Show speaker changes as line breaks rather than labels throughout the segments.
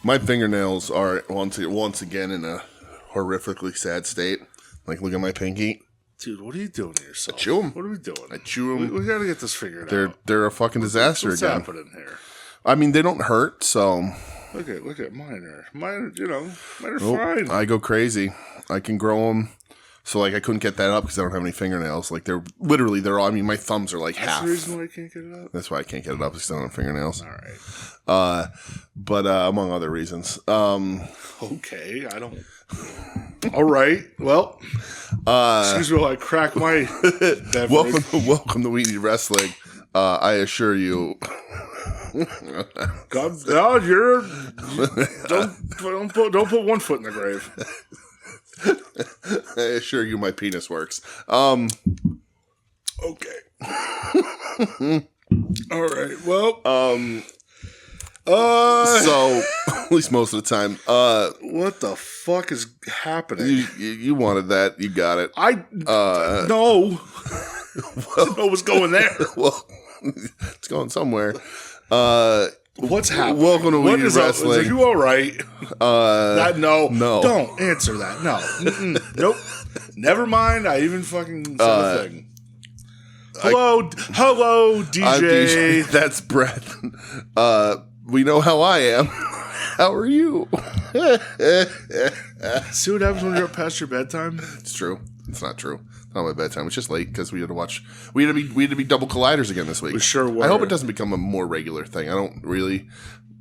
my fingernails are once again in a horrifically sad state. Like, look at my pinky.
Dude, what are you doing to yourself?
I chew them.
What are we doing?
I chew them.
We got to get this figured out.
They're a fucking disaster
What's
again.
happening here?
I mean, they don't hurt, so...
Look at mine. Mine are fine.
I go crazy. I can grow them. So, like, I couldn't get that up because I don't have any fingernails. Like, they're all... I mean, my thumbs are like half.
That's the reason why I can't get it up?
That's why I can't get it up because I don't have fingernails.
All right.
But among other reasons.
Okay, I don't... All right. Well, excuse me while I crack my beverage.
Welcome to WeNeedWrestling. I assure you...
God, no, don't put one foot in the grave.
I assure you my penis works.
Okay. All right. Well,
so at least most of the time,
what the fuck is happening?
You wanted that, you got it.
No. I didn't know it was going there.
Well, it's going somewhere.
What's happening?
Welcome to WeNeedWrestling.
Are you all right? No.
No.
Don't answer that. No. Nope. Never mind. I even fucking said a thing. Hello, DJ.
I'm DJ. That's Brett. We know how I am. How are you?
See what happens when you're past your bedtime?
It's true. It's not true. It's not my bedtime. It's just late because we had to watch. We had to be double colliders again this week.
We sure were.
I hope it doesn't become a more regular thing. I don't really.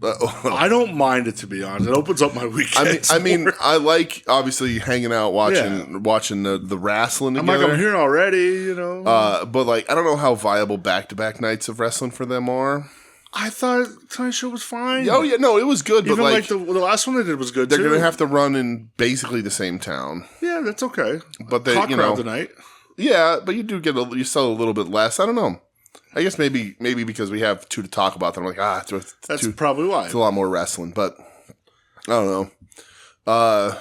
I don't mind it, to be honest. It opens up my weekend.
I mean, I like obviously hanging out, watching the wrestling together.
I'm here already,
But like, I don't know how viable back-to-back nights of wrestling for them are.
I thought tonight's show was fine.
Oh yeah, no, it was good.
Even
but like
the last one they did was good.
They're
too.
going to have to run in basically the same town.
Yeah, that's okay.
But they,
Hot crowd tonight.
Yeah, but you do get you sell a little bit less. I don't know. I guess maybe because we have two to talk about. Then I'm like,
that's probably why.
It's a lot more wrestling, but I don't know.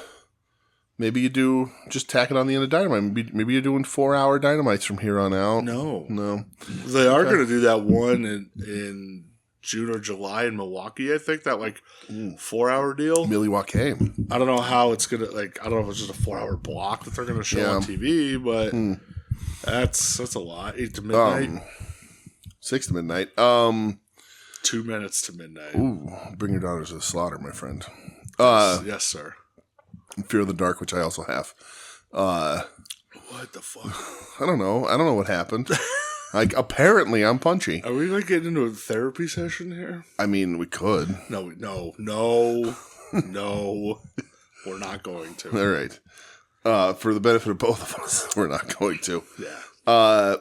Maybe you do just tack it on the end of Dynamite. Maybe you're doing 4-hour Dynamites from here on out.
No.
They
are going to do that one in June or July in Milwaukee. I think that 4-hour deal.
Milwaukee.
I don't know how it's going to I don't know if it's just a 4-hour block that they're going to show on TV, but that's a lot. 8 to midnight.
6 to midnight.
2 minutes to midnight.
Ooh, bring your daughters to the slaughter, my friend.
Yes, sir.
Fear of the Dark, which I also have.
What the fuck?
I don't know. I don't know what happened. Like, apparently I'm punchy.
Are we getting into a therapy session here?
I mean, we could.
No. We're not going to.
All right. For the benefit of both of us, we're not going to.
Yeah.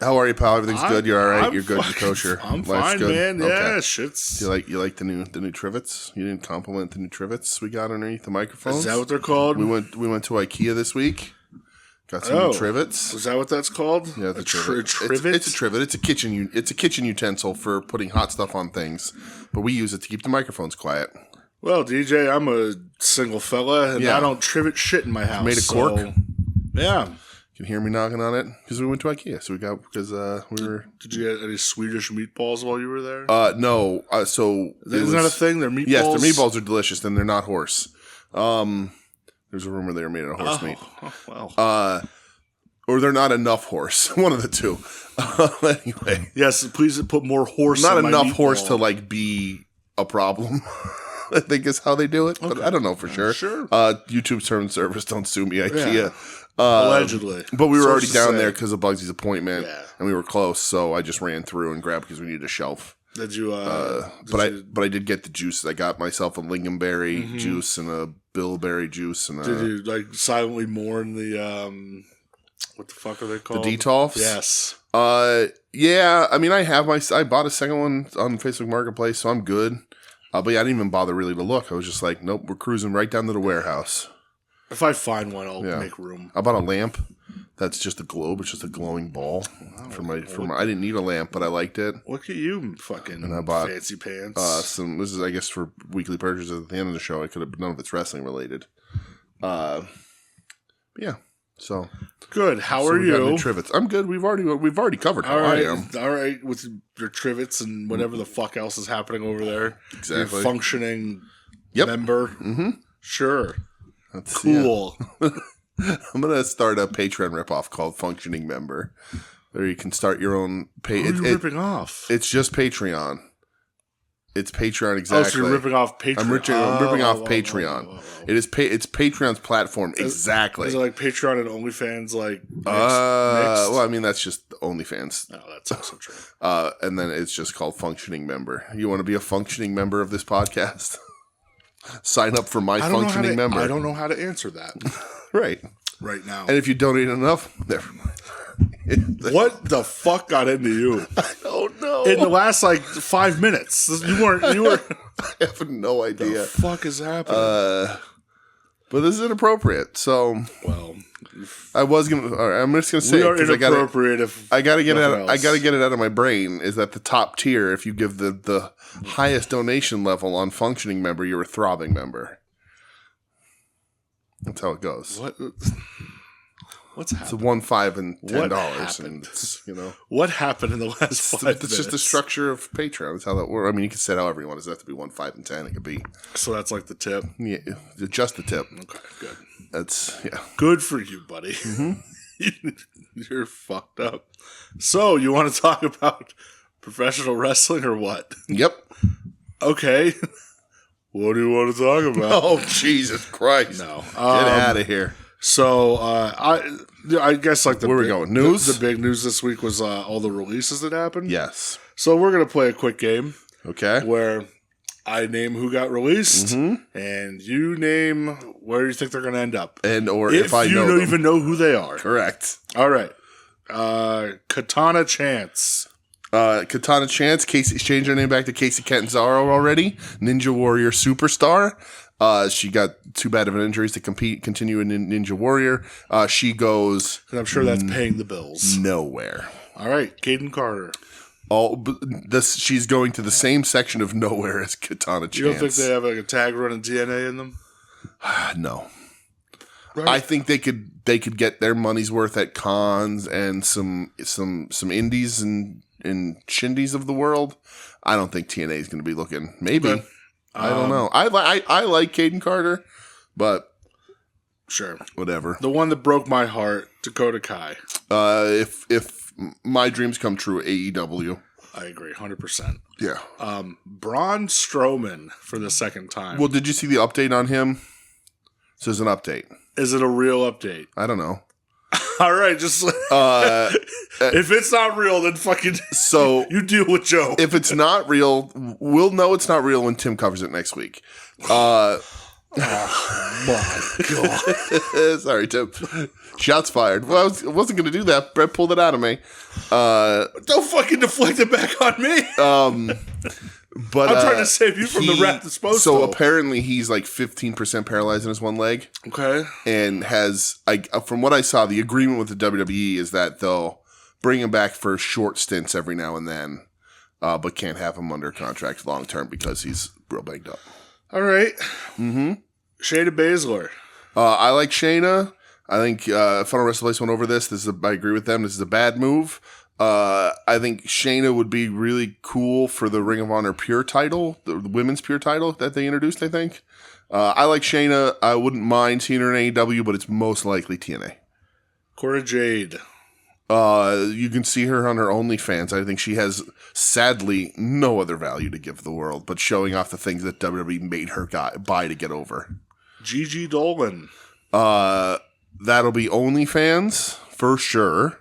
How are you, pal? Everything's good. You're all right. You're good.
You're
kosher.
I'm
Life's
fine,
good?
man. Yeah,
okay.
shit's.
Do you like the new trivets? You didn't compliment the new trivets we got underneath the microphones.
Is that what they're called?
We went to IKEA this week. Got some new trivets.
Is that what that's called?
Yeah,
a trivet.
It's a trivet. It's a kitchen utensil for putting hot stuff on things, but we use it to keep the microphones quiet.
Well, DJ, I'm a single fella, and I don't trivet shit in my house.
Made a cork.
Yeah.
You can hear me knocking on it because we went to IKEA. So we were.
Did you get any Swedish meatballs while you were there?
No. So
isn't that a thing? They're meatballs.
Yes, their meatballs are delicious, and they're not horse. There's a rumor they were made out of horse meat.
Oh, well.
Or they're not enough horse. One of the two. Anyway.
Yes, please put more horse.
Not
in
enough
my
horse to be a problem. I think is how they do it, but I don't know for sure.
Sure.
YouTube term service, don't sue me, IKEA.
Yeah. Allegedly.
But we were already down there because of Bugsy's appointment,
yeah.
and we were close, so I just ran through and grabbed because we needed a shelf.
Did you?
But I did get the juices. I got myself a lingonberry juice and a bilberry juice. And
did you silently mourn the what the fuck are they called?
The Detolfs?
Yes.
Yeah. I mean, I bought a second one on Facebook Marketplace, so I'm good. But yeah, I didn't even bother really to look. I was just like, nope, we're cruising right down to the warehouse.
If I find one, I'll make room.
I bought a lamp. That's just a globe. It's just a glowing ball.
Wow.
I didn't need a lamp, but I liked it.
Look at you, fucking
and I bought,
fancy pants.
This is, I guess, for weekly purchases at the end of the show. I could have none of it's wrestling related. Yeah. So
good. How
so
are
we got
you?
into Trivets. I'm good. We've already covered how
All right,
I am.
all right. With your trivets and whatever the fuck else is happening over there.
Exactly.
Your functioning
Yep.
member. Mm-hmm. Sure.
That's
Cool.
Yeah. I'm gonna start a Patreon ripoff called Functioning Member, where you can start your own.
Who are you ripping off?
It's just Patreon. It's Patreon exactly.
Oh, so you're ripping off Patreon.
I'm ripping off Patreon. It's Patreon's platform exactly.
Is it like Patreon and OnlyFans like mixed?
Well, I mean that's just OnlyFans.
Oh, that's also true.
And then it's just called Functioning Member. You want to be a functioning member of this podcast? Sign up for my functioning member.
I don't know how to answer that
right
now.
And if you donate enough, never mind.
What the fuck got into you?
I don't know.
In the last 5 minutes, you were.
I have no idea.
The fuck is happening?
But this is inappropriate. So,
well,
I'm just gonna say
we are
because
inappropriate.
I gotta get it out of my brain. Is that the top tier? If you give the highest donation level on functioning member, you're a throbbing member. That's how it goes.
What's happened?
It's a $1, $5, and $10, and it's,
what happened in the last 5 minutes?
It's just the structure of Patreon. That's how that works. I mean, you can set however you want. It doesn't have to be $1, $5, and $10. It could be.
So that's like the tip.
Yeah, just the tip.
Okay, good.
That's
good for you, buddy. Mm-hmm. You're fucked up. So you want to talk about professional wrestling or what?
Yep.
Okay. What do you want to talk about?
Oh, Jesus Christ!
No,
get out of here.
So I guess where
we going? News.
The big news this week was all the releases that happened.
Yes.
So we're gonna play a quick game.
Okay.
Where I name who got released, and you name where you think they're gonna end up,
or if I
you
know
don't
them.
even know who they are.
Correct.
All right. Katana Chance.
Katana Chance. Casey changed her name back to Casey Catanzaro already. Ninja Warrior Superstar. She got too bad of an injuries to continue in Ninja Warrior. She goes.
And I'm sure that's paying the bills.
Nowhere.
All right, Caden Carter.
She's going to the same section of nowhere as Katana Chance.
You don't think they have a tag run in TNA in them?
No.
Right.
I think they could get their money's worth at cons and some indies and shindies of the world. I don't think TNA is going to be looking. Maybe. Okay. I don't know. I like Caden Carter, but
sure,
whatever.
The one that broke my heart, Dakota Kai.
If my dreams come true, AEW.
I agree, 100%.
Yeah.
Braun Strowman for the second time.
Well, did you see the update on him? So there's an update.
Is it a real update?
I don't know.
All right, just if it's not real, then fucking
so
you deal with Joe.
If it's not real, we'll know it's not real when Tim covers it next week. Oh my god! Sorry, Tim. Shots fired. Well, I wasn't going to do that. Brett pulled it out of me.
Don't fucking deflect it back on me.
But
I'm trying to save you from the wrath that's supposed to.
So apparently he's like 15% paralyzed in his one leg.
Okay.
And from what I saw, the agreement with the WWE is that they'll bring him back for short stints every now and then, but can't have him under contract long term because he's real banged up.
All right. Mm-hmm. Shayna Baszler.
I like Shayna. I think Funnel Wrestle Place went over this. I agree with them. This is a bad move. I think Shayna would be really cool for the Ring of Honor Pure title, the women's Pure title that they introduced, I think. I like Shayna. I wouldn't mind seeing her in AEW, but it's most likely TNA.
Cora Jade.
You can see her on her OnlyFans. I think she has, sadly, no other value to give the world, but showing off the things that WWE made her buy to get over.
Gigi Dolan.
That'll be OnlyFans, for sure.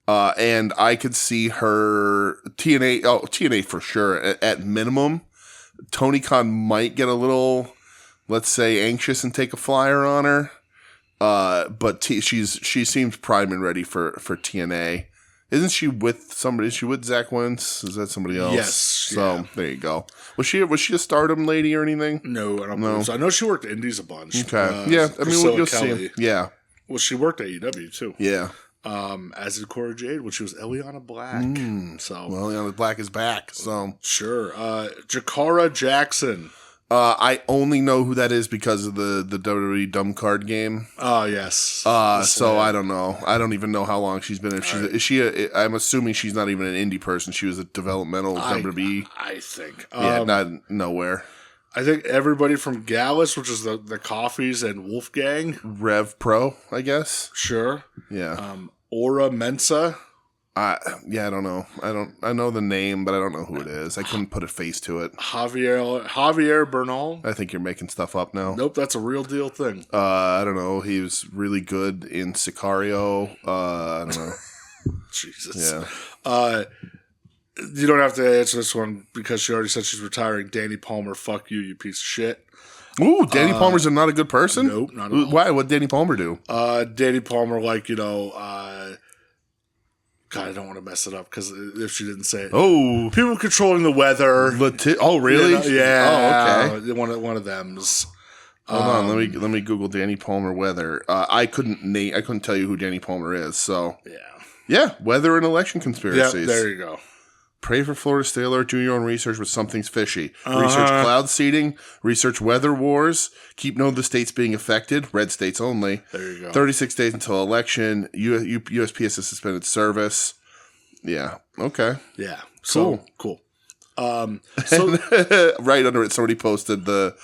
And I could see her TNA for sure at minimum. Tony Khan might get a little, let's say, anxious and take a flyer on her. But she seems prime and ready for TNA. Isn't she with somebody? Is she with Zach Wentz? Is that somebody else?
Yes.
So
yeah.
There you go. Was she a Stardom lady or anything?
No, I don't know. So I know she worked Indies a bunch.
Okay. Yeah. I mean, you'll
Kelly.
see. Yeah.
Well, she worked at AEW too.
Yeah.
As did Cora Jade, when she was Eliana Black.
Eliana Black is back. So
sure. Jakara Jackson.
I only know who that is because of the WWE Dumb Card game.
Oh, yes.
So I don't know. I don't even know how long she's been. Is she? I'm assuming she's not even an indie person. She was a developmental WWE.
I think.
Not nowhere.
I think everybody from Gallus, which is the Coffees and Wolfgang.
Rev Pro, I guess.
Sure.
Yeah.
Aura Mensa.
I don't know. I know the name, but I don't know who it is. I couldn't put a face to it.
Javier Bernal.
I think you're making stuff up now.
Nope, that's a real deal thing.
I don't know. He was really good in Sicario. I don't know.
Jesus.
Yeah.
You don't have to answer this one because she already said she's retiring. Danny Palmer, fuck you, you piece of shit.
Ooh, Danny Palmer's not a good person?
Nope, not at all.
Why? What'd Danny Palmer do?
Danny Palmer, God, I don't want to mess it up because if she didn't say it.
Oh.
People controlling the weather.
Oh, really?
Yeah.
Oh, okay.
One of them's.
Hold on, let me Google Danny Palmer weather. I couldn't tell you who Danny Palmer is, so. Yeah, weather and election conspiracies.
Yeah, there you go.
Pray for Florida State Alert. Do your own research with something's fishy. Research cloud seeding. Research weather wars. Keep note of the states being affected. Red states only.
There you go.
36 days until election. USPS has suspended service. Yeah. Okay.
Yeah. So, cool.
Right under it, somebody posted the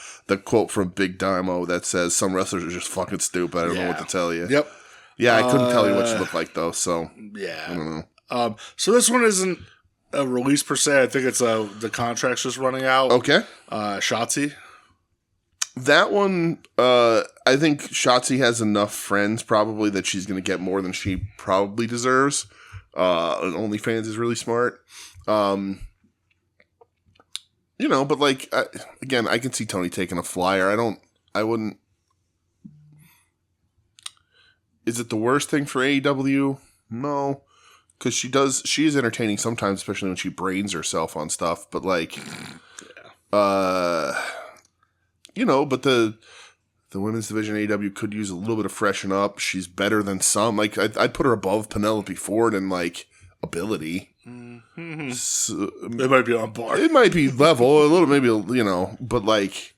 quote from Big Dimo that says, "Some wrestlers are just fucking stupid. I don't know what to tell you."
Yep.
Yeah, I couldn't tell you what she looked like though. So
yeah,
I don't know.
So this one isn't a release per se. I think it's the contract's just running out.
Okay.
Shotzi.
That one, I think Shotzi has enough friends probably that she's going to get more than she probably deserves. And OnlyFans is really smart. But like, again, I can see Tony taking a flyer. I wouldn't. Is it the worst thing for AEW? No. Because she is entertaining sometimes, especially when she brains herself on stuff. But like, but the women's division AEW could use a little bit of freshen up. She's better than some. Like I'd put her above Penelope Ford in like ability.
Mm-hmm.
So,
it might be on par.
It might be level a little, maybe but like,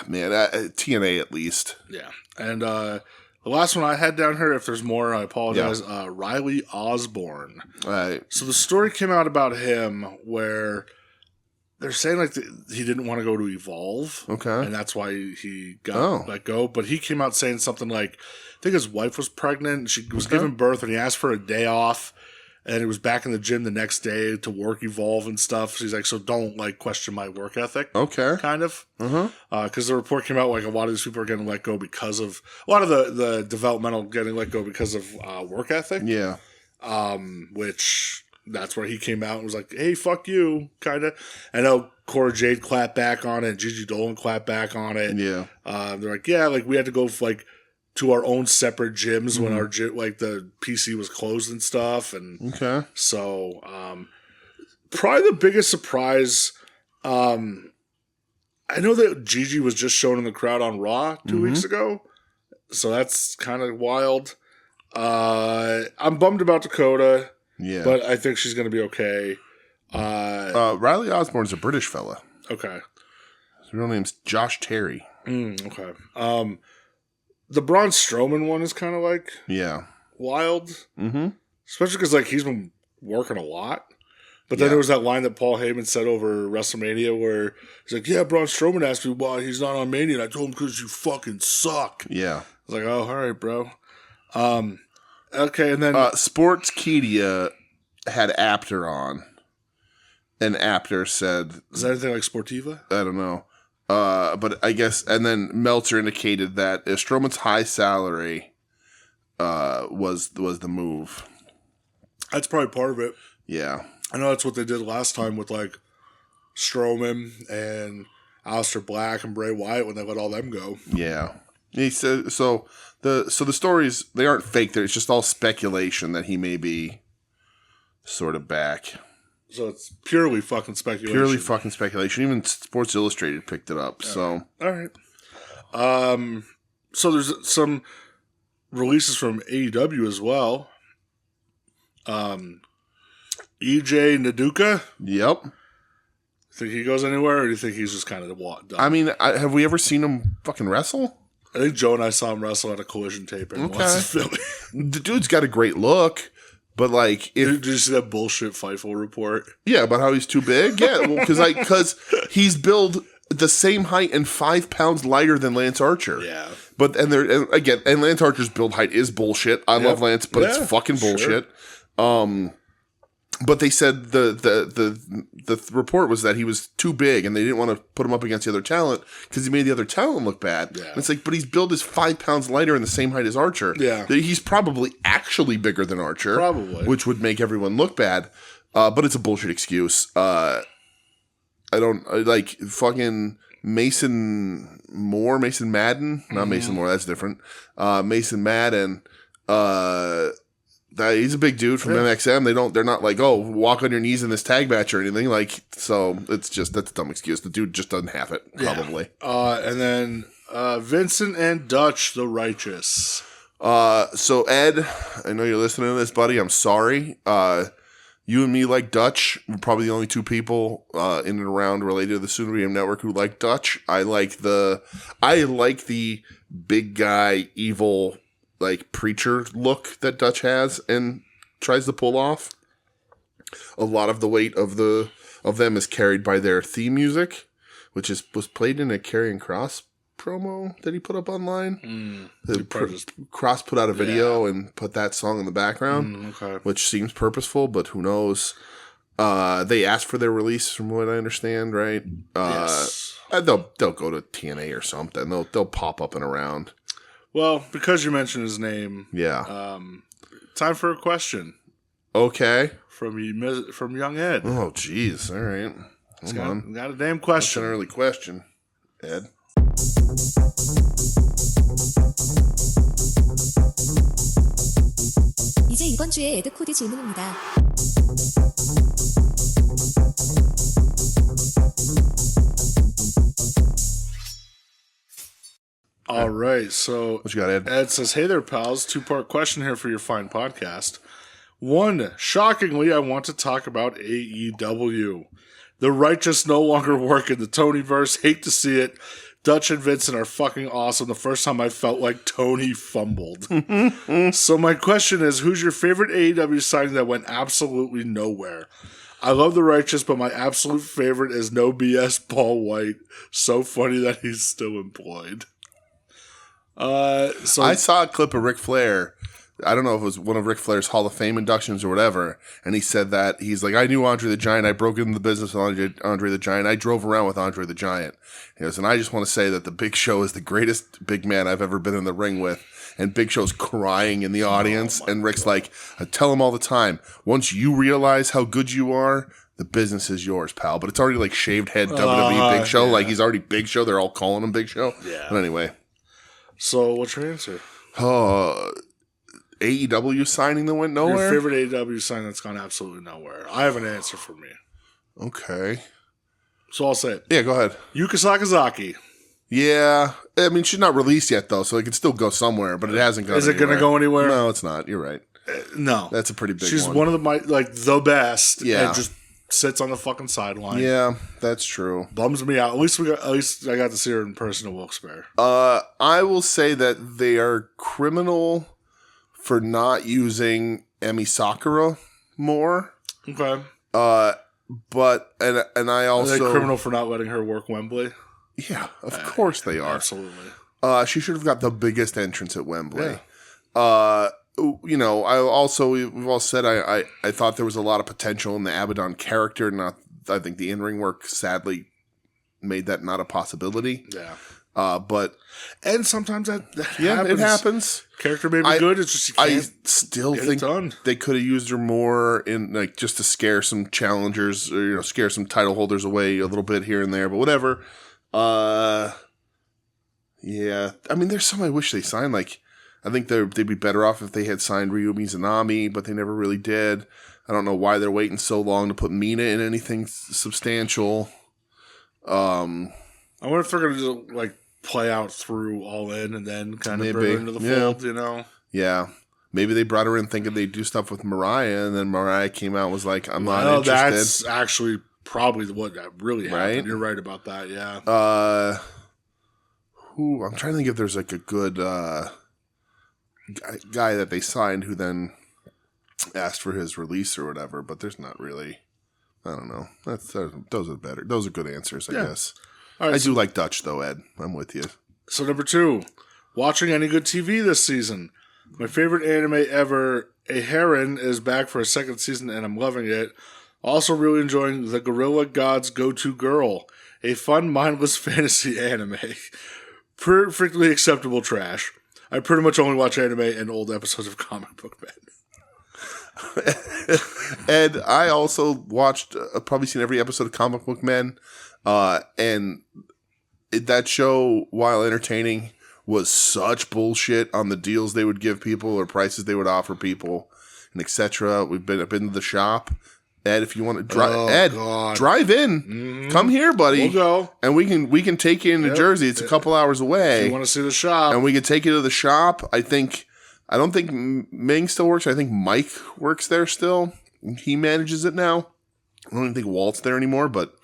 man, TNA at least.
Yeah, and the last one I had down here. If there's more, I apologize. Yeah. Riley Osborne.
Right.
So the story came out about him where they're saying like he didn't want to go to Evolve.
Okay.
And that's why he got let go. But he came out saying something like, I think his wife was pregnant and she was giving birth and he asked for a day off. And it was back in the gym the next day to work Evolve and stuff. So he's like, so don't like question my work ethic.
Okay.
Kind of. Because the report came out like a lot of these people are getting let go because of a lot of the developmental getting let go because of work ethic.
Yeah.
Which that's where he came out and was like, hey, fuck you. Kind of. I know Cora Jade clapped back on it. Gigi Dolan clapped back on it.
Yeah.
They're like, yeah, like we had to go to our own separate gyms when our the PC was closed and stuff. And so, probably the biggest surprise, I know that Gigi was just shown in the crowd on Raw 2 weeks ago. So that's kind of wild. I'm bummed about Dakota. Yeah. But I think she's going to be okay.
Riley Osborne's a British fella.
Okay.
His real name's Josh Terry.
Okay. The Braun Strowman one is kind of like wild, especially because he's been working a lot. But then there was that line that Paul Heyman said over WrestleMania where he's like, "Yeah, Braun Strowman asked me why he's not on Mania, and I told him because you fucking suck." Yeah, I was like, "Oh, all right, bro." Okay, and then
Sportskeeda had Apter on, and Apter said,
"Is that anything like Sportiva?"
I don't know. But I guess, and then Meltzer indicated that Strowman's high salary was the move.
That's probably part of it.
Yeah,
I know that's what they did last time with Strowman and Aleister Black and Bray Wyatt when they let all them go.
Yeah, he said so. The stories, they aren't fake. It's just all speculation that he may be sort of back.
So it's purely fucking speculation.
Purely fucking speculation. Even Sports Illustrated picked it up. All
right. So there's some releases from AEW as well. EJ Naduka.
Yep.
Think he goes anywhere, or do you think he's just kind of done?
I mean, have we ever seen him fucking wrestle?
I think Joe and I saw him wrestle at a Collision taping once in Philly.
The dude's got a great look, but like,
did you see that bullshit Fightful report?
Yeah, about how he's too big. Yeah, well, because he's billed the same height and 5 pounds lighter than Lance Archer.
Yeah,
but and Lance Archer's build height is bullshit. I love Lance, but it's fucking bullshit. Sure. But they said the report was that he was too big and they didn't want to put him up against the other talent because he made the other talent look bad. Yeah. And it's like, but he's billed as 5 pounds lighter and the same height as Archer.
Yeah.
He's probably actually bigger than Archer.
Probably.
Which would make everyone look bad. But it's a bullshit excuse. I don't like fucking Mason Madden. Not Mason Moore, that's different. Mason Madden, he's a big dude from MXM. They're not like, oh, walk on your knees in this tag match or anything. Like, so that's a dumb excuse. The dude just doesn't have it, probably.
Yeah. And then Vincent and Dutch, the Righteous.
So Ed, I know you're listening to this, buddy. I'm sorry. You and me like Dutch. We're probably the only two people in and around related to the Soonerium Network who like Dutch. I like the big guy, evil, like preacher look that Dutch has and tries to pull off. A lot of the weight of them is carried by their theme music, which was played in a Karrion Kross promo that he put up online. Cross put out a video and put that song in the background, which seems purposeful, but who knows? They asked for their release, from what I understand, right?
Yes.
They'll go to TNA or something. They'll pop up and around.
Well, because you mentioned his name, time for a question.
Okay,
from young Ed.
Oh, jeez. All right,
got a damn question.
That's an early question, Ed.
이제 이번 주에 에드 코드 질문입니다.
All right, so
what you got, Ed?
Ed says, "Hey there, pals. 2-part question here for your fine podcast. 1, shockingly, I want to talk about AEW. The Righteous no longer work in the Tonyverse. Hate to see it. Dutch and Vincent are fucking awesome. The first time I felt like Tony fumbled. So my question is, who's your favorite AEW signing that went absolutely nowhere? I love the Righteous, but my absolute favorite is No BS Paul White. So funny that he's still employed." So
I saw a clip of Ric Flair. I don't know if it was one of Ric Flair's Hall of Fame inductions or whatever, and he said that he's like, I knew Andre the Giant. I broke into the business with Andre the Giant. I drove around with Andre the Giant. He goes, and I just want to say that the Big Show is the greatest big man I've ever been in the ring with. And Big Show's crying in the audience, and Ric's like, I tell him all the time, once you realize how good you are, the business is yours, pal. But it's already like shaved head WWE Big Show. Like he's already Big Show. They're all calling him Big Show.
Yeah.
But anyway.
So what's your answer?
AEW signing that went nowhere?
Your favorite AEW signing that's gone absolutely nowhere. I have an answer for me.
Okay.
So I'll say it.
Yeah, go ahead.
Yuka Sakazaki.
Yeah. I mean, she's not released yet, though, so it could still go somewhere, but it hasn't gone
anywhere. Is it going to go anywhere?
No, it's not. You're right.
No.
That's a pretty big
She's
one.
one of the best.
Yeah.
And just sits on the fucking sideline.
Yeah, that's true.
Bums me out. At least I got to see her in person at Wilkes-Barre.
I will say that they are criminal for not using Emi Sakura more.
Okay.
But and I also
Are they criminal for not letting her work Wembley?
Yeah, of course they are.
Absolutely.
She should have got the biggest entrance at Wembley. Yeah. You know, we've all said I thought there was a lot of potential in the Abaddon character. I think the in-ring work sadly made that not a possibility.
Yeah.
And
sometimes that
happens. It happens.
Character may be good. It's just you can't
still think they could have used her more in like just to scare some challengers or scare some title holders away a little bit here and there. But whatever. Yeah. I mean, there's some I wish they signed. Like, I think they'd be better off if they had signed Ryu Mizunami, but they never really did. I don't know why they're waiting so long to put Mina in anything substantial. I
wonder if they're going to like play out through All In and then kind of bring her into the fold, you know?
Yeah. Maybe they brought her in thinking they'd do stuff with Mariah, and then Mariah came out and was like, I'm not interested.
That's actually probably what really happened.
Right?
You're right about that, yeah.
I'm trying to think if there's like a good guy that they signed who then asked for his release or whatever, but there's not really. I don't know. Those are better. Those are good answers, I guess. All right, I do like Dutch though, Ed. I'm with you.
So number 2, watching any good TV this season. My favorite anime ever, A Heron, is back for a second season and I'm loving it. Also really enjoying The Gorilla God's Go-To Girl, a fun, mindless fantasy anime. Perfectly acceptable trash. I pretty much only watch anime and old episodes of Comic Book Men.
And I also watched, probably seen every episode of Comic Book Men, and that show, while entertaining, was such bullshit on the deals they would give people or prices they would offer people, and etc. I've been to the shop. Ed, if you want to drive, drive in. Mm-hmm. Come here, buddy.
We'll go,
and we can take you into Jersey. It's a couple hours away.
If you want to see the shop,
and we can take you to the shop. I don't think Ming still works. I think Mike works there still. He manages it now. I don't even think Walt's there anymore, but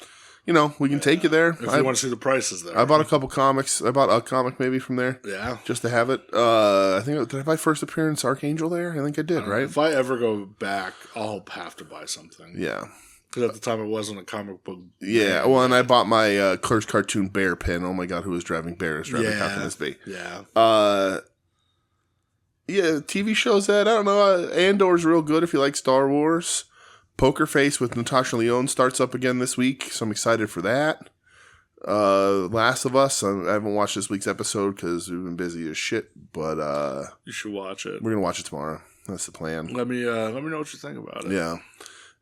we can take you there.
If you want to see the prices there.
I bought a couple comics. I bought a comic maybe from there.
Yeah.
Just to have it. I think, did I buy First Appearance Archangel there? I think I did, right?
If I ever go back, I'll have to buy something.
Yeah.
Because at the time it wasn't a comic book.
Yeah. Well, and I bought my Clerks Cartoon Bear pin. Oh my God, who was driving bears? How can this be?
Yeah.
Yeah, TV shows that. I don't know. Andor's real good if you like Star Wars. Poker Face with Natasha Lyonne starts up again this week, so I'm excited for that. Last of Us, I haven't watched this week's episode because we've been busy as shit, but
you should watch it.
We're gonna watch it tomorrow. That's the plan.
Let me know what you think about it.
Yeah,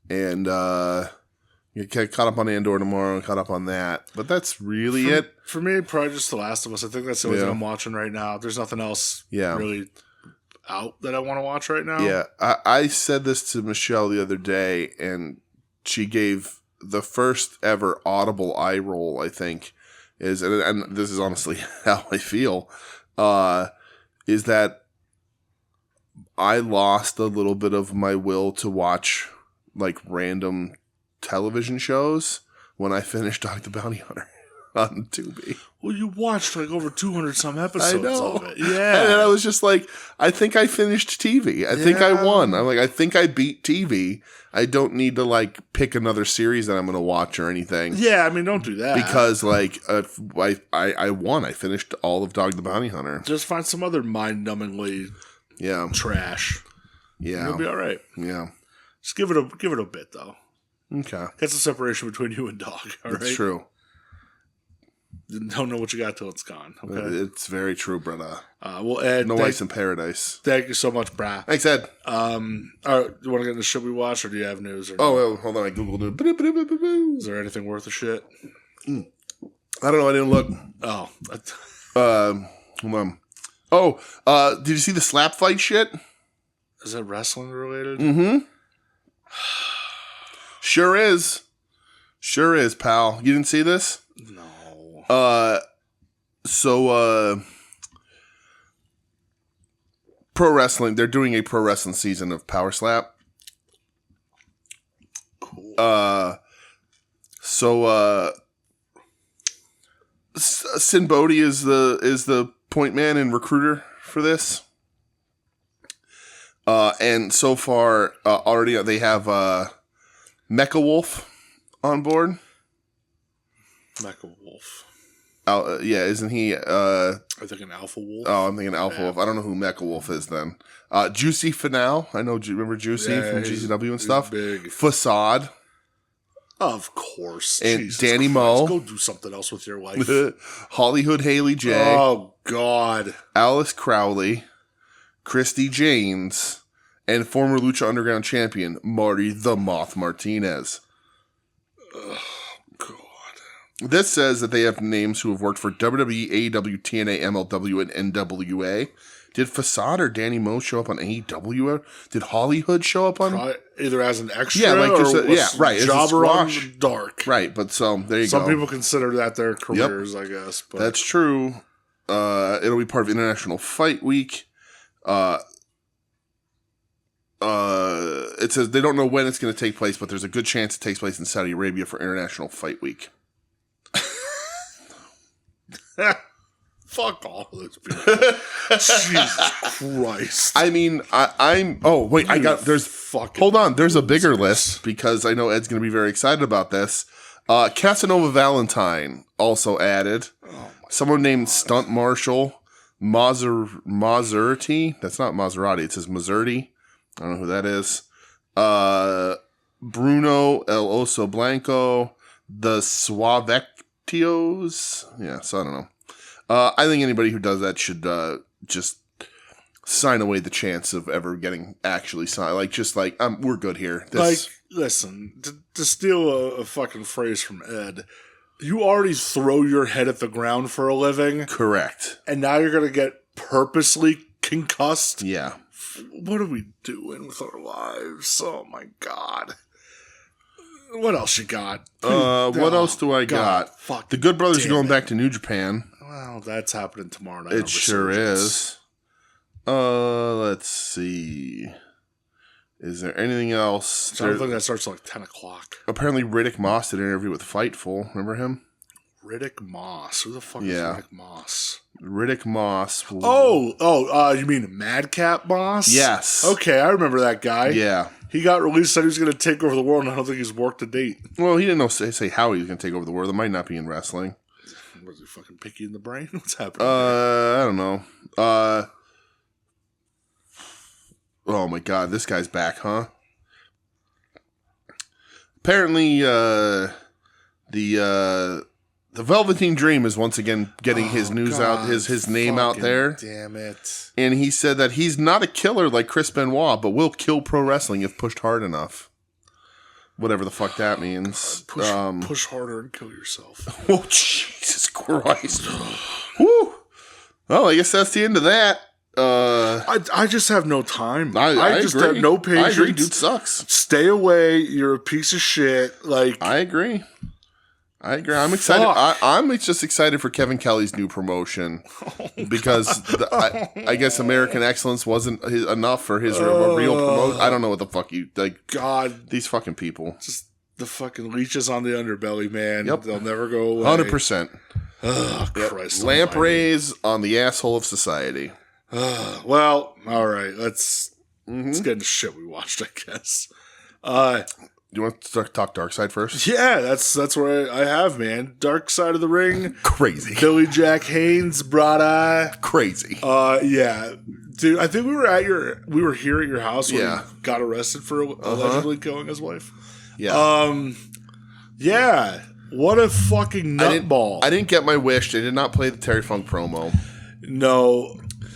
and get caught up on Andor tomorrow and caught up on that, but that's really it
for me. Probably just The Last of Us. I think that's the only thing I'm watching right now. There's nothing else. Really out that I want to watch right now.
Yeah, I said this to Michelle the other day, and she gave the first ever audible eye roll. I think is, and this is honestly how I feel, is that I lost a little bit of my will to watch like random television shows when I finished Dog the Bounty Hunter on Tubi.
Well, you watched like over 200 some episodes of it.
Yeah. And I was just like, I think I finished TV. I think I won. I'm like, I think I beat TV. I don't need to like pick another series that I'm going to watch or anything.
Yeah, I mean, don't do that.
Because like, I won. I finished all of Dog the Bounty Hunter.
Just find some other mind-numbingly trash.
Yeah.
You'll be all right.
Yeah.
Just give it a bit, though.
Okay.
That's the separation between you and Dog, all right?
That's true.
Don't know what you got till it's gone. Okay,
it's very true, brother.
Well, Ed,
no ice in paradise.
Thank you so much, brah.
Thanks, Ed.
All right, you want to get into shit we watch, or do you have news? Or
well, hold on, I googled it.
Is there anything worth a shit?
I don't know. I didn't look.
Oh,
hold on. Did you see the slap fight shit?
Is that wrestling related?
Mm-hmm. Sure is, pal. You didn't see this?
No.
So pro wrestling, they're doing a pro wrestling season of Power Slap.
Cool.
Sin Bodhi is the point man and recruiter for this. And so far, already they have Mecha Wolf on board.
Mecha Wolf.
Isn't he?
I'm thinking Alpha Wolf.
Oh, I'm thinking Alpha Wolf. I don't know who Mecha Wolf is then. Juicy Finau. I know. Remember Juicy from GCW and stuff?
Big.
Facade.
Of course.
And
Jesus
Danny
Christ.
Moe.
Go do something else with your life.
Hollywood Haley J.
Oh, God.
Alice Crowley. Christy James. And former Lucha Underground champion, Marty the Moth Martinez.
Oh, God.
This says that they have names who have worked for WWE, AEW, TNA, MLW, and NWA. Did Facade or Danny Moe show up on AEW? Did Hollywood show up on?
Probably either as an extra,
right,
jobber on the dark,
right? But there you go.
Some people consider that their careers, I guess. But
that's true. It'll be part of International Fight Week. it says they don't know when it's going to take place, but there's a good chance it takes place in Saudi Arabia for International Fight Week.
Fuck all of those people. Jesus Christ.
I mean, I'm. Oh wait, hold on. There's a bigger list because I know Ed's going to be very excited about this. Casanova Valentine also added. Someone named Stunt Marshal Maserati. That's not Maserati. It says Maserati. I don't know who that is. Bruno El Oso Blanco. The Suavectios. Yeah, so I don't know. I think anybody who does that should just sign away the chance of ever getting actually signed. We're good here.
Listen, to steal a fucking phrase from Ed, you already throw your head at the ground for a living.
Correct.
And now you're going to get purposely concussed?
Yeah.
What are we doing with our lives? Oh my God. What else you got?
What else do I got?
Fuck.
The Good Brothers are going back to New Japan.
Well, that's happening tomorrow night.
It sure is. Let's see. Is there anything else?
I don't think that starts at like 10 o'clock.
Apparently Riddick Moss did an interview with Fightful. Remember him?
Riddick Moss. Who the fuck is Riddick Moss?
Riddick Moss.
You mean Madcap Moss?
Yes.
Okay, I remember that guy.
Yeah.
He got released, said he was going to take over the world, and I don't think he's worked to date.
Well, he didn't say how he was going to take over the world. It might not be in wrestling.
Was he fucking picky in the brain? What's happening?
I don't know. Oh my God, this guy's back, huh? Apparently, the Velveteen Dream is once again getting his news out, his name out there.
Damn it!
And he said that he's not a killer like Chris Benoit, but will kill pro wrestling if pushed hard enough. Whatever the fuck that means.
Push harder and kill yourself.
Oh, Jesus Christ. Woo! Well, I guess that's the end of that.
I just have no time.
I
just
agree.
have no patience.
I agree, dude sucks.
Stay away. You're a piece of shit.
I agree. I'm excited. I'm just excited for Kevin Kelly's new promotion because I guess American Excellence wasn't enough for his real promotion. I don't know what the fuck God, these fucking people.
Just the fucking leeches on the underbelly, man.
Yep.
They'll never go away.
100%.
Oh, Christ.
Lampreys on the asshole of society.
Well, all right. Let's get into shit we watched, I guess.
You want to talk Dark Side first?
Yeah, that's where I have, man. Dark Side of the Ring.
Crazy.
Billy Jack Haynes, Brada.
Crazy.
Yeah. Dude, I think we were here at your house when he got arrested for allegedly killing his wife.
Yeah.
Yeah. What a fucking nutball.
I didn't get my wish. They did not play the Terry Funk promo.
No.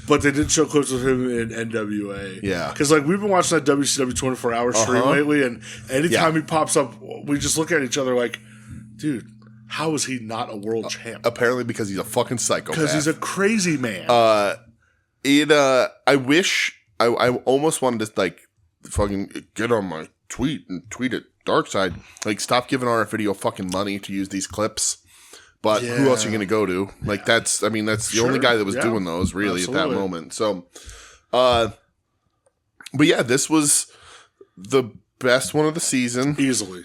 But they did show clips of him in NWA.
Yeah.
Because, we've been watching that WCW 24-hour stream lately, and anytime he pops up, we just look at each other like, dude, how is he not a world champ?
Apparently because he's a fucking psychopath.
Because he's a crazy man.
I wish, I almost wanted to, fucking get on my tweet and tweet at Darkside. Stop giving our video fucking money to use these clips. But who else are you going to go to? That's the only guy that was doing those really at that moment. So, but yeah, this was the best one of the season.
Easily.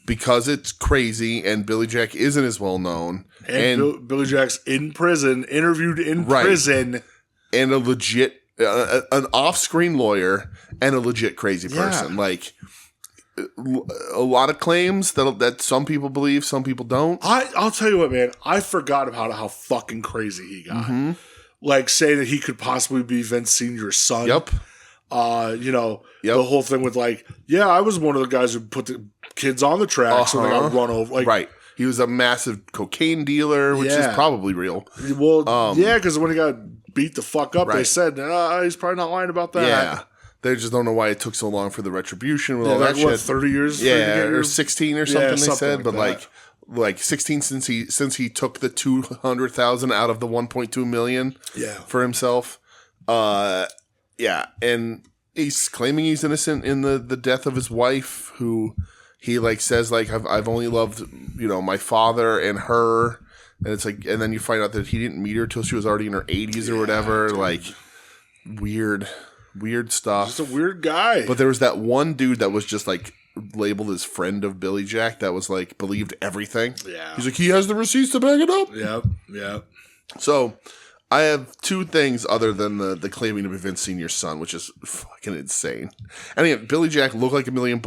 Because it's crazy and Billy Jack isn't as well known.
And Billy Jack's in prison, interviewed in prison.
And a legit, an off-screen lawyer and a legit crazy person. A lot of claims that some people believe, some people don't.
I'll tell you what, man. I forgot about how fucking crazy he got.
Mm-hmm.
Saying that he could possibly be Vince Sr.'s son.
Yep.
The whole thing with I was one of the guys who put the kids on the track so they got run over.
Right. He was a massive cocaine dealer, which is probably real.
Well, because when he got beat the fuck up, they said, he's probably not lying about that.
Yeah. They just don't know why it took so long for the retribution with all that shit.
30 years?
Yeah, or 16 or something they said.
Like
but 16 since he took the 200,000 out of the 1.2 million for himself. And he's claiming he's innocent in the death of his wife, who he says I've only loved my father and her, and it's and then you find out that he didn't meet her till she was already in her 80s or whatever. Dude. Weird. Weird stuff.
Just a weird guy.
But there was that one dude that was just like labeled as friend of Billy Jack that was like believed everything.
Yeah.
He's like, he has the receipts to back it up.
Yep.
So I have two things other than the claiming to be Vince Sr.'s son, which is fucking insane. And again, Billy Jack looked like $1 million,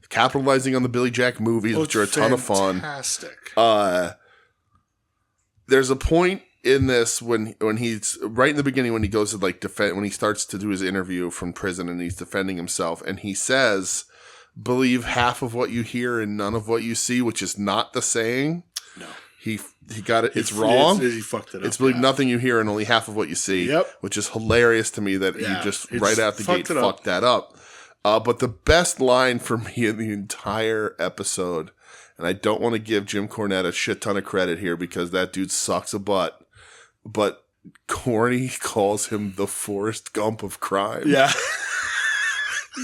capitalizing on the Billy Jack movies, which are a ton of fun.
Fantastic.
There's a point in this when he's right in the beginning when he goes to like defend, when he starts to do his interview from prison and he's defending himself, and he says, "Believe half of what you hear and none of what you see," which is not the saying. No. He got it. It's wrong.
He fucked it up.
It's believe nothing you hear and only half of what you see.
Yep.
Which is hilarious to me that you just right out the gate fucked that up. But the best line for me in the entire episode, and I don't want to give Jim Cornette a shit ton of credit here because that dude sucks a butt, but Corny calls him the Forrest Gump of crime.
Yeah.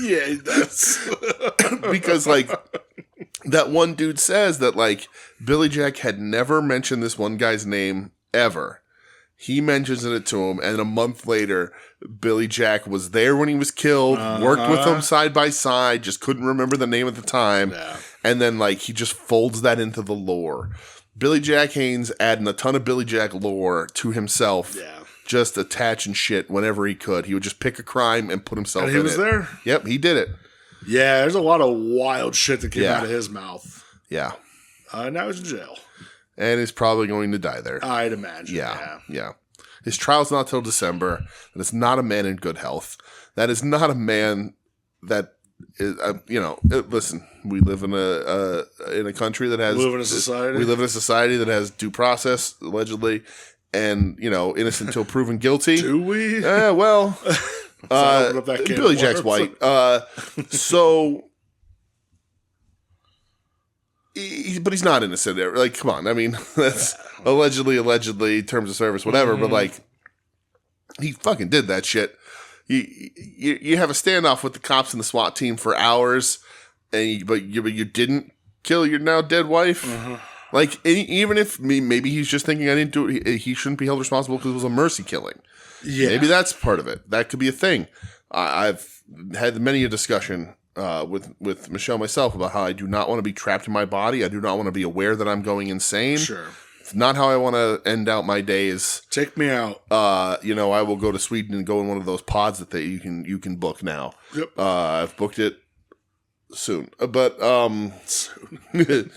Yeah, he does.
Because, like, that one dude says that, like, Billy Jack had never mentioned this one guy's name ever. He mentions it to him, and a month later, Billy Jack was there when he was killed, worked with him side by side, just couldn't remember the name at the time, and then, like, he just folds that into the lore. Billy Jack Haynes adding a ton of Billy Jack lore to himself.
Yeah.
Just attaching shit whenever he could. He would just pick a crime and put himself in it.
And he was there?
Yep, he did it.
Yeah, there's a lot of wild shit that came out of his mouth.
Yeah.
Now he's in jail.
And he's probably going to die there.
I'd imagine.
Yeah. His trial's not till December. That is not a man in good health. That is not a man that is, listen, we live in a country that has...
We live in a society?
We live in a society that has due process, allegedly, and, innocent until proven guilty.
Do we?
Well... Billy Jack's white. But he's not innocent. Like, come on. I mean, that's allegedly, terms of service, whatever. But like, he fucking did that shit. You have a standoff with the cops and the SWAT team for hours, but you didn't kill your now dead wife. Like, even if maybe he's just thinking I didn't do it, he shouldn't be held responsible because it was a mercy killing. Yeah. Maybe that's part of it. That could be a thing. I've had many a discussion with Michelle myself about how I do not want to be trapped in my body. I do not want to be aware that I'm going insane.
Sure.
It's not how I want to end out my days.
Take me out.
I will go to Sweden and go in one of those pods that you can book now.
Yep.
I've booked it soon. But
soon.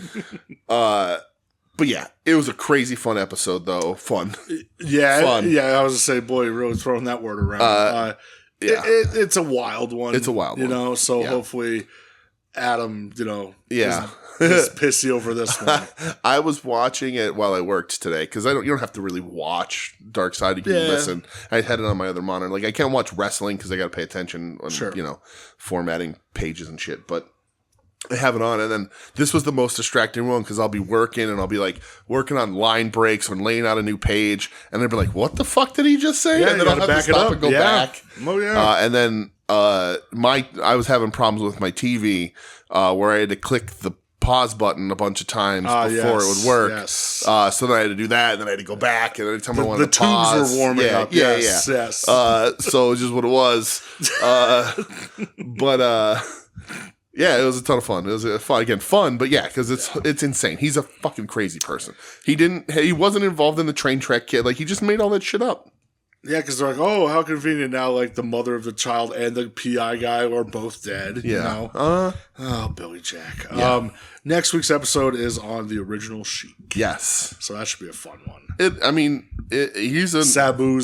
But yeah, it was a crazy fun episode, though. Fun.
Yeah.
Fun.
Yeah, I was going to say, boy, really throwing that word around. It's a wild one.
It's a wild one.
So hopefully Adam,
is
pissy over this one.
I was watching it while I worked today, because you don't have to really watch Dark Side. You can listen. I had it on my other monitor. Like, I can't watch wrestling because I got to pay attention on, formatting pages and shit. But I have it on, and then this was the most distracting one because I'll be working and I'll be like working on line breaks or laying out a new page, and they'll be like, "What the fuck did he just say?"
Yeah,
and then I'll have to stop and go back.
Oh yeah.
And then I was having problems with my TV where I had to click the pause button a bunch of times before it would work.
Yes.
So then I had to do that, and then I had to go back, and every time I wanted to pause,
the tubes were warming up. Yes.
So it's just what it was. Yeah, it was a ton of fun. It was fun, but yeah, because it's insane. He's a fucking crazy person. He wasn't involved in the train track kid. Like, he just made all that shit up.
Yeah, because they're like, oh, how convenient now, like, the mother of the child and the PI guy are both dead.
Yeah.
Oh, Billy Jack. Yeah. Next week's episode is on the original Sheik.
Yes.
So that should be a fun one.
Sabu's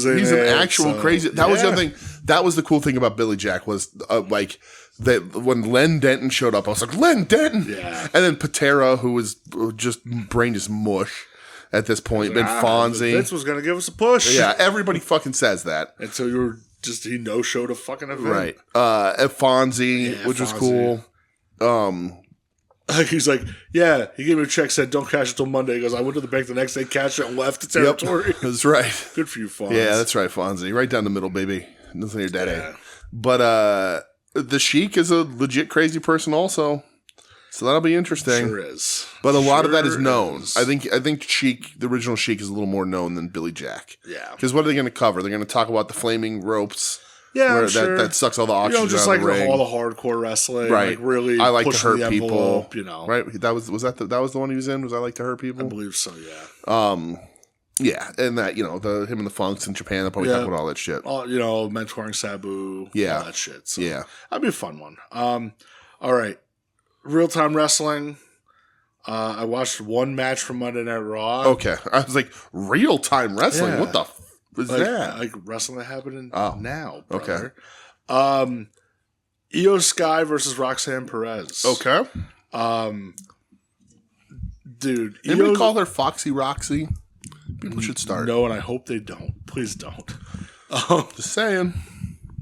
in it. He's an actual crazy... That was the other thing. That was the cool thing about Billy Jack was, that when Len Denton showed up, I was like, Len Denton!
Yeah.
And then Patera, who was just brain is mush at this point, Ben Fonzie.
Vince was going to give us a push.
Yeah, everybody fucking says that.
Until you were he no-showed a fucking event.
Right. Fonzie, which was cool.
He's like, yeah, he gave me a check, said, don't cash it till Monday. He goes, I went to the bank the next day, cashed it, and left the territory.
Yep, that's right.
Good for you, Fonzie.
Yeah, that's right, Fonzie. Right down the middle, baby. Nothing your daddy. Yeah. But the Sheik is a legit crazy person also. So that'll be interesting.
Sure is.
But a lot of that is known. I think Sheik, the original Sheik, is a little more known than Billy Jack.
Yeah.
Because what are they going to cover? They're going to talk about the flaming ropes
Yeah,
where
I'm sure.
that sucks all the oxygen
just
out of
like
the ring.
all the hardcore wrestling,
Right.
like really
I like to
pushing
hurt
the envelope,
people. Right. That was the one he was in? Was I like to hurt people?
I believe so. Yeah.
Yeah, and that him and the Funks in Japan. They'll probably talk about all that shit.
All, mentoring Sabu.
Yeah.
All that shit. So
Yeah.
that'd be a fun one. All right. Real time wrestling. I watched one match from Monday Night Raw.
Okay, I was like, real time wrestling.
Yeah.
What the was that?
Like wrestling that happening now.
Okay.
Brother. Io Sky versus Roxanne Perez.
Okay.
Dude.
Anybody call her Foxy Roxy? People should start.
No, and I hope they don't. Please don't.
Just saying.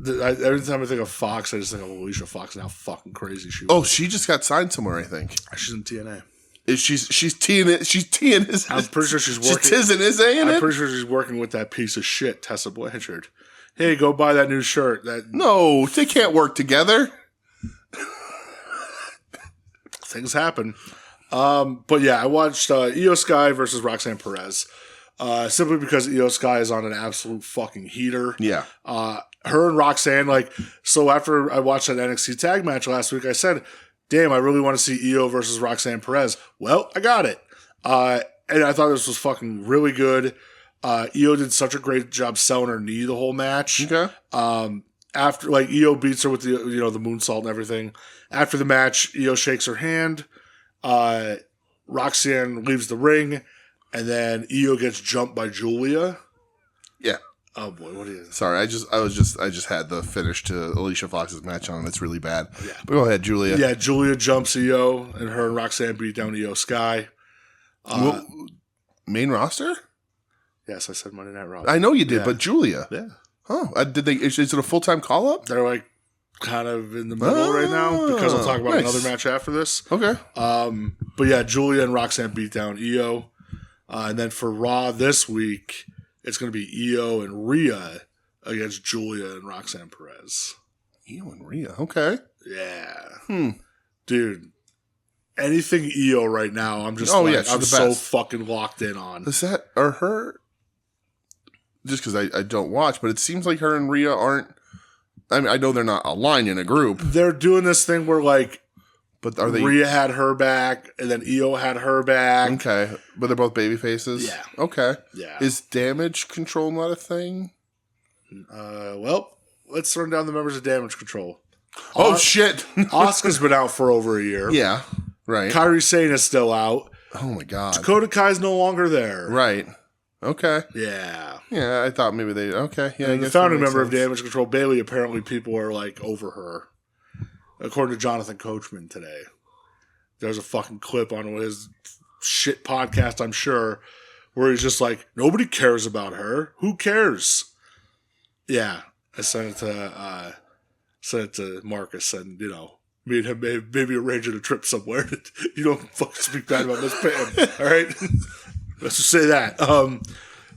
Every time I think of Fox, I just think of Alicia Fox and how fucking crazy she was.
Oh, she just got signed somewhere, I think.
She's in TNA.
She's teeing his.
I'm pretty sure she's working.
She's tizzing his A in it.
I'm pretty sure she's working with that piece of shit, Tessa Blanchard. Hey, go buy that new shirt.
No, they can't work together.
Things happen. But yeah, I watched Io Sky versus Roxanne Perez. Simply because Io Sky is on an absolute fucking heater.
Yeah.
Her and Roxanne, so after I watched that NXT tag match last week, I said, damn, I really want to see Io versus Roxanne Perez. Well, I got it. And I thought this was fucking really good. Io did such a great job selling her knee the whole match.
Okay.
After, Io beats her with the moonsault and everything. After the match, Io shakes her hand. Roxanne leaves the ring. And then Io gets jumped by Julia.
Yeah.
Oh boy, what is it?
Sorry, I just had the finish to Alicia Fox's match on. It's really bad. Yeah. But go ahead, Julia.
Yeah, Julia jumps Io, and her and Roxanne beat down Io Sky.
Main roster?
Yes, I said Monday Night Raw.
I know you did, but Julia.
Yeah.
Oh, did they? Is it a full time call up?
They're kind of in the middle right now because I'll talk about another match after this.
Okay.
But yeah, Julia and Roxanne beat down Io. And then for Raw this week, it's going to be Io and Rhea against Julia and Roxanne Perez.
Io and Rhea, okay.
Yeah. Dude, anything Io right now, I'm just I'm so fucking locked in on.
Is that, or her, just because I don't watch, but it seems like her and Rhea aren't, I mean, I know they're not aligned in a group.
They're doing this thing where
but are they?
Rhea had her back, and then Io had her back.
Okay, but they're both baby faces.
Yeah.
Okay.
Yeah.
Is damage control not a thing?
Well, let's run down the members of Damage Control.
Oh shit!
Asuka's been out for over a year.
Yeah. Right.
Kairi Sane is still out.
Oh my god.
Dakota Kai's no longer there.
Right. Okay.
Yeah.
Yeah, I thought maybe they. Okay. Yeah.
And the founding member of Damage Control, Bailey. Apparently, people are over her. According to Jonathan Coachman today, there's a fucking clip on his shit podcast, I'm sure, where he's just like, nobody cares about her. Who cares? Yeah, I sent it to Marcus, and me and him maybe arranging a trip somewhere. You don't fucking speak bad about Miss Pam, all right? Let's just say that.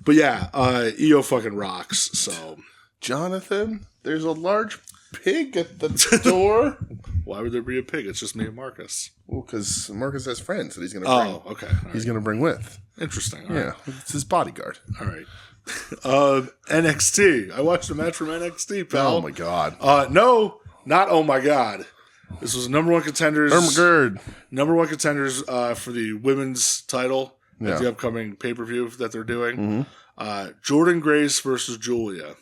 But yeah, Io fucking rocks. So
Jonathan, there's a large pig at the door.
Why would there be a pig? It's just me and Marcus.
Well, because Marcus has friends that he's going to bring.
Oh, okay.
He's going to bring with.
Interesting.
All right. It's his bodyguard.
All right. NXT. I watched a match from NXT, pal.
Oh my god.
No, not oh my god. This was number one contenders. Number one contenders for the women's title at the upcoming pay-per-view that they're doing. Mm-hmm. Jordan Grace versus Julia.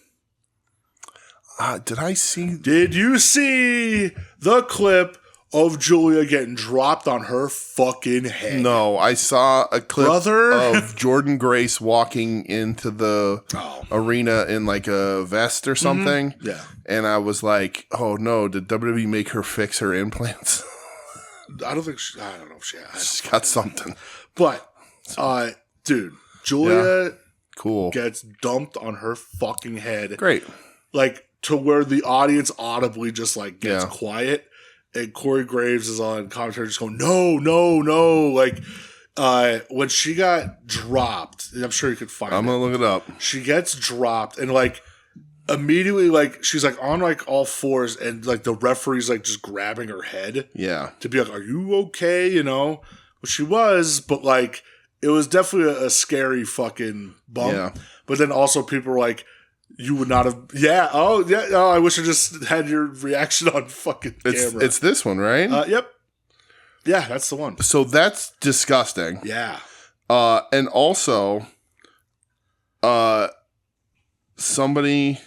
Did you see the clip of Julia getting dropped on her fucking head?
No, I saw a clip of Jordan Grace walking into the arena in a vest or something.
Mm-hmm. Yeah.
And I was like, oh no, did WWE make her fix her implants?
I don't know if she has.
She's got something.
But, dude, Julia gets dumped on her fucking head.
Great.
To where the audience audibly just gets quiet, and Corey Graves is on commentary just going, no. When she got dropped, I'm sure you could find it.
I'm going to look it up.
She gets dropped, and immediately, she's on all fours, and the referee's just grabbing her head.
Yeah.
To be are you okay? Well, she was, but it was definitely a scary fucking bump. Yeah. But then also people were You would not have. Yeah. Oh, yeah. Oh, I wish I just had your reaction on fucking camera.
It's this one, right?
Yep. Yeah, that's the one.
So that's disgusting.
Yeah.
And also, somebody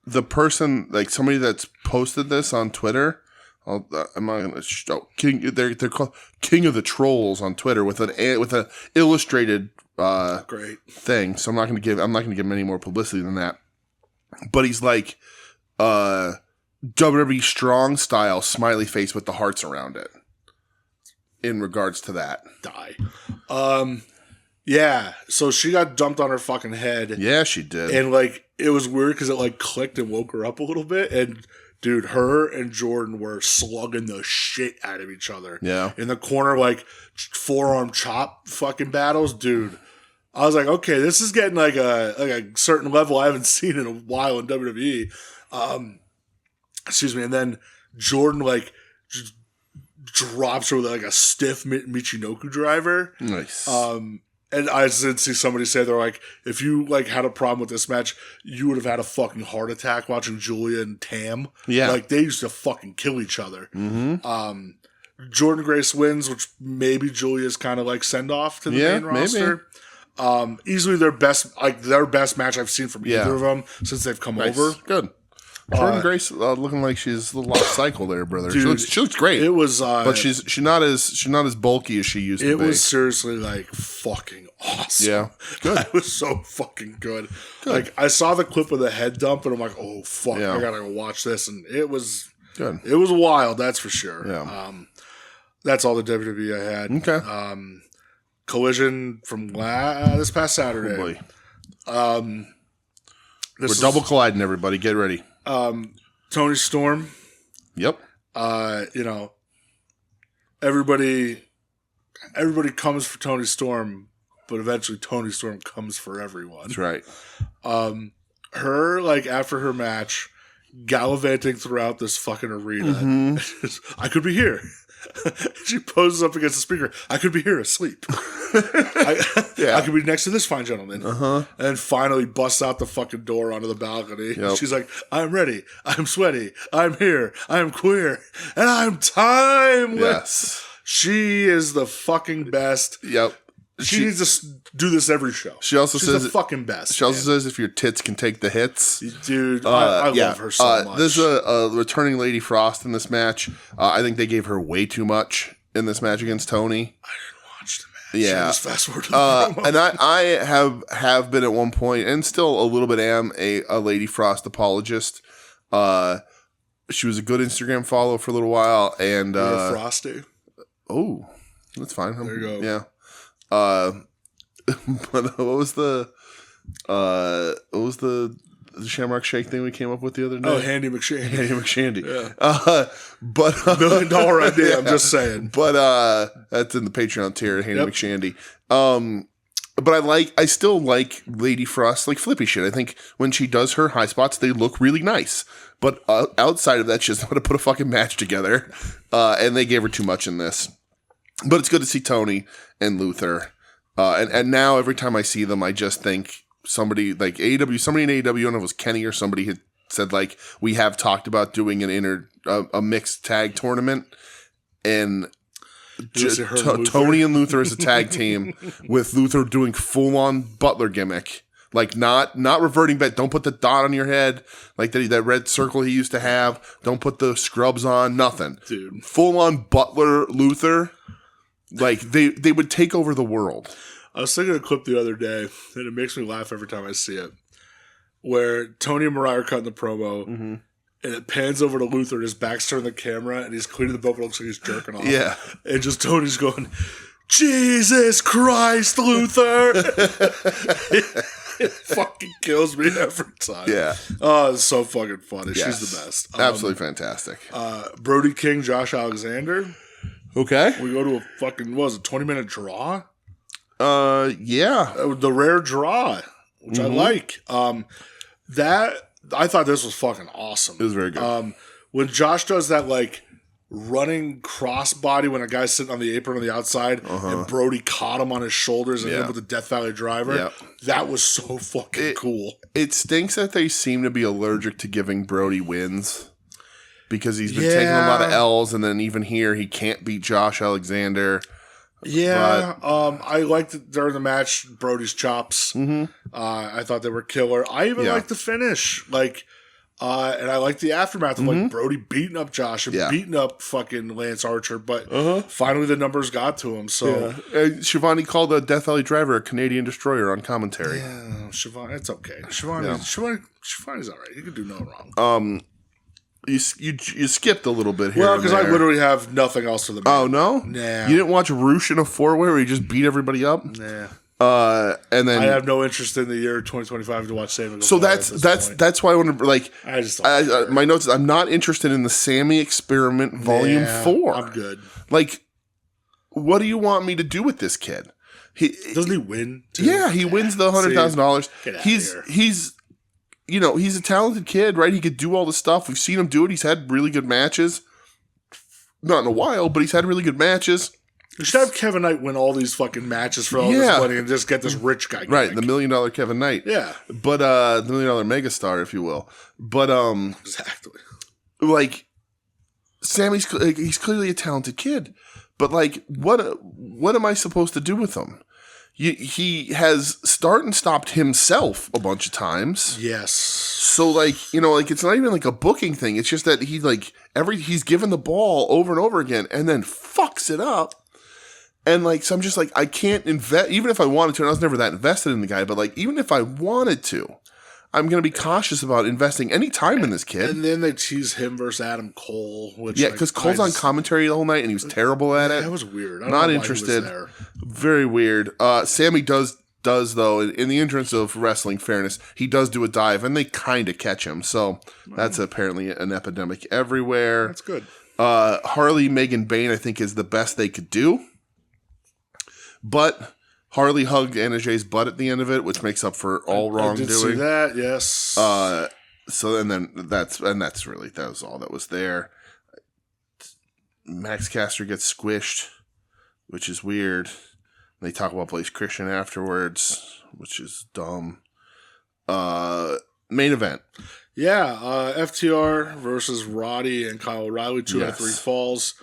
that's posted this on Twitter. I'm not gonna show King. They're called King of the Trolls on Twitter with an illustrated
great
thing. So I'm not gonna give him any more publicity than that. But he's like WWE strong style smiley face with the hearts around it. In regards to that,
yeah. So she got dumped on her fucking head.
Yeah, she did.
And like it was weird because it like clicked and woke her up a little bit. And dude, her and Jordan were slugging the shit out of each other.
Yeah.
In the corner, like forearm chop fucking battles, dude. I was like, okay, this is getting like a certain level I haven't seen in a while in WWE. Excuse me. And then Jordan like just drops her with like a stiff Michinoku driver.
Nice.
And I did see somebody say they're like, if you like had a problem with this match, you would have had a fucking heart attack watching Julia and Tam.
Yeah.
Like they used to fucking kill each other.
Mm-hmm.
Jordan Grace wins, which maybe Julia's kind of like send off to the main roster. Easily their best match I've seen from either of them since they've come over.
Good. Jordan Grace looking like she's a little off cycle there, brother.
Dude,
she looks great.
It was,
but she's not as bulky as she used to be.
It was seriously like fucking awesome.
Yeah, good.
It was so fucking good. Like I saw the clip of the head dump, and I'm like, oh fuck, I gotta go watch this, and it was
good.
It was wild, that's for sure.
Yeah.
That's all the WWE I had.
Okay.
Collision from this past Saturday.
Oh boy. We're double colliding, everybody. Get ready.
Tony Storm.
Yep.
Everybody comes for Tony Storm, but eventually Tony Storm comes for everyone.
That's right.
Her, like, after her match, gallivanting throughout this fucking arena. Mm-hmm. I could be here. She poses up against the speaker. I could be here asleep. I could be next to this fine gentleman. And then finally busts out the fucking door onto the balcony. Yep. She's like, I'm ready. I'm sweaty. I'm here. I'm queer. And I'm timeless.
Yes.
She is the fucking best.
Yep.
She needs to do this every show. She's the fucking best.
She also says if your tits can take the hits.
Dude, I love her so much.
There's a returning Lady Frost in this match. I think they gave her way too much in this match against Tony.
I didn't watch the match.
Yeah.
Just fast forward to the promo.
And I have been at one point, and still a little bit am, a Lady Frost apologist. She was a good Instagram follow for a little while. And
You're Frosty.
Oh, that's fine.
There you go.
Yeah. But what was the Shamrock Shake thing we came up with the other day?
Oh, Handy McShandy.
Handy McShandy.
Yeah.
But
$1 million idea. I'm just saying.
But that's in the Patreon tier, Handy McShandy. But I still like Lady Frost, like flippy shit. I think when she does her high spots, they look really nice. But outside of that, she doesn't want to put a fucking match together. And they gave her too much in this. But it's good to see Tony and Luther. And now every time I see them, I just think somebody like AEW, somebody in AEW, I don't know if it was Kenny or somebody had said like, we have talked about doing a mixed tag tournament. And Tony and Luther as a tag team with Luther doing full on Butler gimmick. Like not reverting back. Don't put the dot on your head like that red circle he used to have. Don't put the scrubs on. Nothing.
Dude.
Full on Butler Luther. Like they would take over the world.
I was thinking of a clip the other day, and it makes me laugh every time I see it, where Tony and Mariah are cutting the promo, and it pans over to Luther, and his back's turned to the camera, and he's cleaning the belt, but it looks like he's jerking off.
Yeah.
And just Tony's going, Jesus Christ, Luther! It fucking kills me every time.
Yeah.
Oh, it's so fucking funny.
Yes.
She's the best.
Absolutely fantastic.
Brody King, Josh Alexander.
Okay.
We go to a fucking, 20-minute draw?
Yeah.
The rare draw, which I like. I thought this was fucking awesome.
It was very good.
When Josh does that, like, running crossbody when a guy's sitting on the apron on the outside and Brody caught him on his shoulders and hit him with the Death Valley driver. Yep. That was so fucking cool.
It stinks that they seem to be allergic to giving Brody wins because he's been taking a lot of L's, and then even here he can't beat Josh Alexander.
Yeah, I liked it during the match, Brody's chops. I thought they were killer. I even liked the finish. Like, and I liked the aftermath of like Brody beating up Josh and beating up fucking Lance Archer, but finally the numbers got to him. So
Shivani called the Death Valley driver a Canadian destroyer on commentary.
Yeah, Shivani, it's okay. Shivani's all right. He could do no wrong.
You skipped a little bit here.
Well, because I literally have nothing else for the match.
Oh, no?
Nah.
You didn't watch Roosh in a 4-way where he just beat everybody up?
Nah.
And then
I have no interest in the year 2025 to watch Sammy.
So that's why I want to like.
I just
my notes. I'm not interested in the Sammy Experiment Volume 4.
I'm good.
Like, what do you want me to do with this kid?
Doesn't he win? Too?
Yeah, he wins the $100,000. He's you know, he's a talented kid, right? He could do all the stuff. We've seen him do it. He's had really good matches. Not in a while, but he's had really good matches.
We should have Kevin Knight win all these fucking matches for all this money and just get this rich guy.
Right, the $1 Million Kevin Knight.
Yeah.
But the $1 Million Megastar, if you will. But
exactly.
Like, Sammy's he's clearly a talented kid. But like, what am I supposed to do with him? He has start and stopped himself a bunch of times.
Yes.
So like, you know, like it's not even like a booking thing. It's just that he's given the ball over and over again and then fucks it up. And like, so I'm just like, I can't invest, even if I wanted to, and I was never that invested in the guy, but like, even if I wanted to, I'm going to be cautious about investing any time in this kid.
And then they tease him versus Adam Cole. Which,
yeah, because Cole's on commentary the whole night, and he was terrible at it.
That was weird.
Not interested. Very weird. Sammy does though, in the entrance of Wrestling Fairness, he does do a dive, and they kind of catch him. So that's apparently an epidemic everywhere.
That's good.
Harley, Megan Bain, I think, is the best they could do. But Harley hugged Anna Jay's butt at the end of it, which makes up for all wrongdoing.
I did see that, yes.
So and then that was all that was there. Max Caster gets squished, which is weird. They talk about Blaze Christian afterwards, which is dumb. Main event.
Yeah, FTR versus Roddy and Kyle O'Reilly, 2 out of 3 falls.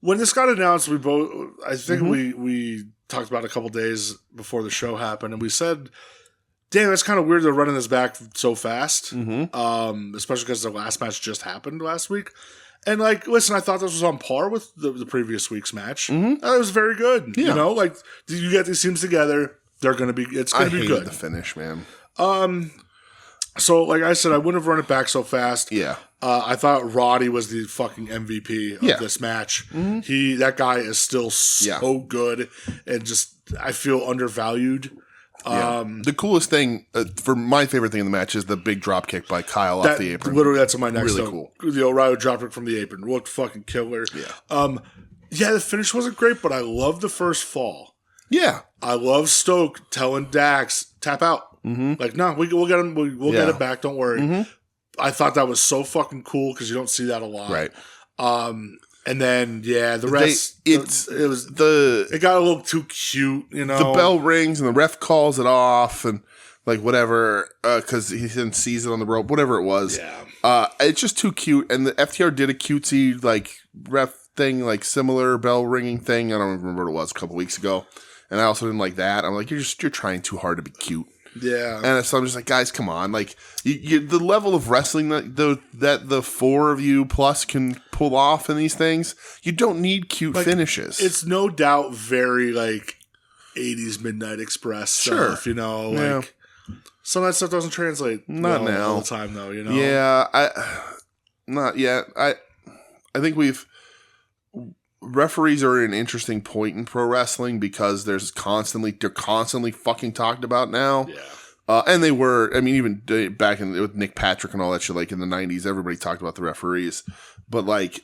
When this got announced, I think we talked about it a couple days before the show happened, and we said, damn, that's kind of weird they're running this back so fast, especially because the last match just happened last week. And, like, listen, I thought this was on par with the previous week's match. It was very good. Yeah. You know, like, you get these teams together, it's going to be good. I hated
the finish, man.
So, like I said, I wouldn't have run it back so fast.
Yeah.
I thought Roddy was the fucking MVP of this match. That guy is still so good and just, I feel undervalued.
The coolest thing, for my favorite thing in the match, is the big drop kick by Kyle off the apron.
Literally, that's on my next
really
note.
Cool.
The O'Reilly drop kick from the apron looked fucking killer.
Yeah.
The finish wasn't great, but I love the first fall.
Yeah.
I love Stoke telling Dax, tap out. Like, no, we'll get him. We'll get it back. Don't worry. I thought that was so fucking cool because you don't see that a lot.
Right.
And then the rest. It got a little too cute. You know,
the bell rings and the ref calls it off and like whatever because he then sees it on the rope. Whatever it was.
Yeah.
It's just too cute. And the FTR did a cutesy like ref thing, like similar bell ringing thing. I don't remember what it was a couple weeks ago. And I also didn't like that. I'm like, you're trying too hard to be cute.
Yeah.
And so I'm just like, guys, come on. Like, the level of wrestling that the 4 of you plus can pull off in these things, you don't need cute finishes.
It's no doubt very, like, 80s Midnight Express stuff, you know? Like, some of that stuff doesn't translate
not now.
All the time, though, you know?
Yeah, not yet. I think referees are at an interesting point in pro wrestling because they're constantly fucking talked about now.
Yeah.
And they were, I mean, even back with Nick Patrick and all that shit, like in the 90s, everybody talked about the referees. But like,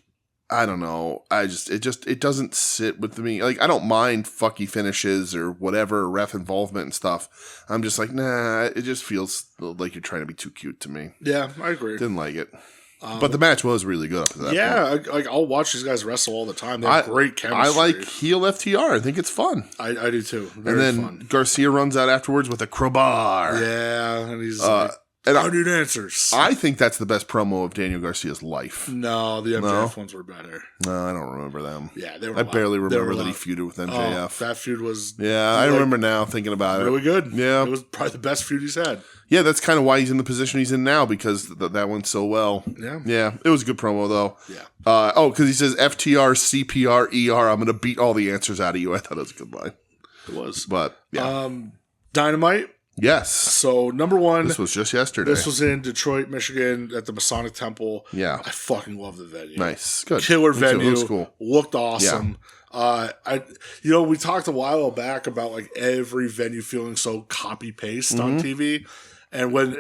I don't know. It doesn't sit with me. Like, I don't mind fucky finishes or whatever, ref involvement and stuff. I'm just like, nah, it just feels like you're trying to be too cute to me.
Yeah, I agree.
Didn't like it. But the match was really good up to that point.
I'll watch these guys wrestle all the time. They have great chemistry. I like
heel FTR. I think it's fun.
I do too.
Very and then
fun.
Garcia runs out afterwards with a crowbar.
Yeah, and he's like, I need answers.
I think that's the best promo of Daniel Garcia's life.
No, the MJF ones were better.
No, I don't remember them.
Yeah, they were.
I barely remember that he feuded with MJF.
That feud was.
Yeah, I remember now thinking about it.
Really good.
Yeah,
it was probably the best feud he's had.
Yeah, that's kind of why he's in the position he's in now because that went so well. Yeah, it was a good promo though.
Yeah.
Because he says FTR, CPR, ER. I'm going to beat all the answers out of you. I thought it was a good line.
It was,
but yeah.
Dynamite.
Yes.
So, number one.
This was just yesterday.
This was in Detroit, Michigan at the Masonic Temple.
Yeah.
I fucking love the venue.
Nice. Good.
Killer venue.
Looks cool.
Looked awesome. Yeah. We talked a while back about like every venue feeling so copy paste on TV. And when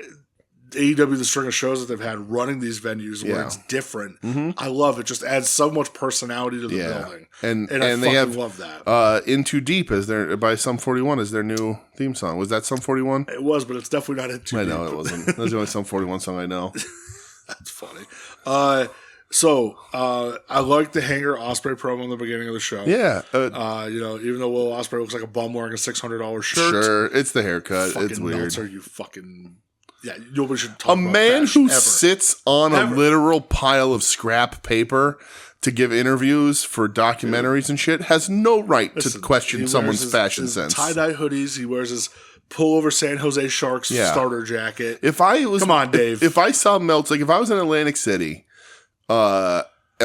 AEW, the string of shows that they've had running these venues where it's different, I love it. Just adds so much personality to the building. And I fucking love that.
In Too Deep is there by Sum 41 is their new theme song. Was that Sum 41?
It was, but it's definitely not in Too Deep.
I know it wasn't. That's the only Sum 41 song I know.
That's funny. I like the Hanger Ospreay promo in the beginning of the show.
Yeah.
Even though Will Ospreay looks like a bum wearing a $600 shirt.
Sure, it's the haircut.
Fucking
it's weird.
Meltzer, you fucking... Yeah, nobody should talk about
a man who
ever.
sits on a literal pile of scrap paper to give interviews for documentaries and shit has no right to question someone's fashion sense.
Tie-dye hoodies. He wears his pullover San Jose Sharks starter jacket.
Come on, Dave. If I saw Meltzer, like if I was in Atlantic City, and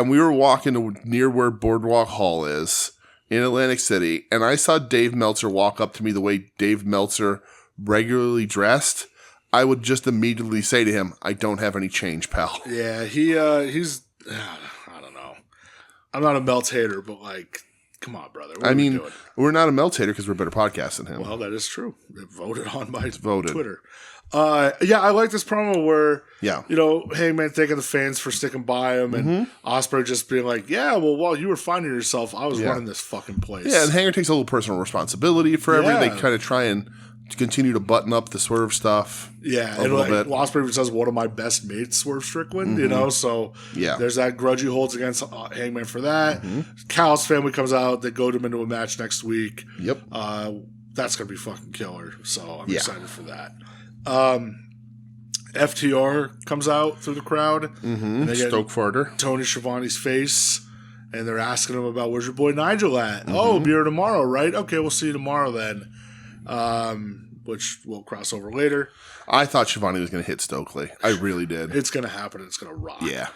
we were walking to near where Boardwalk Hall is in Atlantic City, and I saw Dave Meltzer walk up to me the way Dave Meltzer regularly dressed, I would just immediately say to him, I don't have any change, pal.
Yeah, he's, I don't know. I'm not a Melts hater, but like, come on, brother. What are we doing?
We're not a Melts hater because we're better podcasts than him.
Well, that is true. It voted on my Twitter. I like this promo where, Hangman thanking the fans for sticking by him and Ospreay just being like, while you were finding yourself, I was running this fucking place.
Yeah, and Hanger takes a little personal responsibility for everything. They kind of try and continue to button up the Swerve stuff.
Yeah, and Ospreay says one of my best mates, Swerve Strickland, so there's that grudge he holds against Hangman for that. Cal's family comes out, they goad him into a match next week.
Yep.
That's going to be fucking killer, so I'm excited for that. FTR comes out through the crowd.
And they get Stoke Farter.
Tony Schiavone's face, and they're asking him about where's your boy Nigel at? Oh, be here tomorrow, right? Okay, we'll see you tomorrow then. Which we'll cross over later.
I thought Schiavone was going to hit Stokely. I really did.
It's going to happen. It's going to rock.
Yeah.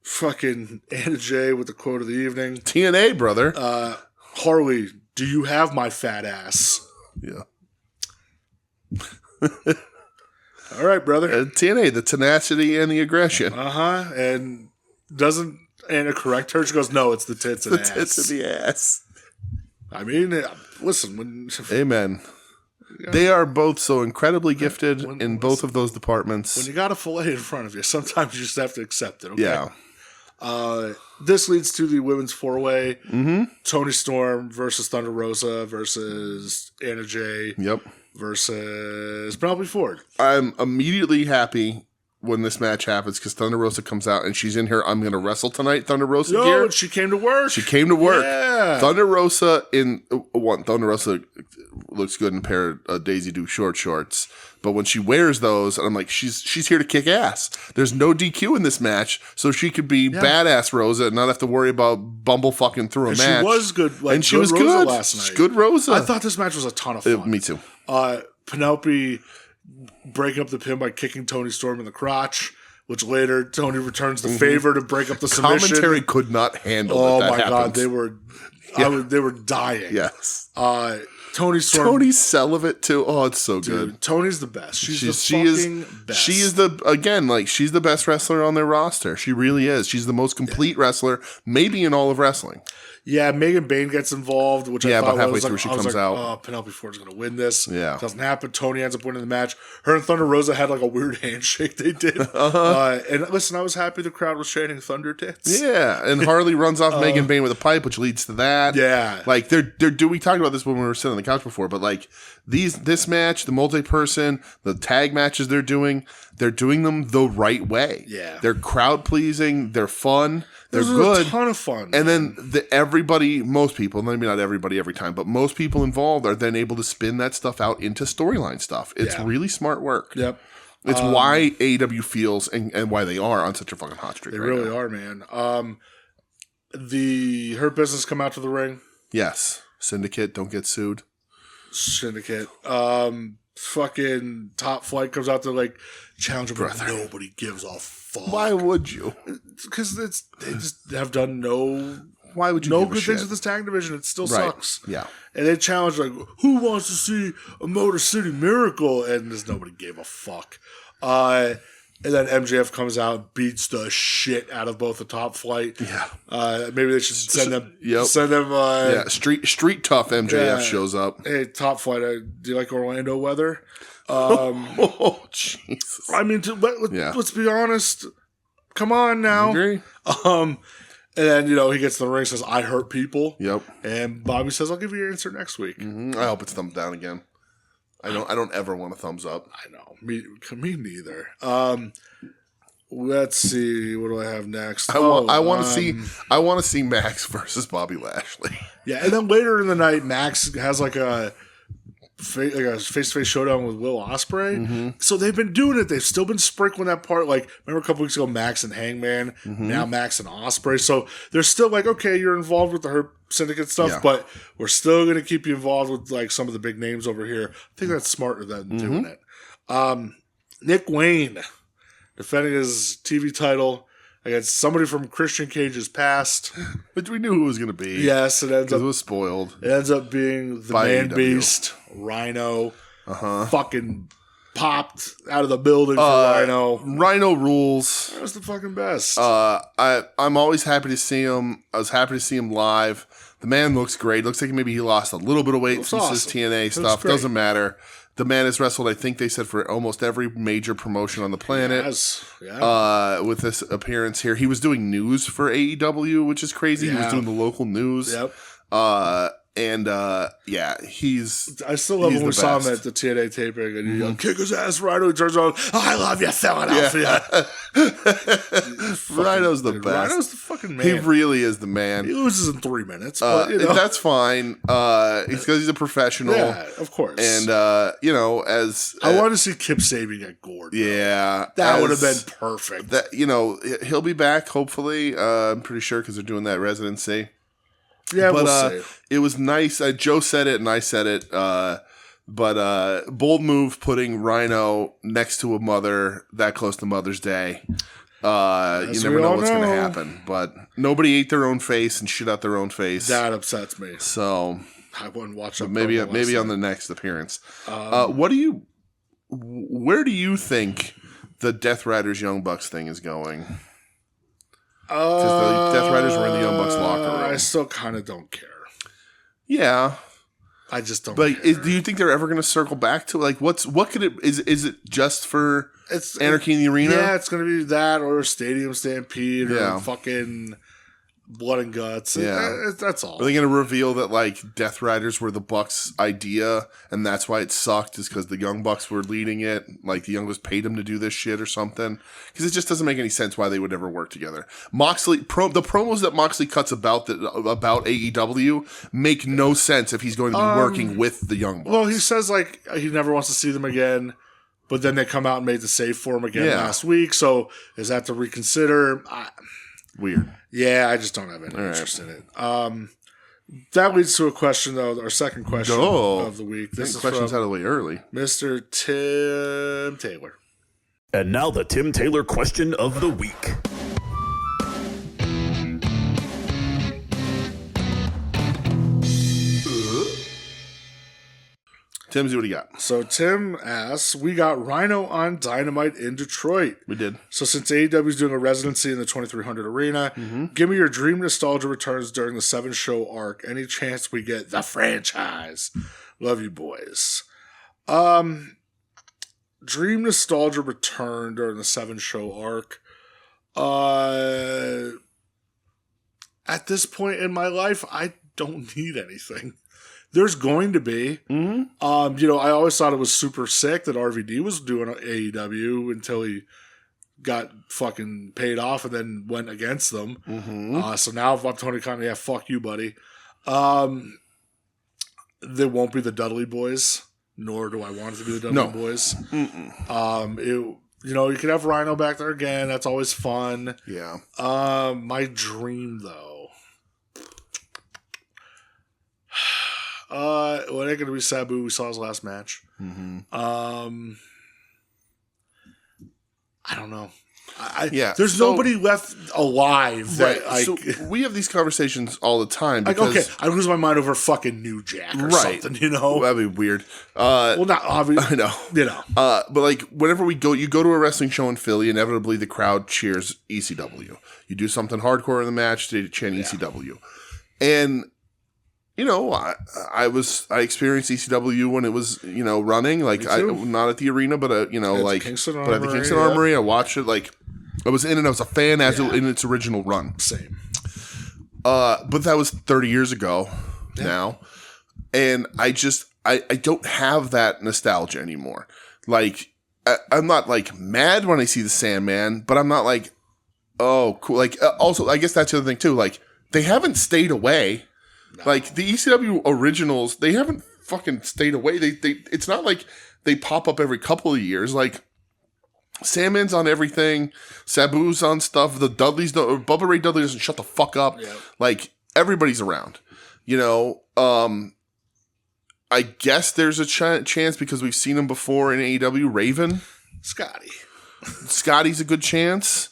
Fucking Anna Jay with the quote of the evening.
TNA, brother.
Harley, do you have my fat ass?
Yeah.
All right, brother.
TNA, the tenacity and the aggression.
And doesn't Anna correct her? She goes, no, it's the tits and ass.
The tits and the ass.
I mean, listen.
Amen. They are both so incredibly gifted in both of those departments.
When you got a fillet in front of you, sometimes you just have to accept it, okay?
Yeah.
This leads to the women's four-way. Toni Storm versus Thunder Rosa versus Anna Jay.
Yep.
Versus Penelope Ford.
I'm immediately happy when this match happens because Thunder Rosa comes out and she's in her I'm going to wrestle tonight Thunder Rosa gear.
She came to work.
Yeah. Thunder Rosa Thunder Rosa looks good in a pair of Daisy Duke short shorts. But when she wears those, I'm like, she's here to kick ass. There's no DQ in this match, so she could be badass Rosa and not have to worry about bumble fucking through a match.
She was good.
And she was good
last night.
Good Rosa.
I thought this match was a ton of fun.
Me too.
Penelope breaking up the pin by kicking Toni Storm in the crotch, which later Tony returns the favor to break up the submission.
Commentary could not handle
Oh
that
my
happened.
God, they were dying.
Yes.
Toni Storm.
Tony Celibate too. Oh, it's so
Dude,
good.
Tony's the best. She's the best.
She is she's the best wrestler on their roster. She really is. She's the most complete wrestler, maybe in all of wrestling.
Yeah, Megan Bayne gets involved, which I thought
about halfway
was
through
like,
she
I was
comes
like,
out.
oh, Penelope Ford's going to win this.
Yeah.
Doesn't happen. Tony ends up winning the match. Her and Thunder Rosa had like a weird handshake they did. And listen, I was happy the crowd was chanting Thunder Tits.
Yeah, and Harley runs off Megan Bayne with a pipe, which leads to that.
Yeah.
Like we talked about this when we were sitting on the couch before, but like this match, the multi-person, the tag matches they're doing them the right way.
Yeah.
They're crowd pleasing, they're fun. They're
This
good.
was a ton of fun.
And then most people, maybe not everybody every time, but most people involved are then able to spin that stuff out into storyline stuff. It's really smart work.
Yep.
It's why AEW feels and why they are on such a fucking hot streak.
They
right
really
now.
are, man. The Hurt Business come out to the ring.
Yes. Syndicate, don't get sued.
Syndicate. Fucking Top Flight comes out to like challenge him. Nobody gives a fuck.
Why would you?
Because they just have done no.
Why would you?
No
give a
good
shit?
things with this tag division. It still sucks.
Yeah.
And they challenge like, who wants to see a Motor City Miracle? And there's nobody gave a fuck. And then MJF comes out, beats the shit out of both the Top Flight.
Yeah.
Maybe they should send them.
Yep.
Send them.
Street tough MJF shows up.
Hey, Top Flight, do you like Orlando weather?
Oh Jesus!
I mean, let's be honest. Come on now.
Agree.
And then he gets to the ring, says, "I hurt people."
Yep.
And Bobby says, "I'll give you your answer next week."
I hope it's thumbs down again. I don't ever want a thumbs up.
I know. Me neither. Let's see. What do I have next?
I want to see Max versus Bobby Lashley.
Yeah, and then later in the night, Max has like a face-to-face showdown with Will Ospreay. So they've been doing it. They've still been sprinkling that part. Like, remember a couple weeks ago, Max and Hangman. Now Max and Ospreay. So they're still like, okay, you're involved with the Hurt Syndicate stuff, but we're still going to keep you involved with like some of the big names over here. I think that's smarter than doing it. Nick Wayne defending his TV title against somebody from Christian Cage's past.
Which we knew who it was going to be.
Yes, it
was spoiled.
It ends up being the Man Beast, Rhino. Fucking popped out of the building for Rhino.
Rhino rules.
That was the fucking best.
I'm always happy to see him. I was happy to see him live. The man looks great. Looks like maybe he lost a little bit of weight since his TNA stuff. Doesn't matter. The man has wrestled, I think they said, for almost every major promotion on the planet.
Yes. Yeah.
With this appearance here. He was doing news for AEW, which is crazy. He was doing the local news.
Yep.
He's.
I still love when we saw him at the TNA taping and he kick his ass, Rhino. He turns on, I love you, Philadelphia.
Rhino's the best.
Rhino's the fucking man.
He really is the man.
He loses in 3 minutes, but
that's fine. It's because he's a professional.
Yeah, of course.
And as
I wanted to see Kip Sabian get gored.
Yeah,
that would have been perfect.
That he'll be back hopefully. I'm pretty sure because they're doing that residency.
Yeah,
but
we'll see.
It was nice. Joe said it and I said it. But bold move putting Rhino next to a mother that close to Mother's Day. You never know what's going to happen. But nobody ate their own face and shit out their own face.
That upsets me.
So
I wouldn't watch that.
Maybe on the next appearance. Where do you think the Death Riders Young Bucks thing is going? Because the Death Riders were in the Young Bucks locker room.
I still kind of don't care.
Yeah.
I just don't
care.
But
do you think they're ever going to circle back to, like, what could it, is it just for Anarchy in the Arena?
Yeah, it's going to be that or Stadium Stampede or fucking Blood and Guts.
Yeah.
That's all.
Are they going to reveal that, like, Death Riders were the Bucks' idea and that's why it sucked is because the Young Bucks were leading it? Like, the Young Bucks paid them to do this shit or something? Because it just doesn't make any sense why they would ever work together. Moxley, the promos that Moxley cuts about AEW make no sense if he's going to be working with the Young Bucks.
Well, he says, like, he never wants to see them again. But then they come out and made the save for him again last week. So is that to reconsider?
Weird.
Yeah, I just don't have any interest in it. That leads to a question, though. Our second question of the week.
This question's out of the way early.
Mr. Tim Taylor.
And now the Tim Taylor question of the week.
Timsy, what do you got?
So Tim asks, we got Rhino on Dynamite in Detroit.
We did.
So since AEW is doing a residency in the 2300 Arena, give me your dream nostalgia returns during the 7-show arc. Any chance we get the franchise? Love you, boys. Dream nostalgia return during the 7-show arc. At this point in my life, I don't need anything. There's going to be. I always thought it was super sick that RVD was doing AEW until he got fucking paid off and then went against them. So now if I'm Tony Khan, yeah, fuck you, buddy. There won't be the Dudley Boys, nor do I want it to be the Dudley Boys. You could have Rhino back there again. That's always fun.
Yeah.
My dream, though. It ain't gonna be Sabu. We saw his last match. I don't know. There's nobody left alive.
So we have these conversations all the time. Because,
I lose my mind over fucking New Jack or something.
That'd be weird.
Not obvious.
I know. But like whenever you go to a wrestling show in Philly, inevitably the crowd cheers ECW. You do something hardcore in the match, they chant ECW, and. I experienced ECW when it was, running, like not at the arena, but at the Kingston Armory. I watched it, like I was in and I was a fan in its original run.
Same.
But that was 30 years ago now. And I don't have that nostalgia anymore. Like, I'm not like mad when I see the Sandman, but I'm not like, oh, cool. Like, also, I guess that's the other thing too. Like, they haven't stayed away. No. Like the ECW originals, they haven't fucking stayed away. It's not like they pop up every couple of years. Like Sandman's on everything, Sabu's on stuff. The Dudleys don't. Bubba Ray Dudley doesn't shut the fuck up. Yeah. Like everybody's around. I guess there's a chance because we've seen him before in AEW. Raven, Scotty's a good chance.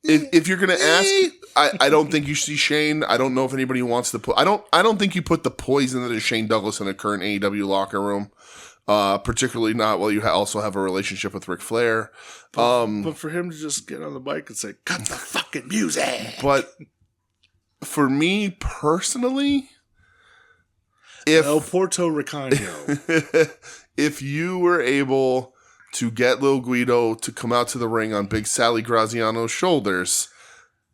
If you're gonna ask, I don't think you see Shane. I don't know if anybody wants to put. I don't think you put the poison that is Shane Douglas in a current AEW locker room. Particularly not while you also have a relationship with Ric Flair.
But for him to just get on the mic and say, "Cut the fucking music."
But for me personally, if
El Porto Ricanio,
if you were able to get Lil Guido to come out to the ring on Big Sally Graziano's shoulders,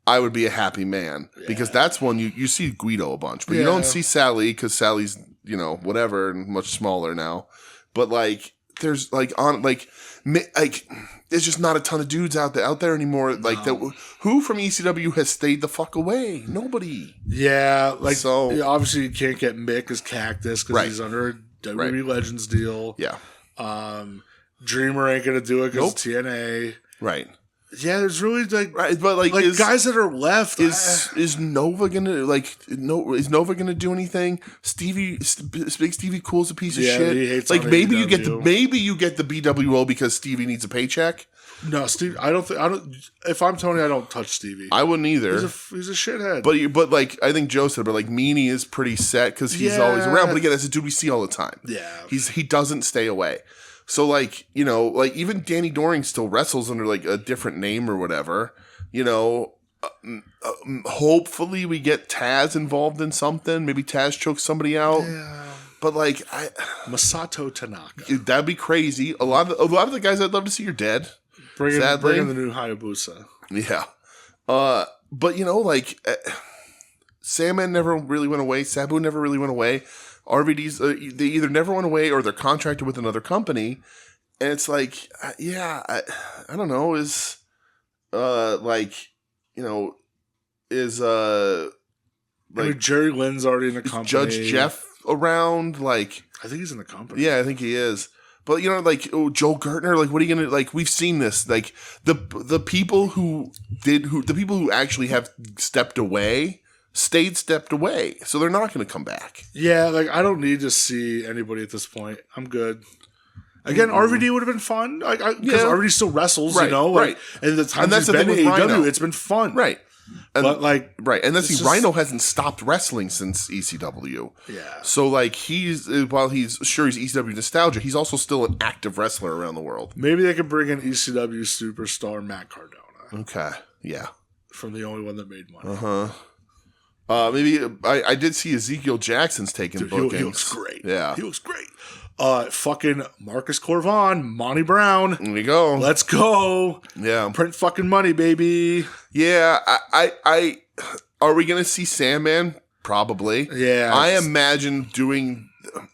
I would be a happy man. Yeah. Because that's one you see Guido a bunch, but you don't see Sally because Sally's, whatever, and much smaller now. But like, there's there's just not a ton of dudes out there anymore. No. Like that, who from ECW has stayed the fuck away? Nobody.
Yeah, obviously you can't get Mick as Cactus because he's under a WWE Legends deal.
Yeah.
Dreamer ain't gonna do it because TNA.
Right.
Yeah, there's really but guys that are left.
Is Nova gonna is Nova gonna do anything? Big Stevie Cool's a piece of shit.
He hates
maybe you get the BWO because Stevie needs a paycheck.
No, Steve. I don't. If I'm Tony, I don't touch Stevie.
I wouldn't either.
He's a shithead.
But I think Joe said, Meanie is pretty set because he's always around. But again, that's a dude we see all the time.
Yeah,
he doesn't stay away. So even Danny Doring still wrestles under a different name or whatever. Hopefully we get Taz involved in something. Maybe Taz chokes somebody out.
Yeah.
But
Masato Tanaka.
That'd be crazy. A lot of the guys I'd love to see are dead.
Bring in the new Hayabusa.
Yeah. But Sandman never really went away. Sabu never really went away. RVD's, they either never went away or they're contracted with another company. And it's I don't know,
Jerry Lynn's already in the company.
Judge Jeff around?
I think he's in the company.
Yeah, I think he is. But Joe Gertner, what are you gonna we've seen this. The people who actually have stepped away stepped away, so they're not going to come back.
Yeah, I don't need to see anybody at this point. I'm good. Again, RVD would have been fun because RVD still wrestles,
right, right.
And the time he's been in AEW, it's been fun,
right?
But like,
right, and that's Rhino hasn't stopped wrestling since ECW.
Yeah.
So like while he's ECW nostalgia, he's also still an active wrestler around the world.
Maybe they could bring in ECW superstar Matt Cardona.
Okay. Yeah.
From the only one that made money.
Maybe I did see Ezekiel Jackson's taking bookings.
He looks great.
Yeah.
He looks great. Fucking Marcus Corvon, Monty Brown.
There we go.
Let's go.
Yeah.
Print fucking money, baby.
Yeah. I are we going to see Sandman? Probably.
Yeah.
I imagine doing.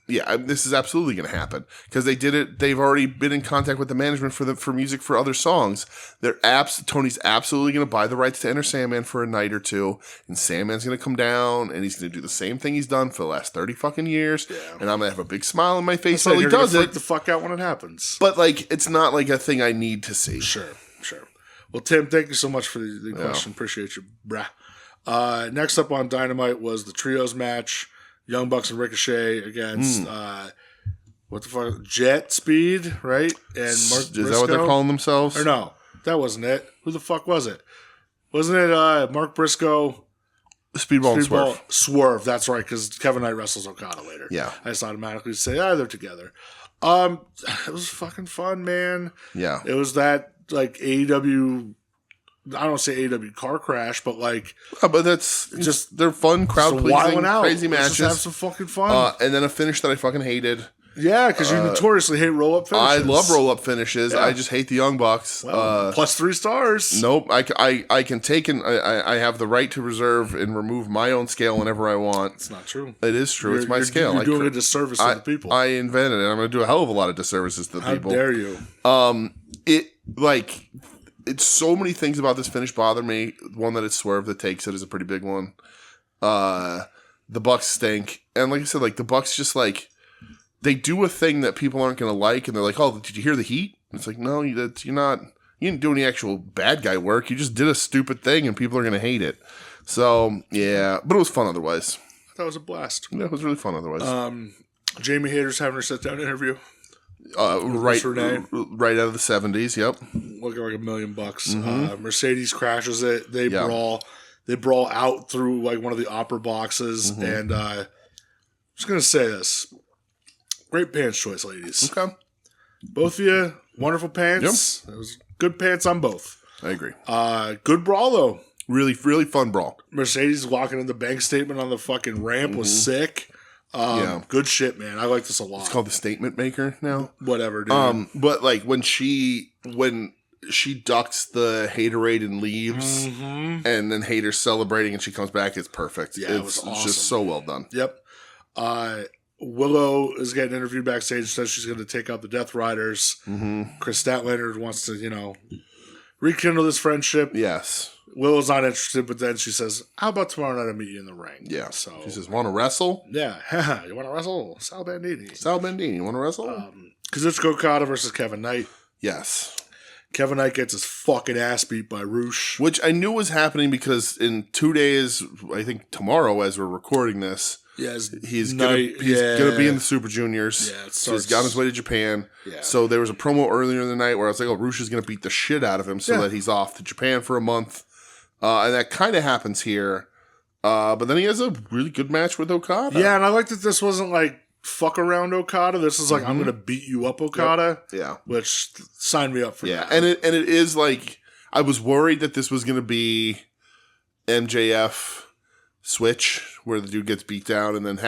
Yeah, this is absolutely going to happen because they did it. They've already been in contact with the management for music for other songs. Tony's absolutely going to buy the rights to Enter Sandman for a night or two, and Sandman's going to come down and he's going to do the same thing he's done for the last 30 fucking years. Yeah. And I'm going to have a big smile on my face while he does it.
Freak the fuck out when it happens.
But like, it's not like a thing I need to see.
Sure. Well, Tim, thank you so much for the question. Appreciate you, brah. Next up on Dynamite was the trios match. Young Bucks and Ricochet against what the fuck? Jet Speed, right? And Mark Briscoe.
Is that what they're calling themselves?
Or no, that wasn't it. Who the fuck was it? Wasn't it Mark Briscoe?
Speedball and Swerve.
Swerve, that's right, because Kevin Knight wrestles Okada later.
Yeah.
I just automatically say, they're together. It was fucking fun, man.
Yeah.
It was that like AEW. I don't say AEW car crash, but like,
but that's just they're fun, crowd pleasing, crazy matches.
Let's just have some fucking fun.
And then a finish that I fucking hated.
Yeah, because you notoriously hate roll up finishes.
I love roll up finishes. Yeah. I just hate the Young Bucks.
Well, plus 3 stars.
Nope. I can take I have the right to reserve and remove my own scale whenever I want.
It's not true.
It is true. It's my scale.
You're doing a disservice to the people.
I invented it. I'm going to do a hell of a lot of disservices to the people.
How dare you?
It's so many things about this finish bother me. One that it's Swerve that takes it is a pretty big one. The Bucks stink. And like I said, like the Bucks just like, they do a thing that people aren't going to like. And they're like, oh, did you you heat? And it's like, no, you didn't do any actual bad guy work. You just did a stupid thing and people are going to hate it. So, yeah. But it was fun otherwise.
That was a blast.
Yeah, it was really fun otherwise.
Jamie Hayter's having her sit-down interview.
Right out of the 70s, yep.
Looking like $1 million. Mercedes crashes it. They brawl out through like one of the opera boxes, and I'm just gonna say this: great pants choice, ladies.
Okay,
both of you, wonderful pants. Yep. It was good pants on both.
I agree.
Good brawl though.
Really, really fun brawl.
Mercedes walking in the bank statement on the fucking ramp was sick. Good shit, man. I like this a lot.
It's called the Statement Maker now.
Whatever, dude.
But like when she ducks the haterade and leaves, and then Hater's celebrating and she comes back, it's perfect.
Yeah, it was awesome.
It's just so well done.
Yep. Willow is getting interviewed backstage. Says she's going to take out the Death Riders. Chris Statlander wants to, rekindle this friendship.
Yes.
Willow's not interested, but then she says, how about tomorrow night I meet you in the ring?
Yeah. So she says, want to wrestle?
Yeah. You want to wrestle? Sal Bandini, you
want to wrestle?
Kazuchika Okada versus Kevin Knight.
Yes.
Kevin Knight gets his fucking ass beat by Roosh.
Which I knew was happening because in 2 days, I think tomorrow as we're recording this, he's gonna be in the Super Juniors. Yeah, so he's got his way to Japan. Yeah. So there was a promo earlier in the night where I was like, "Oh, Roosh is gonna beat the shit out of him so that he's off to Japan for a month," and that kind of happens here. But then he has a really good match with Okada.
Yeah, and I like that this wasn't like fuck around Okada. This is like I'm gonna beat you up, Okada.
Yep. Yeah,
which signed me up for that.
And it is like I was worried that this was gonna be MJF. Switch where the dude gets beat down and then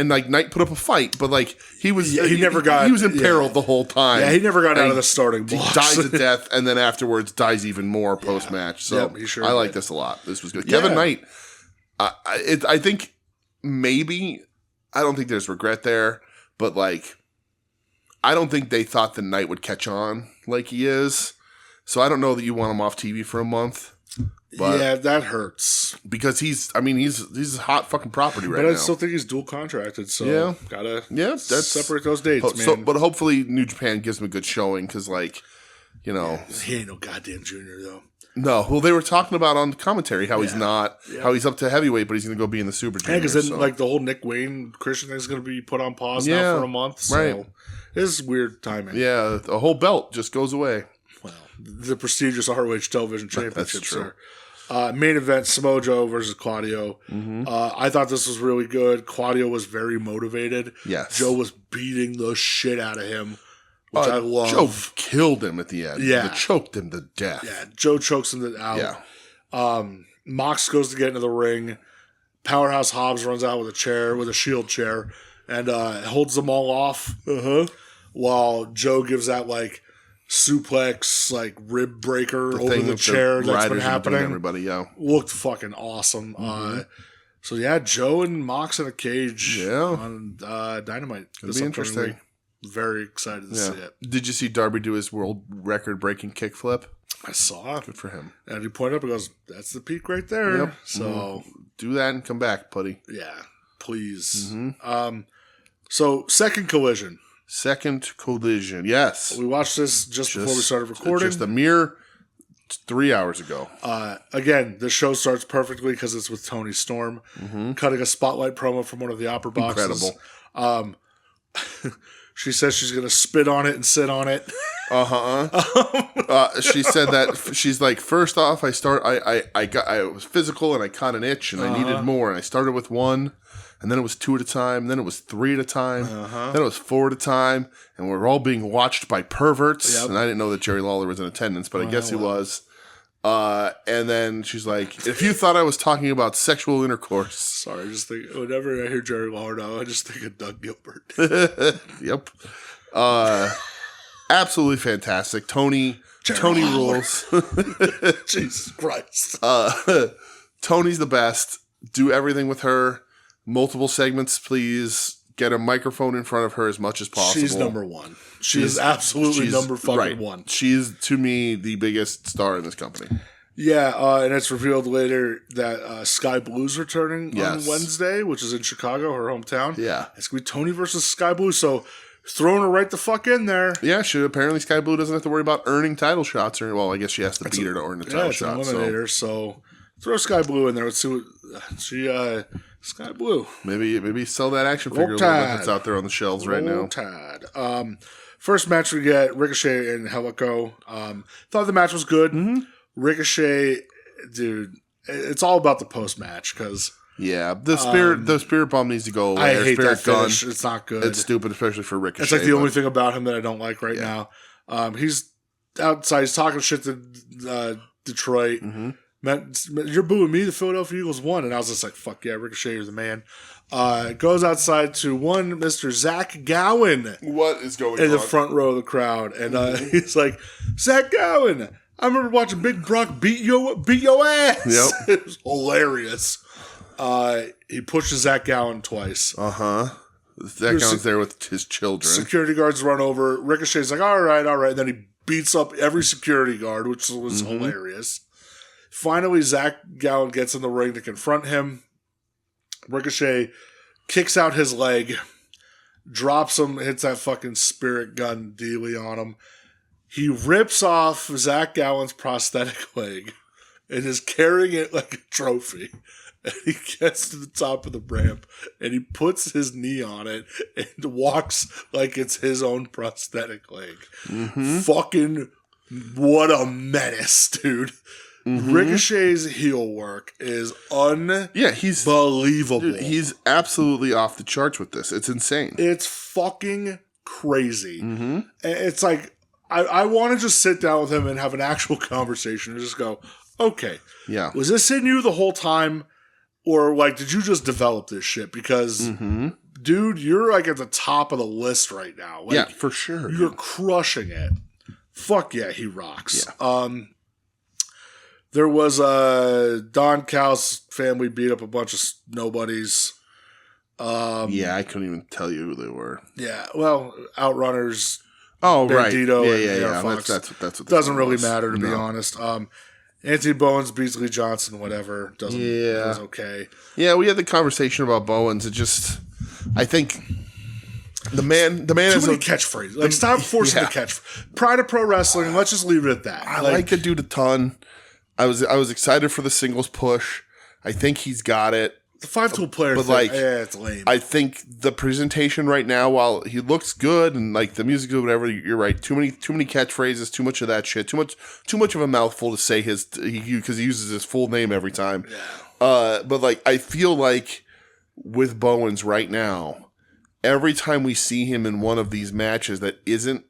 like Knight put up a fight, but like he was imperiled the whole time.
Yeah, he never got out of the starting blocks.
He dies a death and then afterwards dies even more post match. So I like this a lot. This was good. Yeah. Kevin Knight, I think maybe I don't think there's regret there, but like I don't think they thought the Knight would catch on like he is. So I don't know that you want him off TV for a month. But
yeah, that hurts.
Because he's a hot fucking property right now.
But I still think he's dual contracted, so gotta separate those dates, man.
So, but hopefully New Japan gives him a good showing, because like,
he ain't no goddamn junior though.
No, well, they were talking about on commentary how he's not, how he's up to heavyweight, but he's going to go be in the Super Junior.
Yeah, because then like the whole Nick Wayne Christian thing is going to be put on pause now for a month. So this is weird timing.
Yeah, the whole belt just goes away.
Well, the prestigious ROH Television Championship,
That's true.
Main event, Samoa Joe versus Claudio. I thought this was really good. Claudio was very motivated.
Yes.
Joe was beating the shit out of him, which I love.
Joe killed him at the end.
Yeah.
They choked him to death.
Yeah, Joe chokes him out.
Yeah.
Mox goes to get into the ring. Powerhouse Hobbs runs out with a shield chair, and holds them all off. While Joe gives that like suplex, like rib breaker over the chair that's been happening.
Everybody,
looked fucking awesome. So yeah, Joe and Mox in a cage on Dynamite.
It'll be interesting.
Very excited to see it.
Did you see Darby do his world record breaking kickflip?
I saw.
Good for him.
And he pointed up and goes, "That's the peak right there."
Yep.
So
do that and come back, putty.
Yeah, please. So second collision. Yes. We watched this just before we started recording.
Just a mere 3 hours ago.
Again, this show starts perfectly because it's with Toni Storm cutting a spotlight promo from one of the opera boxes.
Incredible.
She says she's going to spit on it and sit on it.
She said that she's like, first off, I was physical and I caught an itch and I needed more. And I started with one, and then it was 2 at a time. Then it was 3 at a time. Then it was 4 at a time. And we're all being watched by perverts. Yep. And I didn't know that Jerry Lawler was in attendance, but I guess he was. And then she's like, if you thought I was talking about sexual intercourse.
Sorry, I just think whenever I hear Jerry Lawler now, I just think of Doug Gilbert.
Yep. Absolutely fantastic. Tony rules.
Jesus Christ.
Tony's the best. Do everything with her. Multiple segments, please. Get a microphone in front of her as much as possible.
She's number one. She's absolutely number fucking one.
She's, to me, the biggest star in this company.
Yeah, and it's revealed later that Sky Blue's returning on Wednesday, which is in Chicago, her hometown.
Yeah.
It's going to be Tony versus Sky Blue, so throwing her right the fuck in there.
Yeah, apparently Sky Blue doesn't have to worry about earning title shots. Well, I guess she has to beat her to earn the title shot.
It's an eliminator, so throw Sky Blue in there. Let's see what Sky Blue.
Maybe sell that action figure that's out there on the shelves right now.
Tide. First match we get Ricochet and Helico. Thought the match was good. Ricochet, dude, it's all about the post match because
the spirit bomb needs to go away.
I hate that finish. It's not good.
It's stupid, especially for Ricochet.
It's like the only thing about him that I don't like right now. He's outside. He's talking shit to Detroit. You're booing me. The Philadelphia Eagles won, and I was just like, "Fuck yeah, Ricochet, you're the man." Goes outside to one Mr. Zach Gowen.
What is going on?
In the front row of the crowd, and he's like, "Zach Gowen, I remember watching Big Brock beat your ass."
Yep,
it was hilarious. He pushes Zach Gowen twice.
Zach Gowen's there with his children.
Security guards run over. Ricochet's like, all right. And then he beats up every security guard, which was hilarious. Finally, Zach Gowen gets in the ring to confront him. Ricochet kicks out his leg, drops him, hits that fucking spirit gun dealy on him. He rips off Zach Gowen's prosthetic leg and is carrying it like a trophy. And he gets to the top of the ramp and he puts his knee on it and walks like it's his own prosthetic leg. Fucking what a menace, dude. Ricochet's heel work is unbelievable.
He's absolutely off the charts with this. It's insane.
It's fucking crazy. It's like, I want to just sit down with him and have an actual conversation and just go, okay, was this in you the whole time? Or like, did you just develop this shit? Because, dude, you're like at the top of the list right now. Like,
for sure.
You're crushing it. Fuck yeah, he rocks. There was Don Cal's family beat up a bunch of nobodies.
I couldn't even tell you who they were. Yeah,
well, Outrunners.
Oh,
Bandito,
right. Yeah.
Fox.
That's what
doesn't really matter, to be honest. Anthony Bowens, Beasley Johnson, whatever. It was okay.
Yeah, we had the conversation about Bowens. It just, I think the man
too
is
many catchphrases. Like, stop forcing the catchphrase. Pride of pro wrestling. Let's just leave it at that.
I like the dude a ton. I was excited for the singles push. I think he's got it.
The 5-tool player
but
thing,
like,
it's lame.
I think the presentation right now, while he looks good and like the music, whatever, you're right. Too many catchphrases, too much of that shit, too much of a mouthful to say because he uses his full name every time.
Yeah.
But like, I feel like with Bowens right now, every time we see him in one of these matches that isn't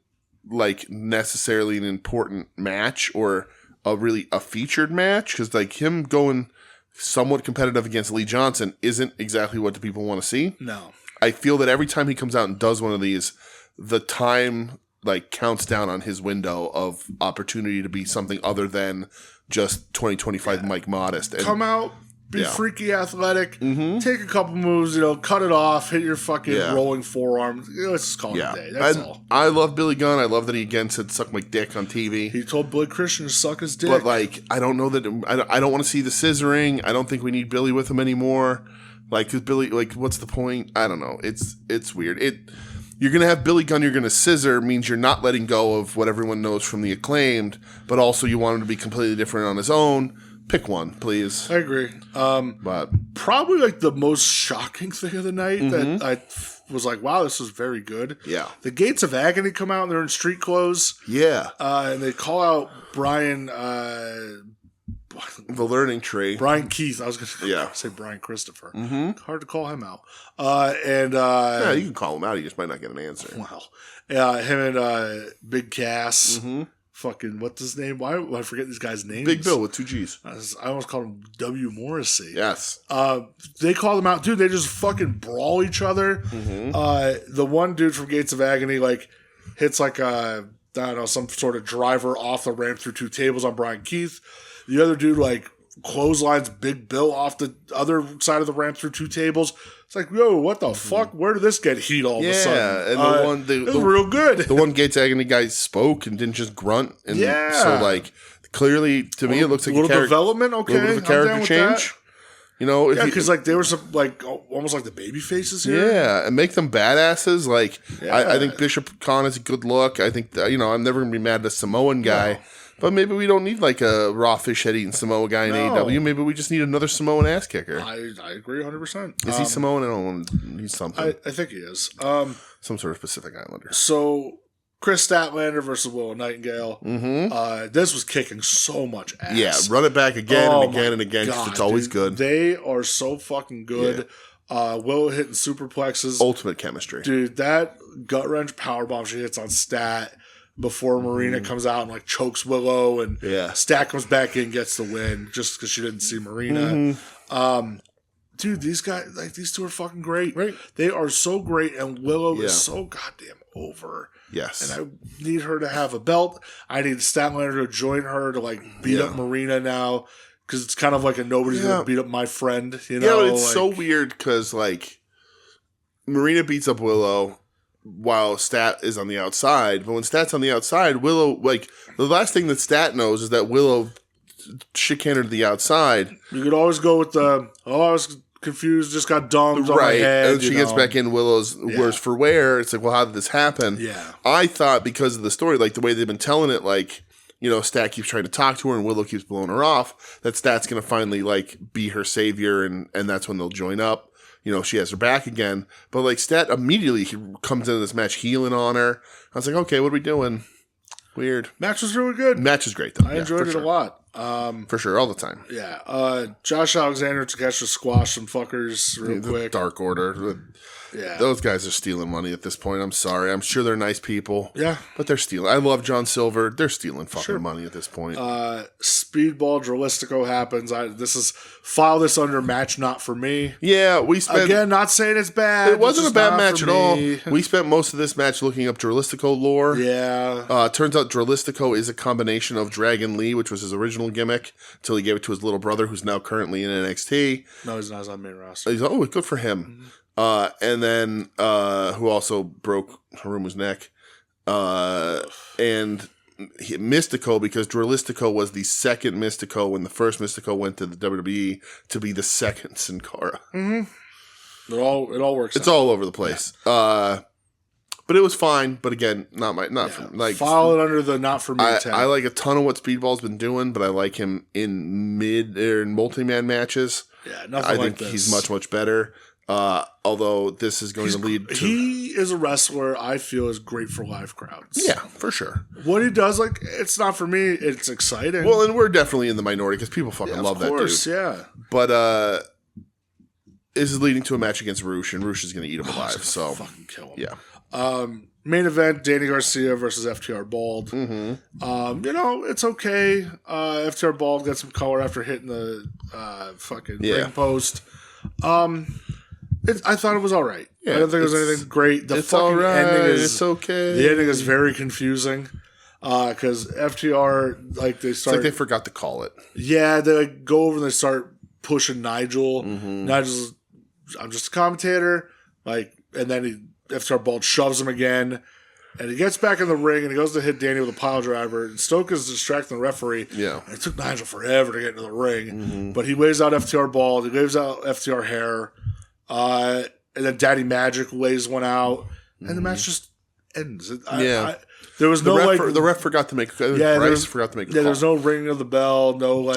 like necessarily an important match or a featured match, because like him going somewhat competitive against Lee Johnson isn't exactly what the people want to see.
No.
I feel that every time he comes out and does one of these, the time like counts down on his window of opportunity to be something other than just 2025 Mike Modest. And
come out, be freaky athletic, take a couple moves, cut it off, hit your fucking rolling forearm. Let's just call it a day. That's all.
I love Billy Gunn. I love that he again said "suck my dick" on TV.
He told Billy Christian to suck his dick.
But like, I don't know that I don't want to see the scissoring. I don't think we need Billy with him anymore. Like, cause Billy, like, what's the point? I don't know. It's weird. You're gonna have Billy Gunn. You're gonna scissor means you're not letting go of what everyone knows from the Acclaimed, but also you want him to be completely different on his own. Pick one, please.
I agree.
But
probably like the most shocking thing of the night that I was like, wow, this was very good.
Yeah.
The Gates of Agony come out and they're in street clothes.
Yeah.
And they call out Brian
the Learning Tree.
Brian Keith. I was going to say Brian Christopher. Hard to call him out.
Yeah, you can call him out. He just might not get an answer.
Wow. Him and Big Cass. Fucking, what's his name? Why do I forget these guys' names?
Big Bill with 2 G's.
I almost called him W. Morrissey.
Yes.
They call them out. Dude, they just fucking brawl each other. The one dude from Gates of Agony, like, hits like I don't know, some sort of driver off the ramp through 2 tables on Brian Keith. The other dude, like, clotheslines Big Bill off the other side of the ramp through 2 tables. It's like, yo, what the fuck? Where did this get heat all of a sudden?
Yeah, and
it was real good.
The one Gates Agony guy spoke and didn't just grunt. And so, like, clearly, to me, it looks like
a little development. Okay,
a little bit of a character change.
Because like there were some like almost like the baby faces here.
Yeah, and make them badasses. Like I think Bishop Khan is a good look. I think I'm never gonna be mad at a Samoan guy. No. But maybe we don't need like a raw fish head eating Samoa guy in AEW. Maybe we just need another Samoan ass kicker.
I agree 100%.
Is he Samoan? I don't know. He's something.
I think he is.
Some sort of Pacific Islander.
So Chris Statlander versus Willow Nightingale. This was kicking so much ass.
Yeah, run it back again and again and again because it's always good.
They are so fucking good. Yeah. Willow hitting superplexes.
Ultimate chemistry.
Dude, that gut wrench powerbomb she hits on Stat before Marina comes out and like chokes Willow and Stat comes back in and gets the win just because she didn't see Marina. Dude, these guys, like these two are fucking great.
Right.
They are so great and Willow is so goddamn over.
Yes.
And I need her to have a belt. I need Statlander to join her to like beat up Marina now because it's kind of like a nobody's going to beat up my friend. You know?
Yeah, but it's so weird because like Marina beats up Willow while Stat is on the outside. But when Stat's on the outside, Willow, like, the last thing that Stat knows is that Willow shit-canned her to the outside.
You could always go with the, I was confused, just got dumped on my head.
And she gets back in Willow's worse for wear. It's like, well, how did this happen?
Yeah.
I thought because of the story, like, the way they've been telling it, like, Stat keeps trying to talk to her and Willow keeps blowing her off, that Stat's going to finally, like, be her savior and that's when they'll join up. She has her back again. But, like, Stat immediately comes into this match healing on her. I was like, okay, what are we doing? Weird.
Match was really good.
Match is great, though.
I enjoyed it a lot.
For sure, all the time.
Yeah. Josh Alexander to catch the squash some fuckers real quick.
Dark Order. Yeah. Those guys are stealing money at this point. I'm sorry. I'm sure they're nice people.
Yeah.
But they're stealing. I love John Silver. They're stealing fucking money at this point.
Speedball Dralistico happens. File this under match not for me.
Yeah, we spent...
Again, not saying it's bad.
It wasn't a bad match at all. We spent most of this match looking up Dralistico lore.
Yeah.
Turns out Dralistico is a combination of Dragon Lee, which was his original gimmick, until he gave it to his little brother, who's now currently in NXT.
No, he's not. He's on main roster.
Good for him. And then who also broke Harumu's neck. And Mystico, because Dralistico was the second Mystico when the first Mystico went to the WWE to be the second Sin Cara.
It all works.
It's all over the place. Yeah. But it was fine. But again, for me. Like,
file it under the not for me tag.
I like a ton of what Speedball's been doing, but I like him in multi-man matches.
Yeah, nothing
I
like
think
this.
he's much, much better. Although this is going to lead to...
He is a wrestler I feel is great for live crowds.
Yeah, for sure.
What he does, like, it's not for me. It's exciting.
Well, and we're definitely in the minority because people fucking love that dude.
Yeah.
But this is leading to a match against Roosh, and Roosh is going to eat him alive. So
fucking kill him.
Yeah.
Main event: Danny Garcia versus FTR Bald. Mm-hmm. It's okay. FTR Bald got some color after hitting the fucking ring post. I thought it was all right.
Yeah,
I don't think it was anything great. The
it's
fucking
all right.
ending is
It's okay.
The ending is very confusing because FTR they start.
It's like they forgot to call it.
Yeah, they go over and they start pushing Nigel. Mm-hmm. Nigel's, I'm just a commentator. And then FTR Bald shoves him again. And he gets back in the ring and he goes to hit Danny with a pile driver. And Stoke is distracting the referee.
Yeah.
And it took Nigel forever to get into the ring. Mm-hmm. But he lays out FTR Bald. He lays out FTR Hair. And then Daddy Magic lays one out. And the match just ends. There was
the ref forgot to make Bryce forgot to make a call.
There's no ringing of the bell, no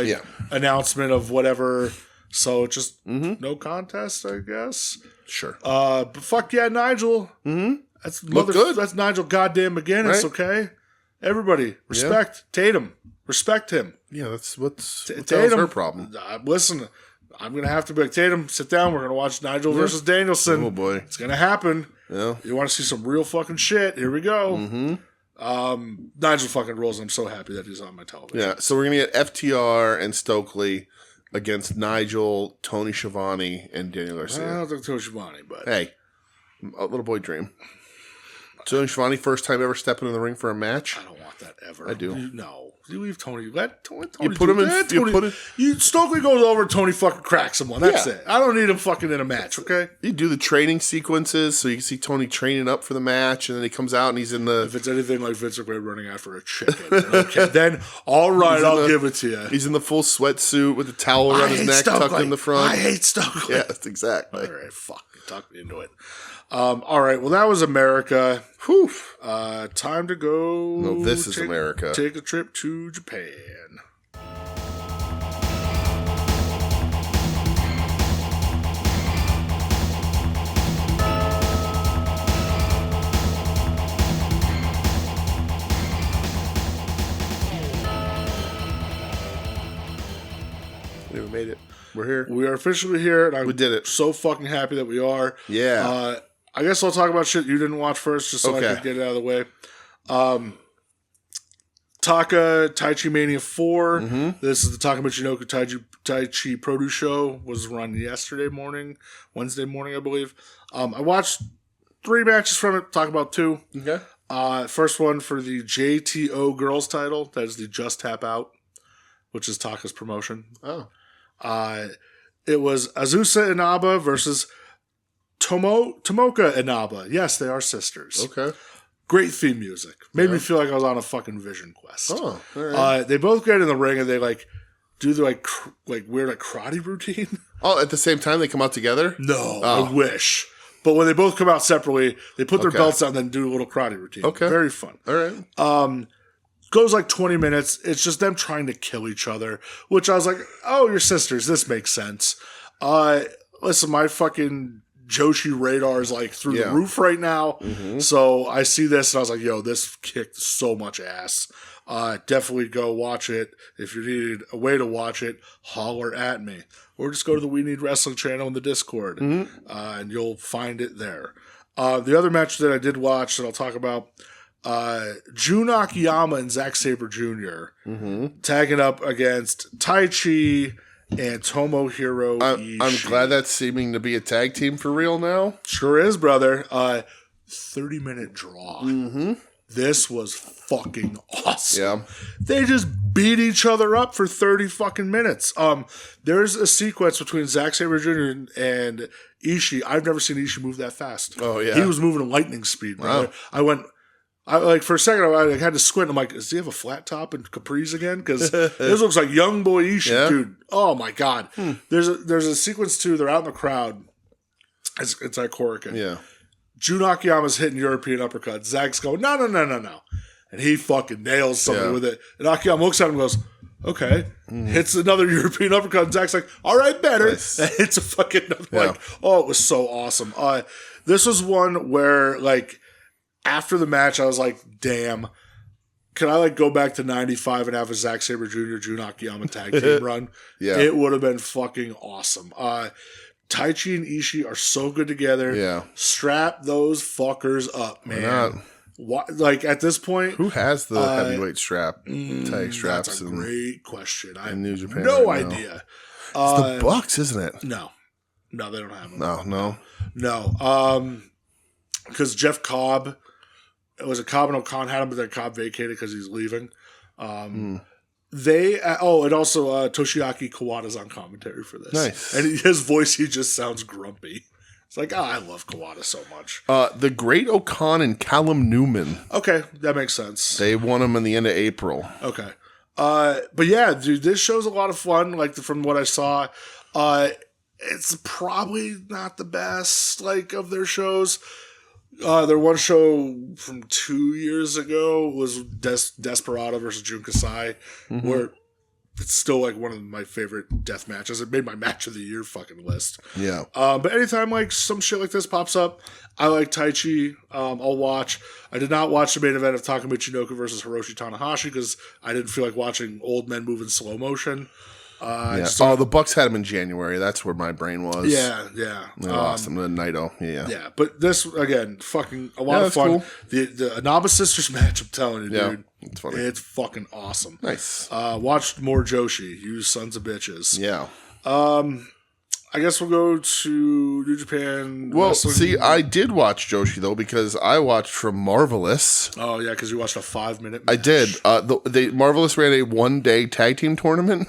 announcement of whatever. So just no contest, I guess.
Sure.
But fuck yeah, Nigel. Mm-hmm. That's
good.
That's Nigel goddamn McGuinness, okay? Everybody, respect Tatum. Respect him.
Yeah, that's what's
Tatum,
her problem.
Listen, I'm going to have to be like, Tatum, sit down. We're going to watch Nigel versus Danielson.
Oh, boy.
It's going to happen.
Yeah.
You want to see some real fucking shit? Here we go. Mm-hmm. Nigel fucking rules. I'm so happy that he's on my television.
Yeah, so we're going to get FTR and Stokely against Nigel, Tony Schiavone, and Daniel Garcia.
I don't think Tony Schiavone, but...
Hey, a little boy dream. Tony Schiavone, first time ever stepping in the ring for a match?
I don't want that ever.
I do.
No. You leave Tony. Let Tony
you put him in.
Stokely goes over. Tony fucking cracks someone. That's it. I don't need him fucking in a match. Okay.
You do the training sequences so you can see Tony training up for the match, and then he comes out and he's in the.
If it's anything like Vince McMahon running after a chicken, then all right, I'll give it to you.
He's in the full sweatsuit with the towel around his neck, tucked in the front.
I hate Stokely.
Yes, exactly.
All right, fuck, tuck me into it. All right, well, that was America.
Whew.
Time to go.
No, this is America.
Take a trip to Japan.
We made it. We're here.
We are officially here. And
we did it.
So fucking happy that we are.
Yeah.
I guess I'll talk about shit you didn't watch first, just so I can get it out of the way. Taka Taichi Mania 4. Mm-hmm. This is the Taka Michinoku Taichi Produce Show. Was run Wednesday morning, I believe. I watched 3 matches from it. Talk about 2.
Okay.
First one for the JTO Girls title. That is the Just Tap Out, which is Taka's promotion.
Oh.
It was Azusa Inaba versus Tomoka Inaba. Yes, they are sisters.
Okay.
Great theme music. Made me feel like I was on a fucking Vision Quest.
Oh, all right.
They both get in the ring and they do the weird karate routine.
Oh, at the same time they come out together?
No, I wish. But when they both come out separately, they put their belts on and then do a little karate routine. Okay. Very fun.
All right.
Goes 20 minutes. It's just them trying to kill each other, which I was like, oh, you're sisters. This makes sense. Listen, my fucking Joshi radar is through the roof right now. Mm-hmm. So I see this and I was like, yo, this kicked so much ass. Definitely go watch it. If you need a way to watch it, holler at me. Or just go to the We Need Wrestling channel in the Discord, and you'll find it there. The other match that I did watch that I'll talk about, Jun Akiyama and Zack Sabre Jr. Tagging up against Taichi and Tomohiro Ishii.
I'm glad that's seeming to be a tag team for real now.
Sure is, brother. 30-minute draw. Mm-hmm. This was fucking awesome.
Yeah.
They just beat each other up for 30 fucking minutes. There's a sequence between Zack Sabre Jr. and Ishii. I've never seen Ishii move that fast.
Oh, yeah.
He was moving at lightning speed, brother. Wow. For a second, I had to squint. I'm like, does he have a flat top and capris again? Because this looks like young boy Ishii, dude. Oh, my God. There's a sequence, too. They're out in the crowd. It's like Hurricane.
Yeah.
Jun Akiyama's hitting European uppercuts. Zack's going, no. And he fucking nails something with it. And Akiyama looks at him and goes, Okay. Hits another European uppercut. And Zach's like, all right, better.
Nice.
It's a fucking, like, oh, it was so awesome. This was one where, like, after the match, I was like, damn, can I, like, go back to 95 and have a Zack Sabre Jr. Jun Akiyama tag team run?
Yeah.
It would have been fucking awesome. Taichi and Ishii are so good together.
Yeah.
Strap those fuckers up, man. Like, at this point,
who has the heavyweight tag straps?
That's a great question. I have
New Japan
no
right
idea.
It's the Bucks, isn't it?
No, they don't have them.
No.
Because Jeff Cobb, Cobb and O'Khan had him, but then Cobb vacated because he's leaving. They and also Toshiaki Kawada's on commentary for this.
Nice.
And his voice, he just sounds grumpy. It's like, I love Kawada so much.
The Great O'Khan and Callum Newman.
Okay, that makes sense.
They won them in the end of April.
Okay. But yeah, dude, this show's a lot of fun. Like, from what I saw, it's probably not the best, like, of their shows. Their one show from 2 years ago was Desperado versus Jun Kasai, where it's still, like, one of my favorite death matches. It made my match of the year fucking list.
Yeah.
But anytime, like, some shit like this pops up, I like Taichi. I'll watch. I did not watch the main event of Takamichi Inoka versus Hiroshi Tanahashi because I didn't feel like watching old men move in slow motion.
The Bucks had him in January. That's where my brain was.
Yeah.
They lost him to Naito. Yeah.
But this, again, fucking a lot of fun. Cool. The Anaba Sisters match, I'm telling you, dude.
It's funny.
It's fucking awesome.
Nice.
Watch more Joshi, you sons of bitches.
Yeah.
I guess we'll go to New Japan.
Well,
Wrestling.
see, I did watch Joshi, though, because I watched from Marvelous.
Oh, yeah, because you watched a 5-minute match.
I did. Marvelous ran a one-day tag team tournament.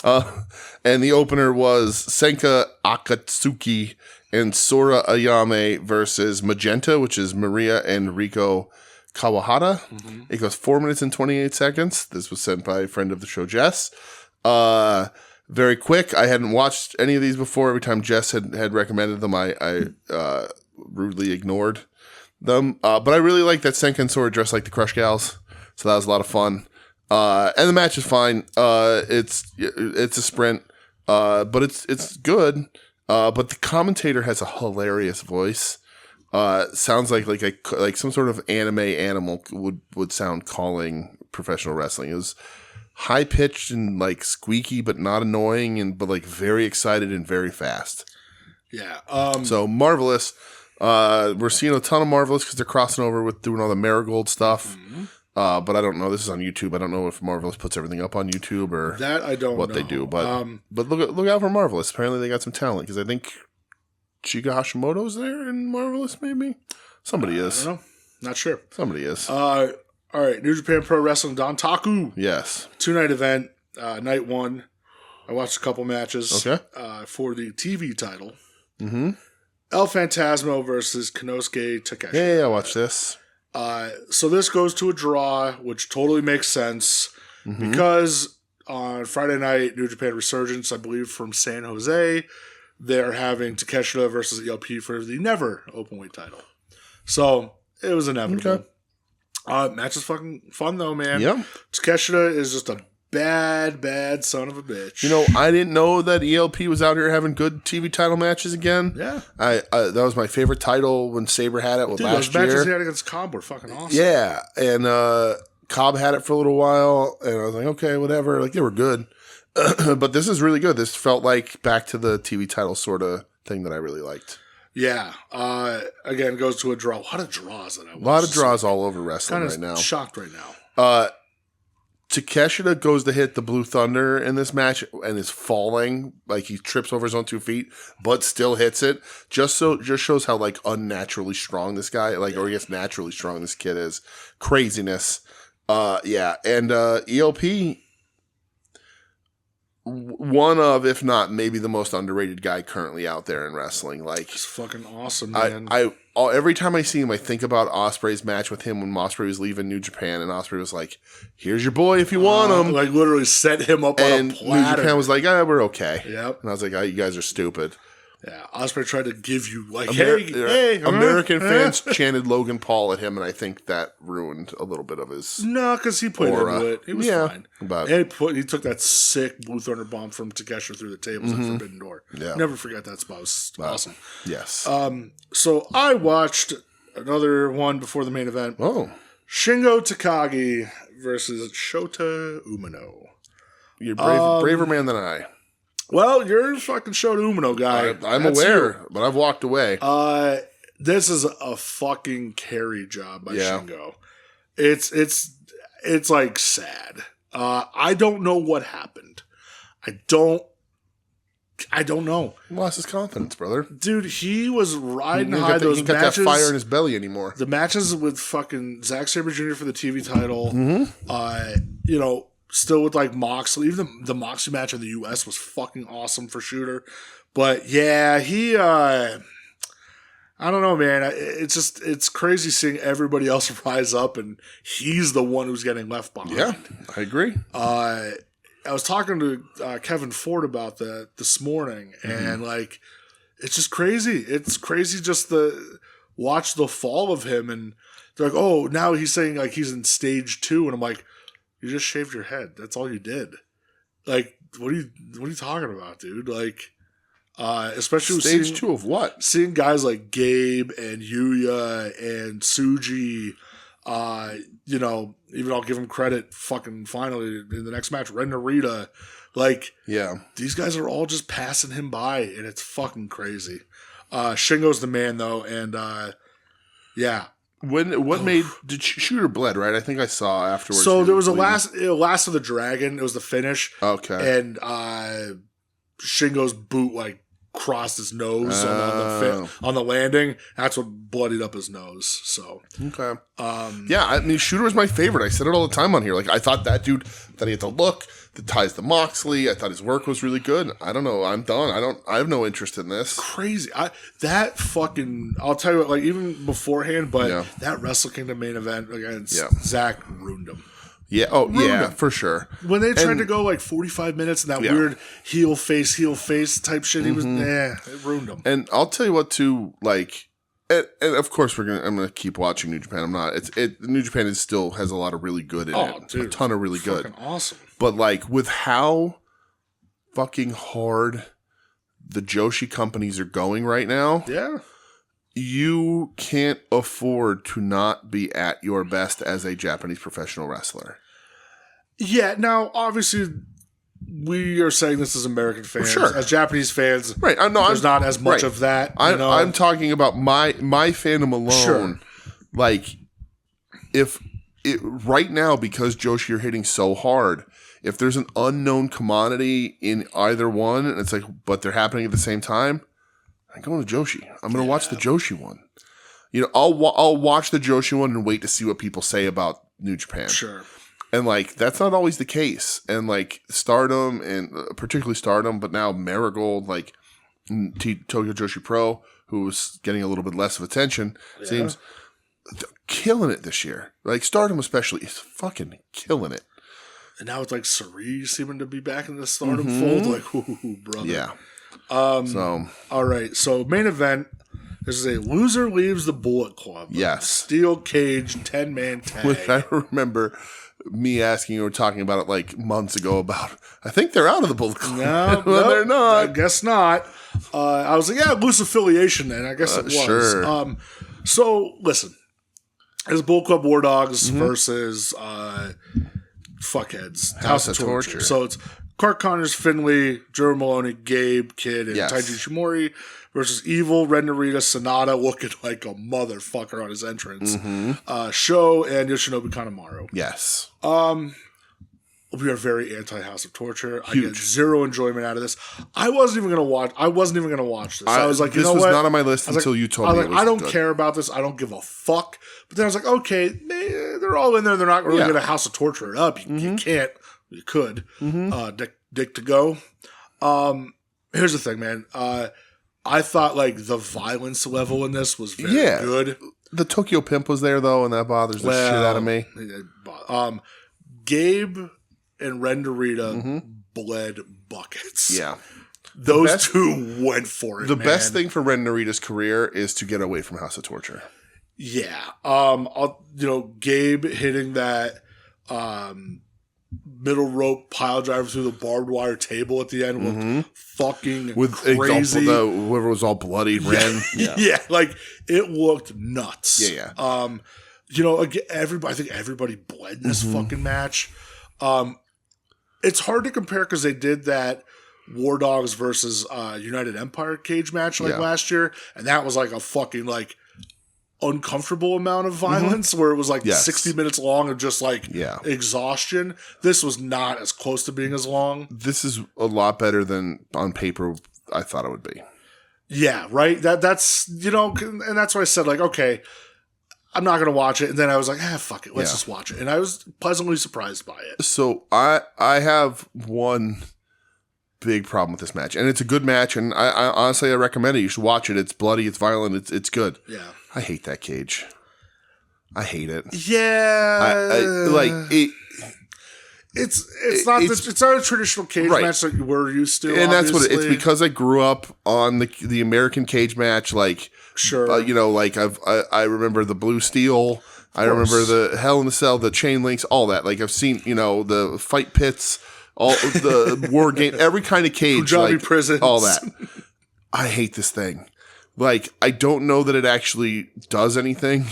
And the opener was Senka Akatsuki and Sora Ayame versus Magenta, which is Maria and Rico Kawahata. It goes 4 minutes and 28 seconds. This was sent by a friend of the show, Jess. Very quick. I hadn't watched any of these before. Every time Jess had recommended them, I rudely ignored them. But I really like that Senka and Sora dressed like the Crush Gals. So that was a lot of fun. And the match is fine. It's a sprint, but it's good. But the commentator has a hilarious voice. Sounds like some sort of anime animal would sound calling professional wrestling. It was high pitched and like squeaky, but not annoying, but like very excited and very fast.
Yeah.
So Marvelous. We're seeing a ton of Marvelous because they're crossing over with doing all the Marigold stuff. But I don't know. This is on YouTube. I don't know if Marvelous puts everything up on YouTube or
that I don't
what
know.
they do. But look out for Marvelous. Apparently they got some talent because I think Chica Hashimoto's there in Marvelous. Maybe somebody is.
I don't know. Not sure.
Somebody is.
All right. New Japan Pro Wrestling Dontaku.
Yes.
2-night event. Night 1. I watched a couple matches.
Okay.
For the TV title.
Mm-hmm.
El Phantasmo versus Konosuke Takeshi.
Yeah, I watched this.
So this goes to a draw, which totally makes sense because on Friday night, New Japan Resurgence, I believe from San Jose, they're having Takeshita versus ELP for the never openweight title. So it was inevitable. Okay. Match is fucking fun though, man.
Yeah.
Takeshita is just a bad son of a bitch.
You know, I didn't know that ELP was out here having good TV title matches again.
Yeah.
That was my favorite title when Sabre had it last year.
Those matches he had against Cobb were fucking awesome.
Yeah. And Cobb had it for a little while, and I was like, okay, whatever. Like, they were good. But this is really good. This felt like back to the TV title sort of thing that I really liked.
Yeah. Again, it goes to a draw. A lot of draws that I watched.
A lot of draws all over wrestling right now.
Shocked right now.
Takeshita goes to hit the Blue Thunder in this match and is falling. Like, he trips over his own 2 feet, but still hits it. Just shows how, like, unnaturally strong this guy, or I guess naturally strong this kid is. Craziness. Yeah. And ELP, one of, if not maybe the most underrated guy currently out there in wrestling. Like,
he's fucking awesome, man.
Every time I see him, I think about Ospreay's match with him when Ospreay was leaving New Japan, and Ospreay was like, "Here's your boy if you want him."
Like, literally set him up on a platter.
New Japan was like, "We're okay."
Yep.
And I was like, "You guys are stupid."
Yeah, Ospreay tried to give you hey,
American fans chanted Logan Paul at him, and I think that ruined a little bit of his.
No, because he played into it. He was fine.
But
and he took that sick Blue Thunder bomb from Takeshita through the tables at Forbidden Door.
Yeah.
Never forget that spot. It was awesome.
Yes.
So I watched another one before the main event.
Oh,
Shingo Takagi versus Shota Umino.
You're braver man than I.
Well, you're a fucking Shota Umino guy.
I'm aware, but I've walked away.
This is a fucking carry job by Shingo. It's like sad. I don't know what happened. I don't know.
He lost his confidence, brother.
Dude, he was riding high. Those matches,
got that fire in his belly anymore.
The matches with fucking Zack Sabre Jr. for the TV title. Still with like Moxley. Even the Moxley match in the US was fucking awesome for Shooter. But yeah, he I don't know, man. It's crazy seeing everybody else rise up and he's the one who's getting left behind.
Yeah, I agree.
I was talking to Kevin Ford about that this morning, and like, it's just crazy. It's crazy just watch the fall of him, and they're like, oh, now he's saying like he's in stage 2, and I'm like, you just shaved your head. That's all you did. Like, what are you talking about, dude? Like, especially
stage 2 of what?
Seeing guys like Gabe and Yuya and Tsuji, even I'll give him credit. Fucking finally in the next match, Ren Narita, like, these guys are all just passing him by, and it's fucking crazy. Shingo's the man though, and
Did Shooter bled, right? I think I saw afterwards.
So there was a last of the Dragon. It was the finish.
Okay.
And Shingo's boot like crossed his nose on the landing. That's what bloodied up his nose. So
okay. I mean, Shooter was my favorite. I said it all the time on here. Like, I thought that dude, that he had the look, the ties to Moxley. I thought his work was really good. I don't know. I'm done. I have no interest in this.
Crazy. I'll tell you what, like, even beforehand, but that Wrestle Kingdom main event against Zach ruined him.
Yeah. Oh, yeah, for sure.
When they tried to go like 45 minutes and that weird heel face type shit, he was, it ruined him.
And I'll tell you what, too, like, and of course I'm gonna keep watching New Japan. I'm not. New Japan still has a lot of really good in it. Dude, a ton of really good.
Awesome.
But like, with how fucking hard the Joshi companies are going right now, you can't afford to not be at your best as a Japanese professional wrestler. Yeah.
Now, obviously, we are saying this as American fans.
Sure.
As Japanese fans,
right?
There's not as much of that.
I'm talking about my fandom alone.
Sure.
Like, right now, because Joshi are hitting so hard, if there's an unknown commodity in either one, and it's like, but they're happening at the same time, I'm going to Joshi. I'm going to watch the Joshi one. I'll watch the Joshi one and wait to see what people say about New Japan.
Sure.
And like, that's not always the case. And like, Stardom, and particularly Stardom, but now Marigold, like Tokyo Joshi Pro, who's getting a little bit less of attention, seems killing it this year. Like, Stardom especially is fucking killing it.
And now it's like Cerise seeming to be back in the Stardom fold. Like, ooh, brother.
Yeah.
All right. So main event. This is a loser leaves the Bullet Club.
Yes.
Steel cage 10-man tag.
I remember me asking you, or talking about it like months ago about, I think they're out of the Bullet Club.
No,
they're not.
I guess not. I was like, loose affiliation then. I guess it was.
Sure.
So listen, it's Bullet Club War Dogs versus fuckheads, House of Torture. So it's Clark Connors, Finley, Joe Maloney, Gabe, Kidd, and Taiji Shimori versus Evil, Ren Narita, Sonata looking like a motherfucker on his entrance. Sho and Yoshinobu Kanemaru.
Yes.
We are very anti-House of Torture. Huge. I get zero enjoyment out of this. I wasn't even going to watch this. I was like,
this was not on my list until you told me it was
I don't
good.
care about this. I don't give a fuck. But then I was like, okay, they're all in there. They're not really going to House of Torture it up. You can't. You could. Dick to go. Here's the thing, man. I thought like the violence level in this was very good.
The Tokyo Pimp was there though, and that bothers the shit out of me.
Gabe and Ren Narita bled buckets.
Yeah.
Those two went for it.
The best thing for Ren Narita's career is to get away from House of Torture.
Yeah. Gabe hitting that middle rope pile driver through the barbed wire table at the end looked fucking crazy.
Whoever was all bloody, Ren.
Yeah, like it looked nuts.
Yeah.
I think everybody bled in this fucking match. It's hard to compare because they did that War Dogs versus United Empire cage match last year, and that was like a fucking like uncomfortable amount of violence where it was like 60 minutes long of just like exhaustion. This was not as close to being as long.
This is a lot better than on paper I thought it would be.
Yeah, right. That's and that's why I said like, okay, I'm not gonna watch it. And then I was like, fuck it, let's just watch it. And I was pleasantly surprised by it.
So I have one big problem with this match, and it's a good match, and I honestly I recommend it. You should watch it. It's bloody, it's violent, it's good.
Yeah.
I hate that cage. I hate it.
Yeah, It's not a traditional cage match that we're used to,
and that's what it's because I grew up on the American cage match. Like,
sure,
I remember the Blue Steel. I remember the Hell in a Cell, the chain links, all that. Like I've seen, the fight pits, all the war game, every kind of cage,
Punjabi prisons,
all that. I hate this thing. Like, I don't know that it actually does anything.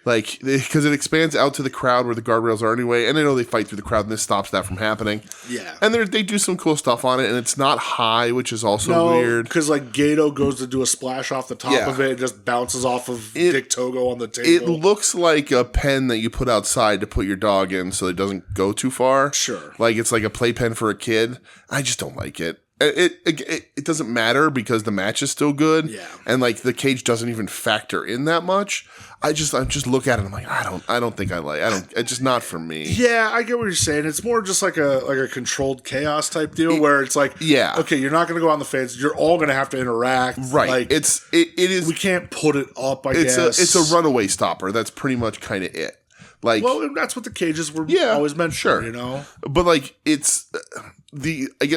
Like, because it expands out to the crowd where the guardrails are anyway. And I know they fight through the crowd and this stops that from happening.
Yeah.
And they do some cool stuff on it. And it's not high, which is also weird.
Because, like, Gato goes to do a splash off the top of it. It just bounces off of Dick Togo on the table.
It looks like a pen that you put outside to put your dog in so it doesn't go too far.
Sure.
Like, it's like a playpen for a kid. I just don't like it. It doesn't matter because the match is still good.
Yeah.
And like the cage doesn't even factor in that much. I just look at it and I'm like, I don't think it's just not for me.
Yeah, I get what you're saying. It's more just like a controlled chaos type deal where it's like, okay, you're not going to go on the fence. You're all going to have to interact.
Right.
Like,
it is.
We can't put it up, I guess.
It's a runaway stopper. That's pretty much kind of it. Like,
well, that's what the cages were always meant for,
But like, it's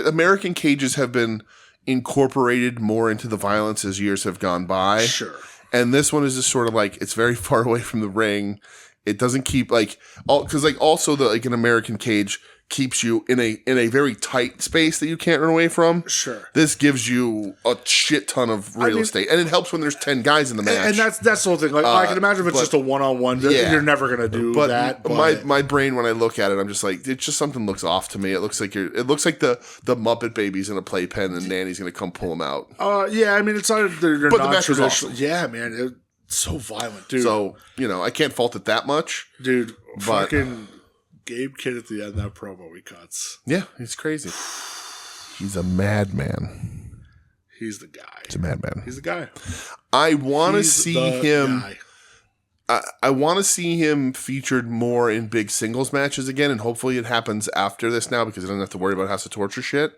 American cages have been incorporated more into the violence as years have gone by.
Sure.
And this one is just sort of like, it's very far away from the ring. It doesn't keep because also an American cage keeps you in a very tight space that you can't run away from.
Sure.
This gives you a shit ton of real estate. And it helps when there's 10 guys in the match.
And that's the whole thing. Like, I can imagine if it's just a one-on-one, you're never going to do that.
But my brain, when I look at it, I'm just like, it's just something looks off to me. It looks like the Muppet Babies in a playpen and Nanny's going to come pull them out.
Yeah, I mean, it's not, they're
but
not
the match was
traditional.
awesome.
Yeah, man. It's so violent, dude.
So, I can't fault it that much.
Dude, fucking Gabe Kidd at the end of that promo he cuts.
Yeah, he's crazy. He's a madman.
He's the guy.
He's a madman.
He's the guy.
I want to see him. I want to see him featured more in big singles matches again, and hopefully it happens after this now because he doesn't have to worry about House of Torture shit.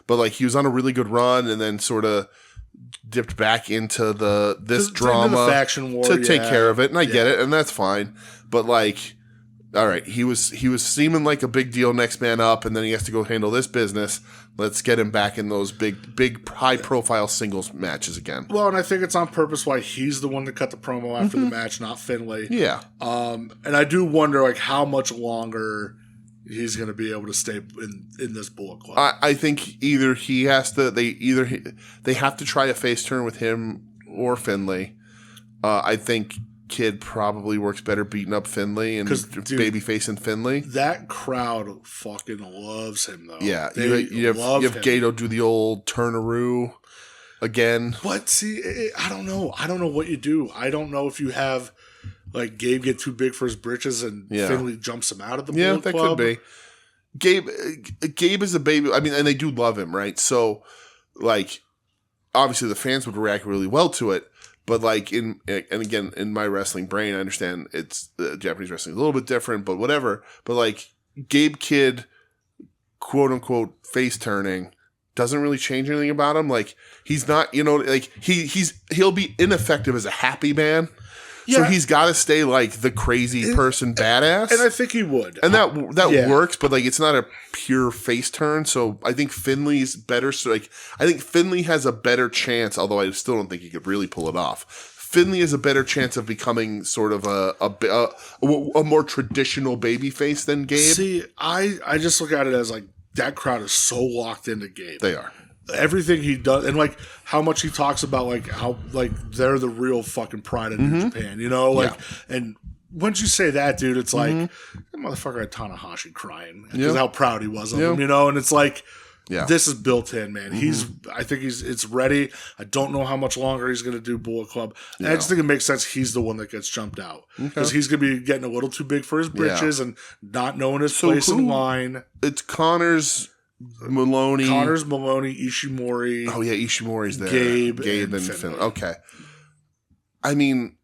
But like he was on a really good run, and then sort of dipped back into this drama
the faction war,
to take care of it, and I get it, and that's fine. But like, all right, he was seeming like a big deal, next man up, and then he has to go handle this business. Let's get him back in those big high profile singles matches again.
Well, and I think it's on purpose why he's the one to cut the promo after the match, not Finlay.
Yeah.
And I do wonder like how much longer he's going to be able to stay in this Bullet Club.
I think either he has to. They have to try a face turn with him or Finlay. I think Kid probably works better beating up Finlay and baby facing Finlay.
That crowd fucking loves him though.
Yeah, you have Gato do the old turnaround again.
But see, I don't know. I don't know what you do. I don't know if you have like Gabe get too big for his britches and Finlay jumps him out of the Bullet Club.
Could be. Gabe is a baby. I mean, and they do love him, right? So, like, obviously the fans would react really well to it. But like in my wrestling brain, I understand it's Japanese wrestling is a little bit different, but whatever. But like Gabe Kidd, quote unquote, face turning doesn't really change anything about him. Like he's not, like he'll be ineffective as a happy man. So he's got to stay like the crazy person badass.
And I think he would.
And that works, but like it's not a pure face turn. So I think Finley's better. So like I think Finley has a better chance, although I still don't think he could really pull it off. Finley has a better chance of becoming sort of a more traditional babyface than Gabe.
See, I just look at it as like that crowd is so locked into Gabe.
They are.
Everything he does, and like how much he talks about like how like they're the real fucking pride of New Japan, you know, like and once you say that, dude, it's like that motherfucker had Tanahashi crying because how proud he was of him, you know, and it's like this is built in, man. I think it's ready. I don't know how much longer he's going to do Bullet Club. And I just think it makes sense he's the one that gets jumped out because he's going to be getting a little too big for his britches and not knowing his place in line.
It's Maloney,
Ishimori.
Oh yeah, Ishimori's there.
Gabe and
Finley. Okay. I mean,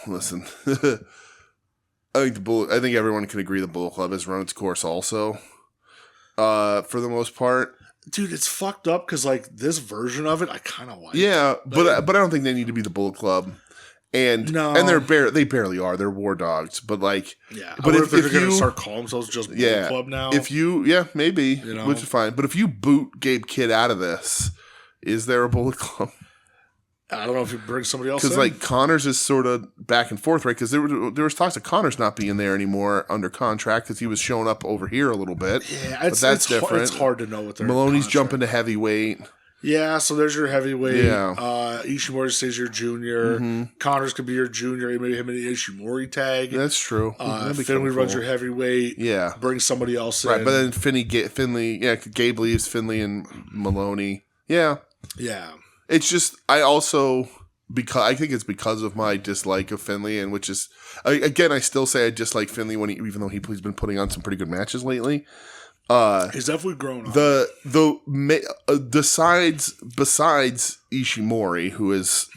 listen. I think everyone can agree the Bullet Club has run its course also. For the most part.
Dude, it's fucked up because like this version of it I kind of like.
Yeah, but I don't think they need to be the Bullet Club. And they barely are. They're war dogs, but like
But if they're going to start calling themselves just Bullet Club now,
maybe, which is fine. But if you boot Gabe Kidd out of this, is there a Bullet Club?
I don't know if you bring somebody else in.
Because like Connors is sort of back and forth, right? Because there was talks of Connors not being there anymore under contract because he was showing up over here a little bit.
Yeah, that's different. It's hard to know what they're.
Maloney's jumping to heavyweight.
Yeah, so there's your heavyweight. Yeah. Ishimori stays your junior. Connors could be your junior. Maybe him and the Ishimori tag.
That's true.
Finley runs your heavyweight.
Yeah.
Bring somebody else in.
Right, but then Gabe leaves Finley and Maloney. Yeah.
Yeah.
It's just, I think it's because of my dislike of Finley, and which is, again, I still say I dislike Finley even though he's been putting on some pretty good matches lately.
He's definitely grown on.
Besides Ishimori, who is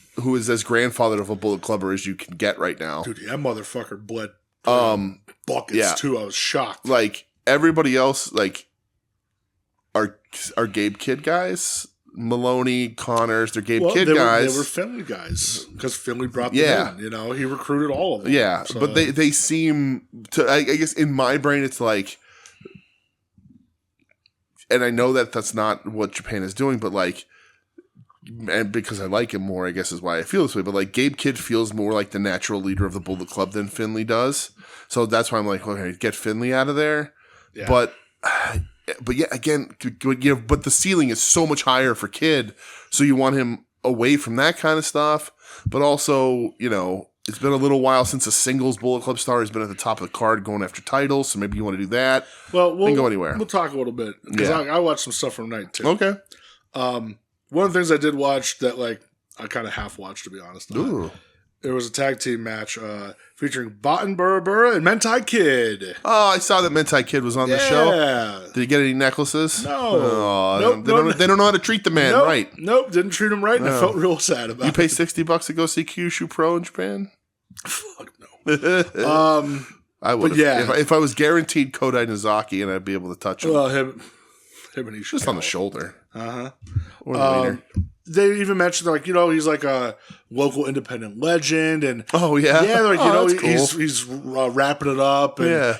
as grandfather of a Bullet Clubber as you can get right now.
Dude, that motherfucker bled buckets too. I was shocked.
Like everybody else, like are Gabe Kidd guys. Maloney, Connors, they're Gabe Kidd guys.
They were Finley guys because Finley brought them in. You know, he recruited all of them.
Yeah, so. But they seem to. I guess in my brain, it's like. And I know that that's not what Japan is doing, but like, and because I like him more, I guess is why I feel this way. But like, Gabe Kidd feels more like the natural leader of the Bullet Club than Finley does. So that's why I'm like, okay, get Finley out of there. Yeah. But yeah, again, but the ceiling is so much higher for Kidd, so you want him away from that kind of stuff. But also, it's been a little while since a singles Bullet Club star has been at the top of the card going after titles, so maybe you want to do that.
Well, we'll
go anywhere.
We'll talk a little bit because I watched some stuff from night too.
Okay.
One of the things I did watch that like I kind of half watched, to be honest.
Ooh.
There was a tag team match featuring Batten Bura and Mentai Kid.
Oh, I saw that Mentai Kid was on the show. Yeah. Did he get any necklaces?
No.
Oh, they don't know how to treat the man right.
Nope, didn't treat him right, and I felt real sad about it.
You pay $60 to go see Kyushu Pro in Japan?
Fuck no.
I would. Yeah. If I was guaranteed Kodai Nozaki and I'd be able to touch him.
Well, him and Ishikawa.
Just on the shoulder.
Uh-huh.
Or the wiener.
They even mentioned like he's like a local independent legend and
oh yeah
like
cool.
he's wrapping it up and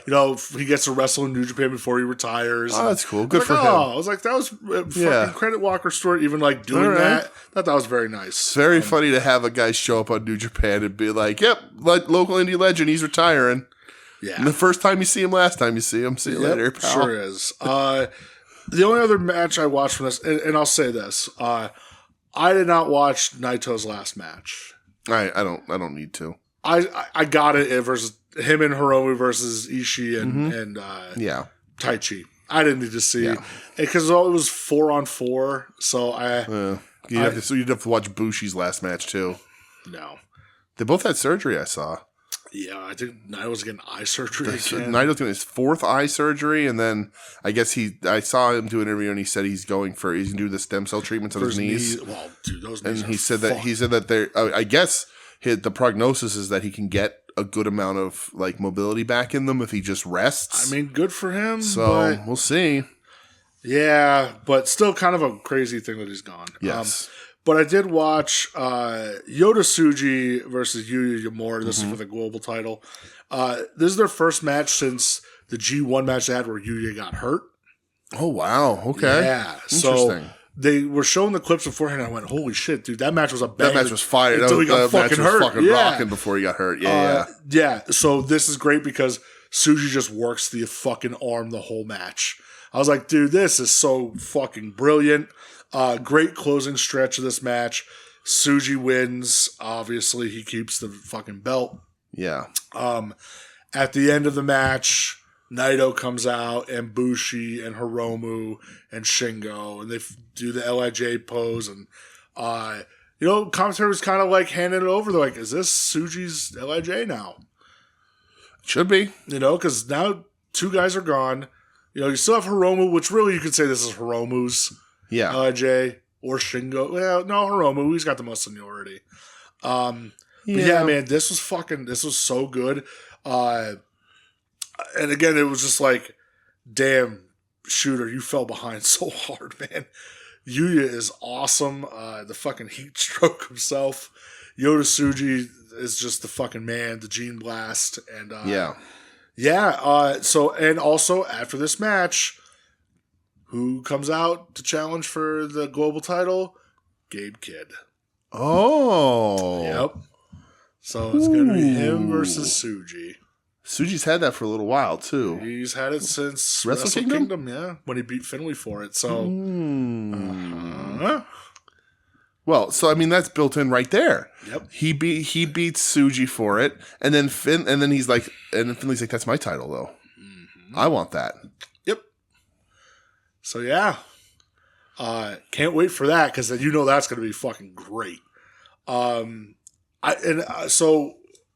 he gets to wrestle in New Japan before he retires.
Oh, that's cool. Good for him.
I was like that was fucking credit Walker Stewart even like doing that. I thought that was very nice.
It's very funny to have a guy show up on New Japan and be like, "Yep, local indie legend, he's retiring." Yeah, and the first time you see him, last time you see him, see you later, pal.
Sure is. The only other match I watched from this, and I'll say this. I did not watch Naito's last match.
I don't need to.
I got it versus him and Hiromu versus Ishii and Taichi. I didn't need to see because it was 4-on-4. So
you'd have to watch Bushi's last match too.
No,
they both had surgery. I saw.
Yeah, I think Naito's getting eye surgery again.
Naito's getting his 4th eye surgery, and then I guess I saw him do an interview, and he said he's going to do the stem cell treatments on his knees.
Well, dude, those knees.
And he said that they're. I guess the prognosis is that he can get a good amount of like mobility back in them if he just rests.
I mean, good for him.
So we'll see.
Yeah, but still kind of a crazy thing that he's gone.
Yes.
But I did watch Yota Tsuji versus Yuya Uemura. This is for the global title. This is their first match since the G1 match they had where Yuya got hurt.
Oh, wow. Okay.
Yeah.
Interesting.
So they were showing the clips beforehand. And I went, holy shit, dude. That match was a banger.
That match was fire.
Until he got fucking hurt.
Fucking rocking before he got hurt. Yeah.
So this is great because Tsuji just works the fucking arm the whole match. I was like, dude, this is so fucking brilliant. Great closing stretch of this match. Tsuji wins. Obviously, he keeps the fucking belt.
Yeah.
At the end of the match, Naito comes out, and Bushi and Hiromu and Shingo, and they do the LIJ pose, and commentary was kind of like handing it over. They're like, "Is this Tsuji's LIJ now?"
Should be,
because now 2 guys are gone. You still have Hiromu, which really you could say this is Hiromu's LIJ or Shingo. Well, no, Hiromu, he's got the most seniority. But yeah, man, this was so good. And again, it was just like, damn, Shooter, you fell behind so hard, man. Yuya is awesome. The fucking heat stroke himself. Yota Tsuji is just the fucking man, the Gene Blast. And so, and also after this match, who comes out to challenge for the global title? Gabe Kidd.
Oh.
Yep. So it's going to be him versus Tsuji.
Tsuji's had that for a little while, too.
He's had it since
Wrestle Kingdom?
Yeah, when he beat Finlay for it. So,
well, so I mean that's built in right there.
Yep.
He beats Tsuji for it, and then Finlay's like, that's my title though. Mm-hmm. I want that. Yep.
So yeah, can't wait for that because then that's going to be fucking great. So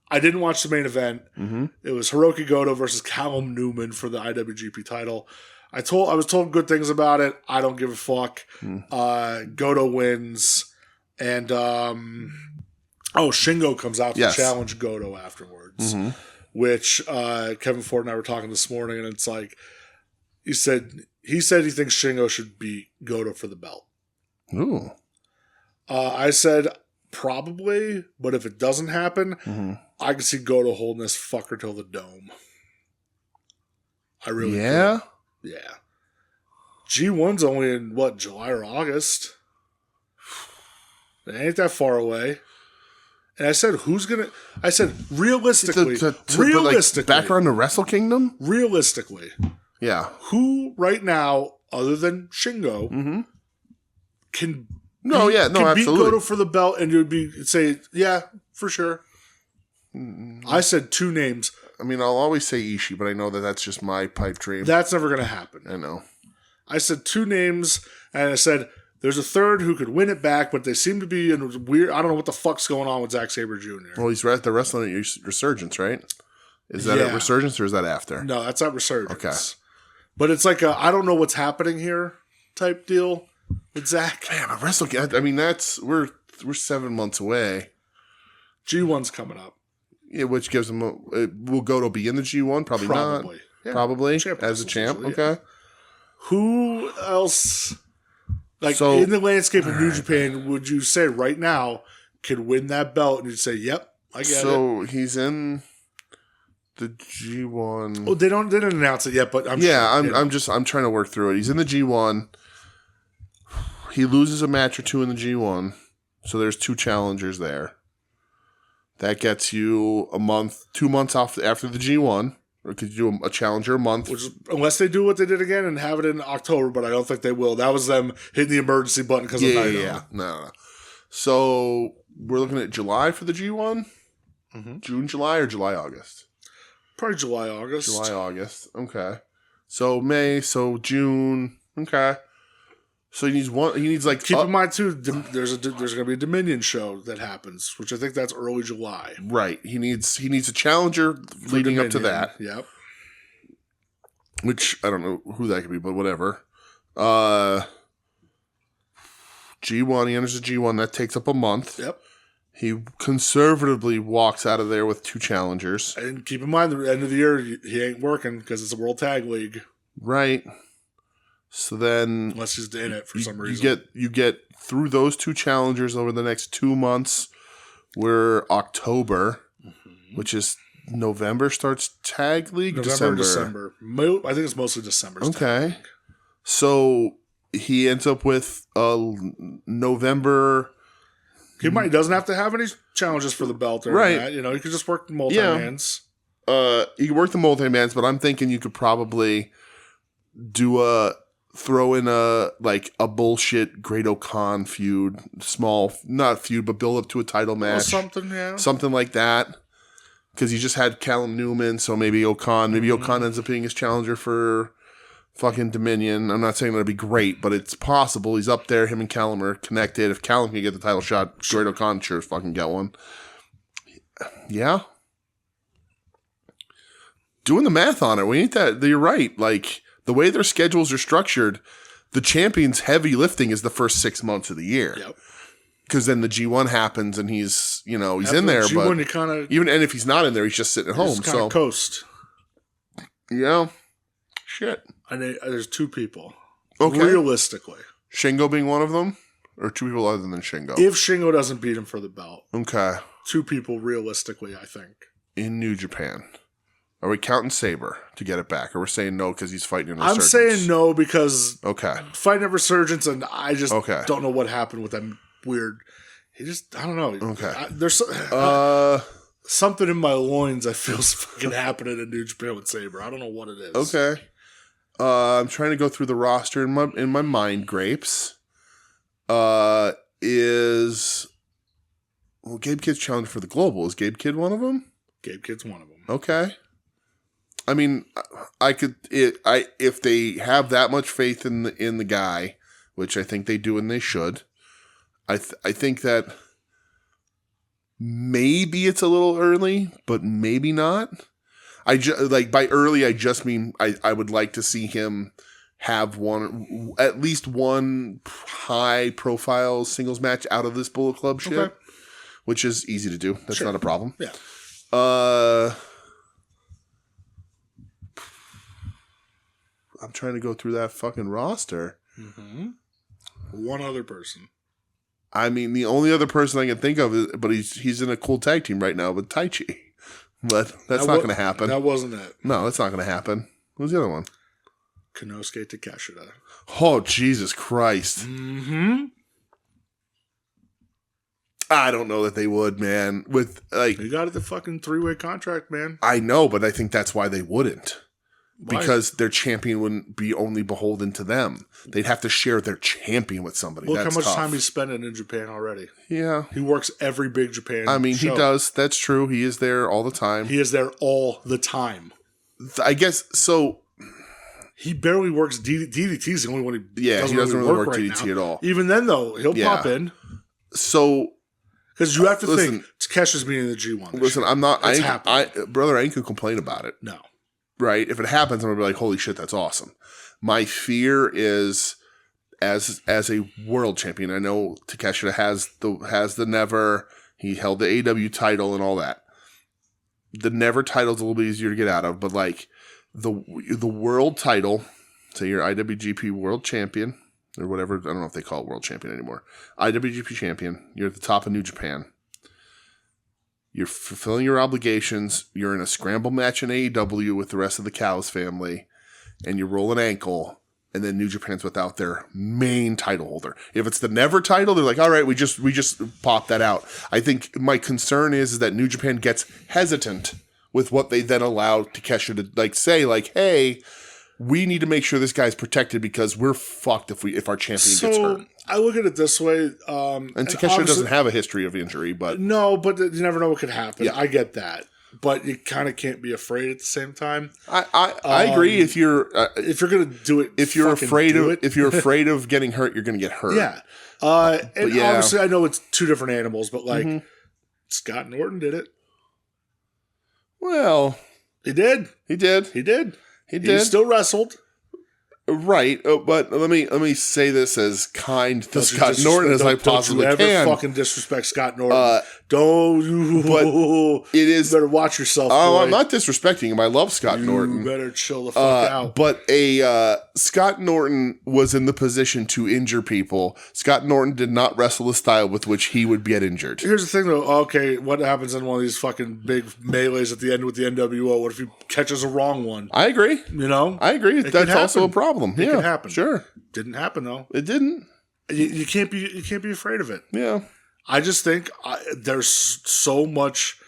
I didn't watch the main event. Mm-hmm. It was Hiroki Goto versus Callum Newman for the IWGP title. I was told good things about it. I don't give a fuck. Goto wins, and Shingo comes out to challenge Goto afterwards, which Kevin Ford and I were talking this morning, and it's like he said he thinks Shingo should beat Goto for the belt.
Ooh.
I said probably, but if it doesn't happen, I can see Goto holding this fucker till the dome. I really could. Yeah. G1's only in, July or August? It ain't that far away. And I said, realistically. Realistically.
Back around the Wrestle Kingdom?
Realistically.
Yeah.
Who right now, other than Shingo, can beat
absolutely.
Goto for the belt and you would say, yeah, for sure. I said 2 names.
I mean, I'll always say Ishii, but I know that that's just my pipe dream.
That's never going to happen.
I know.
I said 2 names, and I said there's a third who could win it back, but they seem to be in weird. I don't know what the fuck's going on with Zack Sabre Jr.
Well, he's at the wrestling at Resurgence, right? Is that at Resurgence or is that after?
No, that's at Resurgence.
Okay.
But it's like I don't know what's happening here type deal with Zack.
Man, a wrestling. I mean, we're 7 months away.
G1's coming up.
Yeah, which gives him will Goto be in the G1? Probably not. Yeah. Probably champ as a champ. Okay.
Who else? In the landscape of New Japan, would you say right now could win that belt? And you'd say, "Yep, I get it." So
he's in the G1.
Oh, they didn't announce it yet, but I'm
trying to work through it. He's in the G1. He loses a match or 2 in the G1, so there's 2 challengers there. That gets you a month, 2 months off after the G1. Or could you do a challenger a month?
Unless they do what they did again and have it in October, but I don't think they will. That was them hitting the emergency button because of Naito.
Yeah. No. So we're looking at July for the G1? Mm-hmm. June, July, or July, August?
Probably July, August.
July, August. Okay. So May, so June. Okay. So he needs one. He needs
keep in mind too. There's going to be a Dominion show that happens, which I think that's early July.
Right. He needs a challenger leading up to that.
Yep.
Which I don't know who that could be, but whatever. G1. He enters the G1. That takes up a month.
Yep.
He conservatively walks out of there with 2 challengers.
And keep in mind, the end of the year he ain't working because it's a World Tag League.
Right. So then,
unless he's in it for some reason,
you get through those 2 challengers over the next 2 months. We're October, which is November starts tag league.
December. I think it's mostly December.
Okay, so he ends up with November.
He doesn't have to have any challenges for the belt or that. You know, he could just work multi-mans.
You can work the multi-mans, but I'm thinking you could probably throw in a bullshit Great O'Khan feud, not feud, but build up to a title match. Something like that. Because you just had Callum Newman, so maybe O'Khan ends up being his challenger for fucking Dominion. I'm not saying that'd be great, but it's possible. He's up there. Him and Callum are connected. If Callum can get the title shot, Great O'Khan sure as fucking get one. Yeah. Doing the math on it, we ain't that. You're right. Like, the way their schedules are structured, the champion's heavy lifting is the first 6 months of the year.
Yep.
Because then the G1 happens and he's in there.
G1,
but
you kinda,
even if he's not in there, he's just sitting at home. So
coast.
Yeah. Shit.
And there's 2 people.
Okay.
Realistically.
Shingo being one of them? Or 2 people other than Shingo?
If Shingo doesn't beat him for the belt.
Okay.
2 people realistically, I think.
In New Japan. Are we counting Sabre to get it back? Or we're saying no because he's fighting in Resurgence?
I'm saying no because
okay,
fighting in Resurgence, and I just don't know what happened with them weird. I don't know.
Okay.
There's something in my loins I feel is fucking happening in New Japan with Sabre. I don't know what it is.
Okay. I'm trying to go through the roster in my mind grapes. Gabe Kidd's challenge for the Global. Is Gabe Kidd one of them?
Gabe Kidd's one of them.
Okay. I mean, if they have that much faith in the guy, which I think they do and they should, I think that maybe it's a little early, but maybe not. By early, I just mean I would like to see him have at least one high profile singles match out of this Bullet Club shit, which is easy to do. That's not a problem.
Yeah.
I'm trying to go through that fucking roster.
Mm-hmm. One other person.
I mean, the only other person I can think of but he's in a cool tag team right now with Taichi. But that's not going to happen.
That wasn't it.
No, that's not going to happen. Who's the other one?
Konosuke Takeshita.
Oh, Jesus Christ.
Mm-hmm.
I don't know that they would, man.
You got the fucking 3-way contract, man.
I know, but I think that's why they wouldn't.
Why?
Because their champion wouldn't be only beholden to them. They'd have to share their champion with somebody.
Look
that's
how much
tough.
time he's spending in Japan already.
Yeah.
He works every big Japan
show. He does. That's true. He is there all the time.
He is there all the time.
I guess, so...
He barely works DDT's the only one he doesn't really work DDT
at all.
Even then, though, he'll pop in.
So...
Because you have to think, Takeshi's being in the G1.
Listen, I'm not... Brother, I ain't gonna complain about it.
No.
Right? If it happens, I'm going to be like, holy shit, that's awesome. My fear is, as a world champion, I know Takeshita has the Never, he held the AW title and all that. The Never title's a little bit easier to get out of, but like, the world title, say you're IWGP world champion, or whatever, I don't know if they call it world champion anymore. IWGP champion, you're at the top of New Japan. You're fulfilling your obligations. You're in a scramble match in AEW with the rest of the Callis family, and you roll an ankle, and then New Japan's without their main title holder. If it's the Never title, they're like, all right, we just pop that out. I think my concern is that New Japan gets hesitant with what they then allow Takeshita to say, hey, we need to make sure this guy's protected because we're fucked if our champion gets hurt.
I look at it this way.
And Takeshita doesn't have a history of injury, but...
No, but you never know what could happen.
Yeah.
I get that. But you kind of can't be afraid at the same time.
I agree. If you're
going to do it,
if you're afraid of getting hurt, you're going to get hurt.
Yeah. Obviously, I know it's 2 different animals, but Scott Norton did it.
Well,
he did. He still wrestled.
Right, but let me say this as kind to Scott Norton as I possibly can.
Fucking disrespect Scott Norton. Don't.
But it is.
You better watch yourself.
Oh,
boy.
I'm not disrespecting him. I love Scott Norton.
You better chill the fuck out.
But Scott Norton was in the position to injure people. Scott Norton did not wrestle the style with which he would get injured.
Here's the thing, though. Okay, what happens in one of these fucking big melees at the end with the NWO? What if he catches a wrong one?
I agree.
You know?
I agree. That's also a problem.
It
yeah,
can happen.
Sure.
Didn't happen, though.
It didn't.
You can't be afraid of it.
Yeah.
I just think there's so much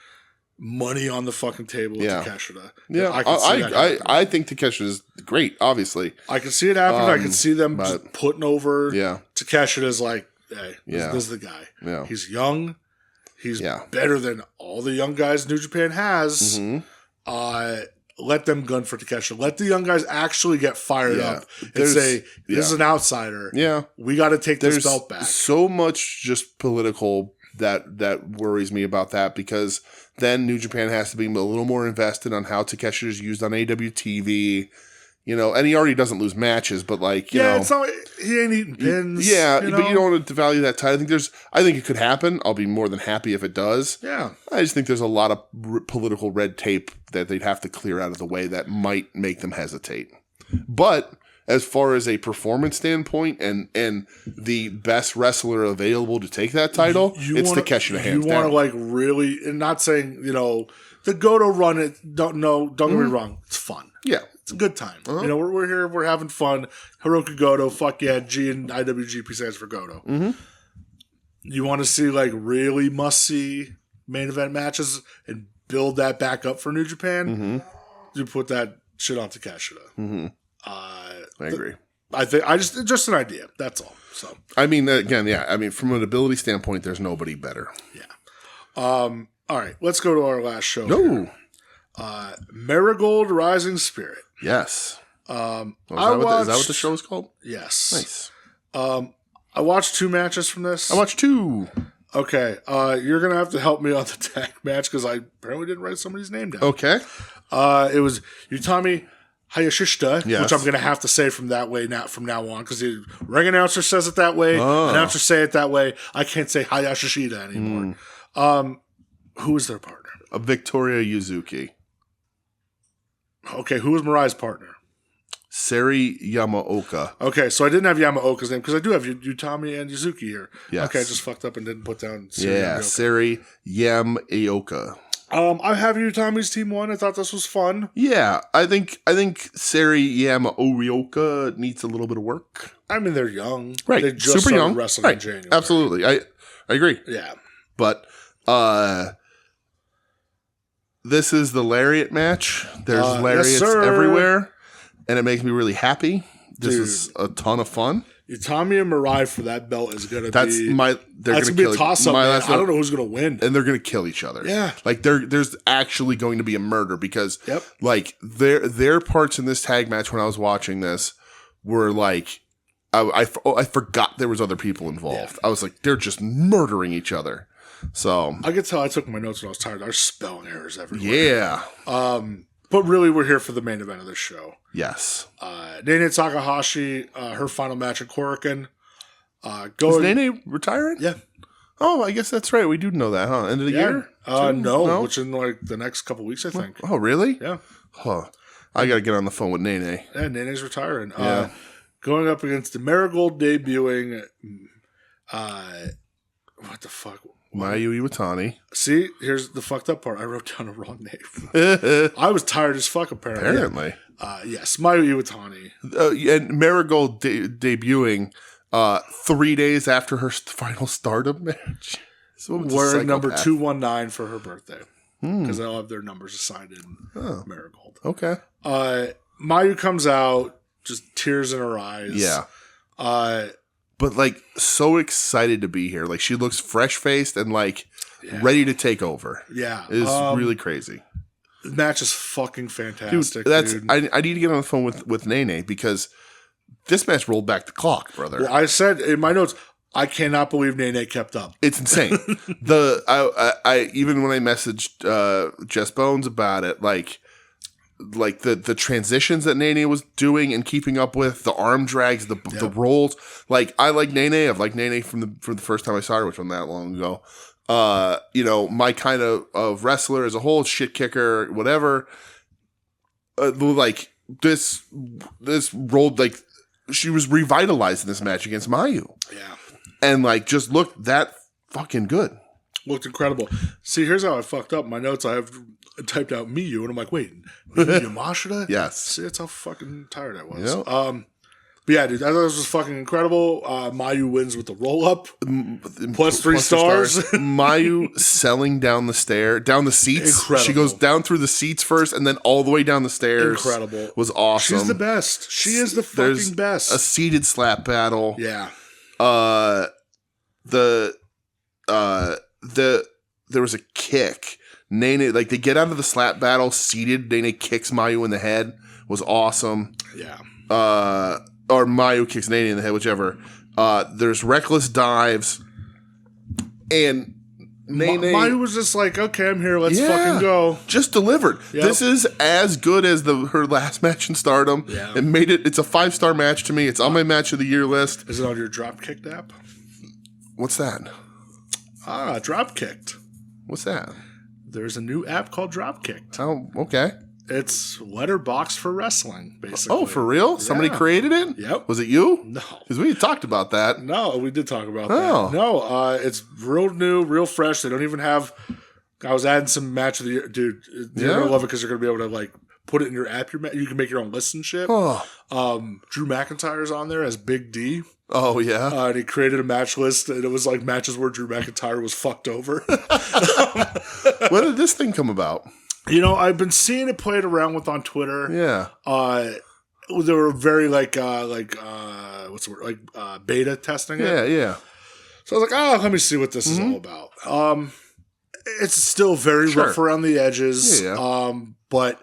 money on the fucking table with Takeshita.
Yeah, I think Takeshita is great. Obviously,
I can see it happening. I can see them just putting over.
Yeah,
Takeshita is like, hey,
yeah.
this is the guy.
Yeah,
he's young. He's better than all the young guys New Japan has. Mm-hmm. Let them gun for Takeshita. Let the young guys actually get fired up and say, this is an outsider.
Yeah.
We got to take this belt back.
So much just political that worries me about that, because then New Japan has to be a little more invested on how Takeshita is used on AWTV. You know, and he already doesn't lose matches, but like, you know.
It's not, he ain't eating pins.
Yeah, but you don't want to devalue that title. I think it could happen. I'll be more than happy if it does.
Yeah.
I just think there's a lot of political red tape that they'd have to clear out of the way that might make them hesitate. But as far as a performance standpoint and the best wrestler available to take that title, it's Takeshita hands down.
You want to really, and not saying, the Goto run, don't get me wrong, it's fun.
Yeah.
It's a good time. Uh-huh. We're here, we're having fun. Hiroki Goto, fuck yeah, G and IWGP stands for Goto. Mm-hmm. You want to see really must-see main event matches and build that back up for New Japan? Mm-hmm. You put that shit on Takeshita. Mm-hmm.
I agree.
I think just an idea. That's all. So
I mean, again, yeah. I mean, from an ability standpoint, there's nobody better.
Yeah. All right. Let's go to our last show.
No.
Marigold Rising Spirit.
Yes. Is that what the show is called?
Yes.
Nice.
I watched 2 matches from this.
I watched 2.
Okay. You're gonna have to help me on the tag match because I apparently didn't write somebody's name down.
Okay.
It was Utami Hayashishita,
yes.
which I'm going to have to say from now on, because the ring announcer says it that way, announcers say it that way. I can't say Hayashishita anymore. Who is their partner?
Victoria Yuzuki.
Okay, who was Mirai's partner?
Seri Yamaoka.
Okay, so I didn't have Yamaoka's name because I do have Utami and Yuzuki here.
Yes.
Okay, I just fucked up and didn't put down
Seri Yamaoka.
I have Utami's team 1. I thought this was fun.
Yeah, I think Seri Yamaoka needs a little bit of work.
I mean, they're young.
Right.
They just
super young.
Wrestling in January.
Absolutely. I agree.
Yeah.
But this is the Lariat match. There's lariats everywhere, and it makes me really happy. This is a ton of fun.
Utami and Mirai for that belt is going to be...
They're going to
be a toss-up, man. I don't know who's going to win.
And they're going to kill each other.
Yeah.
There's actually going to be a murder because, their parts in this tag match when I was watching this were I forgot there was other people involved. Yeah. I was like, they're just murdering each other. So...
I could tell I took my notes when I was tired. There's spelling errors everywhere.
Yeah.
But really, we're here for the main event of this show.
Yes.
Nene Takahashi, her final match at Korakuen.
Is Nene retiring?
Yeah.
Oh, I guess that's right. We do know that, huh? End of the year?
No, which in the next couple weeks, I think.
Oh, really?
Yeah.
Huh. I got to get on the phone with Nene.
Yeah, Nene's retiring.
Yeah.
Going up against the Marigold debuting. What the fuck?
Mayu Iwatani.
See, here's the fucked up part. I wrote down a wrong name. I was tired as fuck, apparently. Yes, Mayu Iwatani.
And Marigold debuting 3 days after her final Stardom match.
Wearing number 219 for her birthday. Because they'll have their numbers assigned in Marigold.
Okay.
Mayu comes out, just tears in her eyes.
Yeah. But so excited to be here. She looks fresh faced and ready to take over.
Yeah.
It's really crazy.
The match is fucking fantastic.
Dude. I need to get on the phone with Nene because this match rolled back the clock, brother.
Well, I said in my notes, I cannot believe Nene kept up.
It's insane. I even when I messaged Jess Bones about it, the transitions that Nene was doing and keeping up with, the arm drags, the rolls. I like Nene. I've liked Nene from the first time I saw her, which wasn't that long ago. my kind of wrestler as a whole, shit kicker, whatever. Like this role, like she was revitalized in this match against Mayu.
Yeah.
And like just looked that fucking good.
Looked incredible. See, here's how I fucked up. My notes, I have typed out Miyu, and I'm like, wait, Miyu Yamashita?
Yes.
See, that's how fucking tired I was.
Yep.
But yeah, dude, I thought this was fucking incredible. Mayu wins with the roll-up. Plus 3 stars.
Mayu selling down the seats.
Incredible.
She goes down through the seats first and then all the way down the stairs.
Incredible.
Was awesome.
She's the best. She is the
There's
fucking best.
A seated slap battle.
Yeah.
There was a kick. Nene, like they get out of the slap battle seated. Nene kicks Mayu in the head. Was awesome.
Yeah.
Or Mayu kicks Nene in the head, whichever. There's reckless dives. And Nene...
Mayu was just like, okay, I'm here. Let's fucking go.
Just delivered.
Yep.
This is as good as her last match in Stardom.
Yeah.
It's a 5-star match to me. It's on my match of the year list.
Is it on your Dropkicked app?
What's that?
Dropkicked.
What's that?
There's a new app called Dropkicked.
Oh, okay.
It's Letterboxd for wrestling, basically.
Oh, for real? Somebody created it?
Yep.
Was it you?
No.
Because we had talked about that.
No, we did talk about
Oh.
that. No, it's real new, real fresh. They don't even have... I was adding some match of the year. Dude, you're going to love it because you're going to be able to, like, put it in your app. You can make your own list and shit.
Oh,
Drew McIntyre's on there as Big D.
oh yeah.
And he created a match list, and it was like matches where Drew McIntyre was fucked over.
When did this thing come about?
I've been seeing it played around with on Twitter.
Yeah.
They were very what's the word? Beta testing it.
Yeah, yeah.
So I was like, let me see what this is all about. It's still very rough around the edges.
Yeah.
But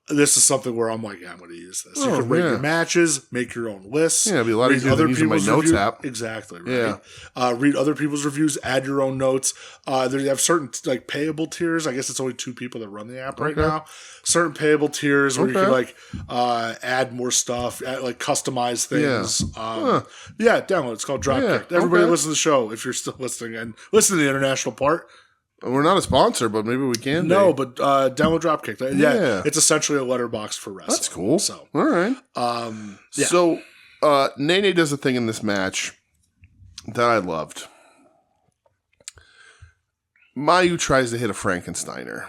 this is something where I'm like, I'm going to use this. You
Oh,
can rate
yeah.
your matches, make your own lists.
Yeah, it'd be a lot
read
easier than using my notes app.
Exactly. Right. Yeah. Read other people's reviews, add your own notes. They have certain like payable tiers. I guess it's only 2 people that run the app right now. Certain payable tiers where you can like add more stuff, like customize things. Yeah, download. It's called Dropkick. Everybody listen to the show if you're still listening, and listen to the international part.
We're not a sponsor, but maybe we can.
No, but download Dropkick. Yeah, it's essentially a letterbox for wrestling.
That's cool.
So,
all right.
Yeah.
So, Nene does a thing in this match that I loved. Mayu tries to hit a Frankensteiner,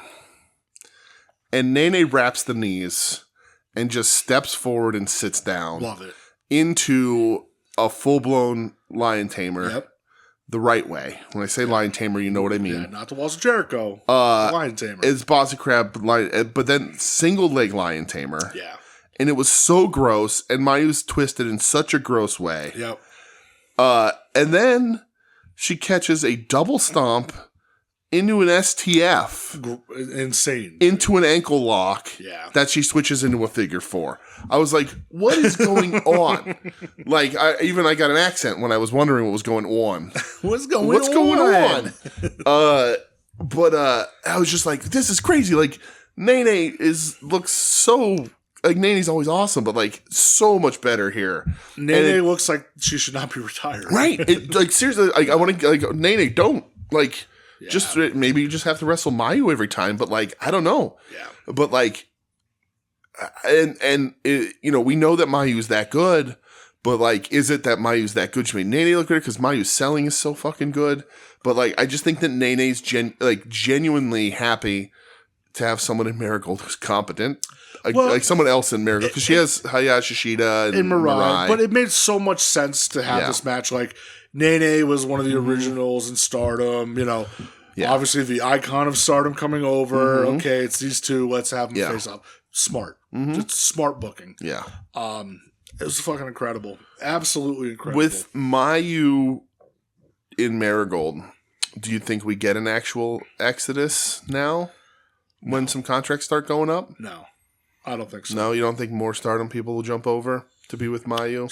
and Nene wraps the knees and just steps forward and sits down.
Love it.
Into a full-blown lion tamer.
Yep.
The right way. When I say lion tamer, you know what I mean.
Yeah, not the Walls of Jericho. Lion tamer.
It's Bossy Crab, but then single leg lion tamer.
Yeah.
And it was so gross, and Mayu's twisted in such a gross way.
Yep.
And then she catches a double stomp into an STF.
Insane.
Into an ankle lock.
Yeah.
That she switches into a figure 4. I was like, what is going on? Like, I got an accent when I was wondering what was going on.
What's going on?
But I was just like, this is crazy. Like, Nene looks so... Like, Nene's always awesome, but, like, so much better here.
Nene looks like she should not be retired.
Right. Like, seriously, like, I want to... Like, Nene, don't. Like, just... Maybe you just have to wrestle Mayu every time, but, like, I don't know.
Yeah.
But, like... And we know that Mayu's that good, but, like, is it that Mayu's that good? She made Nene look good because Mayu's selling is so fucking good. But, like, I just think that Nene's genuinely happy to have someone in Marigold who's competent. Like someone else in Marigold. Because she has Hayashi Shida and Mirai.
But it made so much sense to have this match. Like, Nene was one of the originals in Stardom, Obviously, the icon of Stardom coming over. Okay, it's these two. Let's have them face up. Smart. Just smart booking.
Yeah.
It was fucking incredible. Absolutely incredible.
With Mayu in Marigold, do you think we get an actual Exodus now? When some contracts start going up?
No. I don't think so.
No, you don't think more Stardom people will jump over to be with Mayu?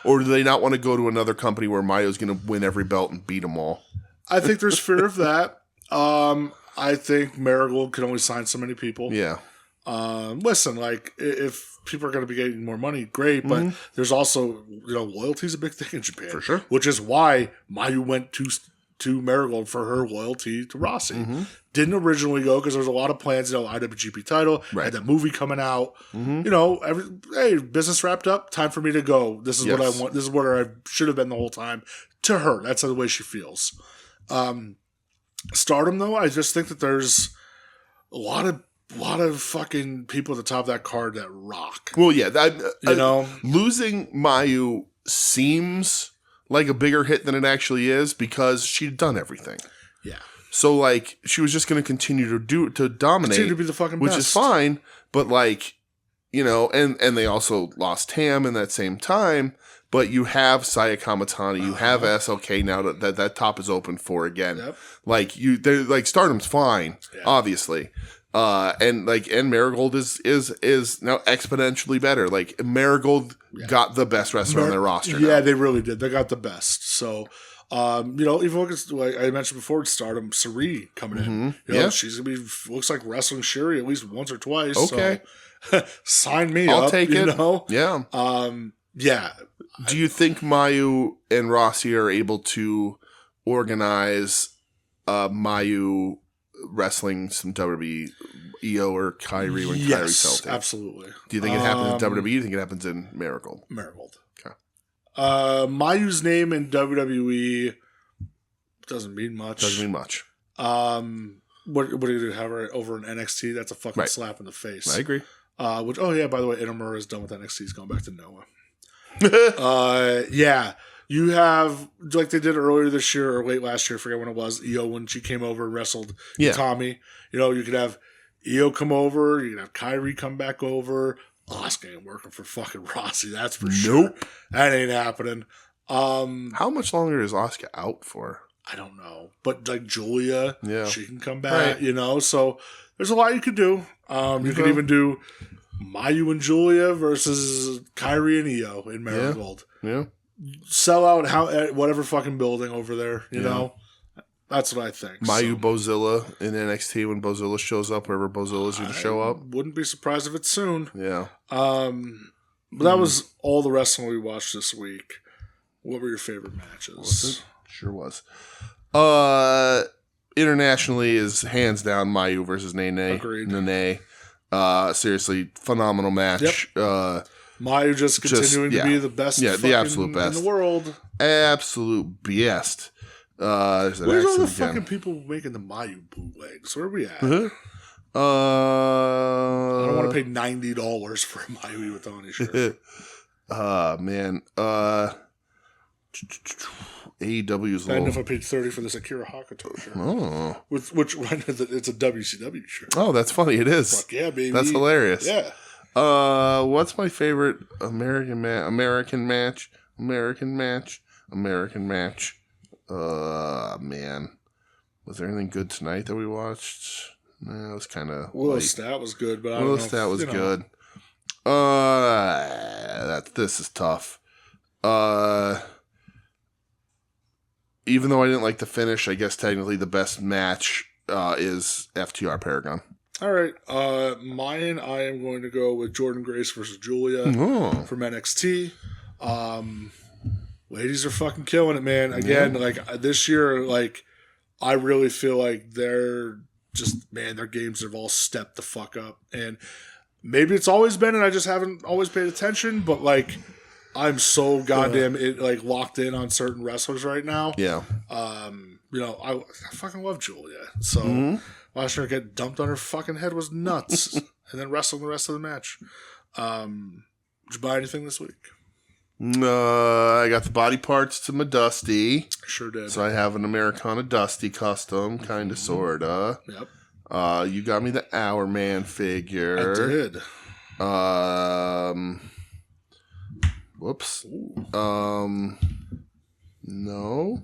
Or do they not want to go to another company where Mayu's going to win every belt and beat them all?
I think there's fear of that. I think Marigold can only sign so many people.
Yeah.
Listen, like if people are going to be getting more money, great, but there's also loyalty is a big thing in Japan
For sure.
which is why Mayu went to Marigold for her loyalty to Rossi. Didn't originally go because there was a lot of plans, IWGP title, had that movie coming out. Hey, business wrapped up, time for me to go. This is what I want. This is what I should have been the whole time. To her, that's the way she feels. Stardom, though, I just think that there's a lot of fucking people at the top of that card that rock.
Well, yeah, losing Mayu seems like a bigger hit than it actually is because she'd done everything.
Yeah.
So like she was just going to continue to dominate,
continue to be the fucking
which
best.
is fine. But like and they also lost Tam in that same time. But you have Saya Kamatani, you have SLK now that top is open for again. Yep. Like Stardom's fine, obviously. And Marigold is now exponentially better. Like Marigold got the best wrestler on their roster.
Yeah, they really did. They got the best. So, even like I mentioned before, Stardom, Sari coming in. She's gonna be looks like wrestling Shuri at least once or twice. Okay, so sign me up.
I'll take it.
Yeah. Yeah.
Do you think Mayu and Rossi are able to organize Mayu wrestling some WWE EO or Kyrie when Kyrie's healthy?
Absolutely.
Do you think it happens in WWE? Do you think it happens in Marigold?
Marigold.
Okay.
Mayu's name in WWE doesn't mean much. What are you going to have her over in NXT? That's a fucking slap in the face.
I agree.
By the way, Inamura is done with NXT. He's going back to Noah. You have, like they did earlier this year or late last year, I forget when it was, Io when she came over and wrestled Tommy. You could have Io come over, you could have Kyrie come back over. Asuka ain't working for fucking Rossi, that's for sure. Nope. That ain't happening.
How much longer is Asuka out for?
I don't know. But like Julia, she can come back, so there's a lot you could do. You could even do Mayu and Julia versus Kyrie and Io in Marigold.
Yeah.
Sell out whatever fucking building over there, you know? That's what I think.
Mayu Bozilla in NXT when Bozilla shows up, wherever Bozilla's going to show up.
Wouldn't be surprised if it's soon.
Yeah.
But that was all the wrestling we watched this week. What were your favorite matches?
Was it? Sure was. Internationally is hands down Mayu versus Nene.
Agreed.
Nene. Seriously, phenomenal match.
Yep. Mayu just continuing to be the best
the absolute best
in the world.
Absolute best.
Where's all the fucking people making the Mayu bootlegs? Where are we at? I don't want to pay $90 for a Mayu Iwatani shirt.
Man. AEW's
low. And if I paid $30 for this Akira Hakuto shirt.
Oh.
Which it's a WCW shirt.
Oh, that's funny. It is.
Fuck yeah, baby.
That's hilarious.
Yeah.
What's my favorite American match? Man. Was there anything good tonight that we watched? No, it was kind of
Willow Stat was good, but I don't know.
Willow Stat was good. This is tough. Even though I didn't like the finish, I guess technically the best match is FTR Paragon.
All right. Mine, I am going to go with Jordan Grace versus Julia from NXT. Ladies are fucking killing it, man. Again, this year, I really feel like they're just, their games have all stepped the fuck up. And maybe it's always been, and I just haven't always paid attention, but I'm so goddamn locked in on certain wrestlers right now.
Yeah.
I fucking love Julia. So watching her get dumped on her fucking head was nuts. And then wrestling the rest of the match. Did you buy anything this week?
I got the body parts to my Dusty.
Sure did.
So I have an Americana Dusty custom, kind of, sorta.
Yep.
You got me the Hour Man figure.
I did.
Whoops. No.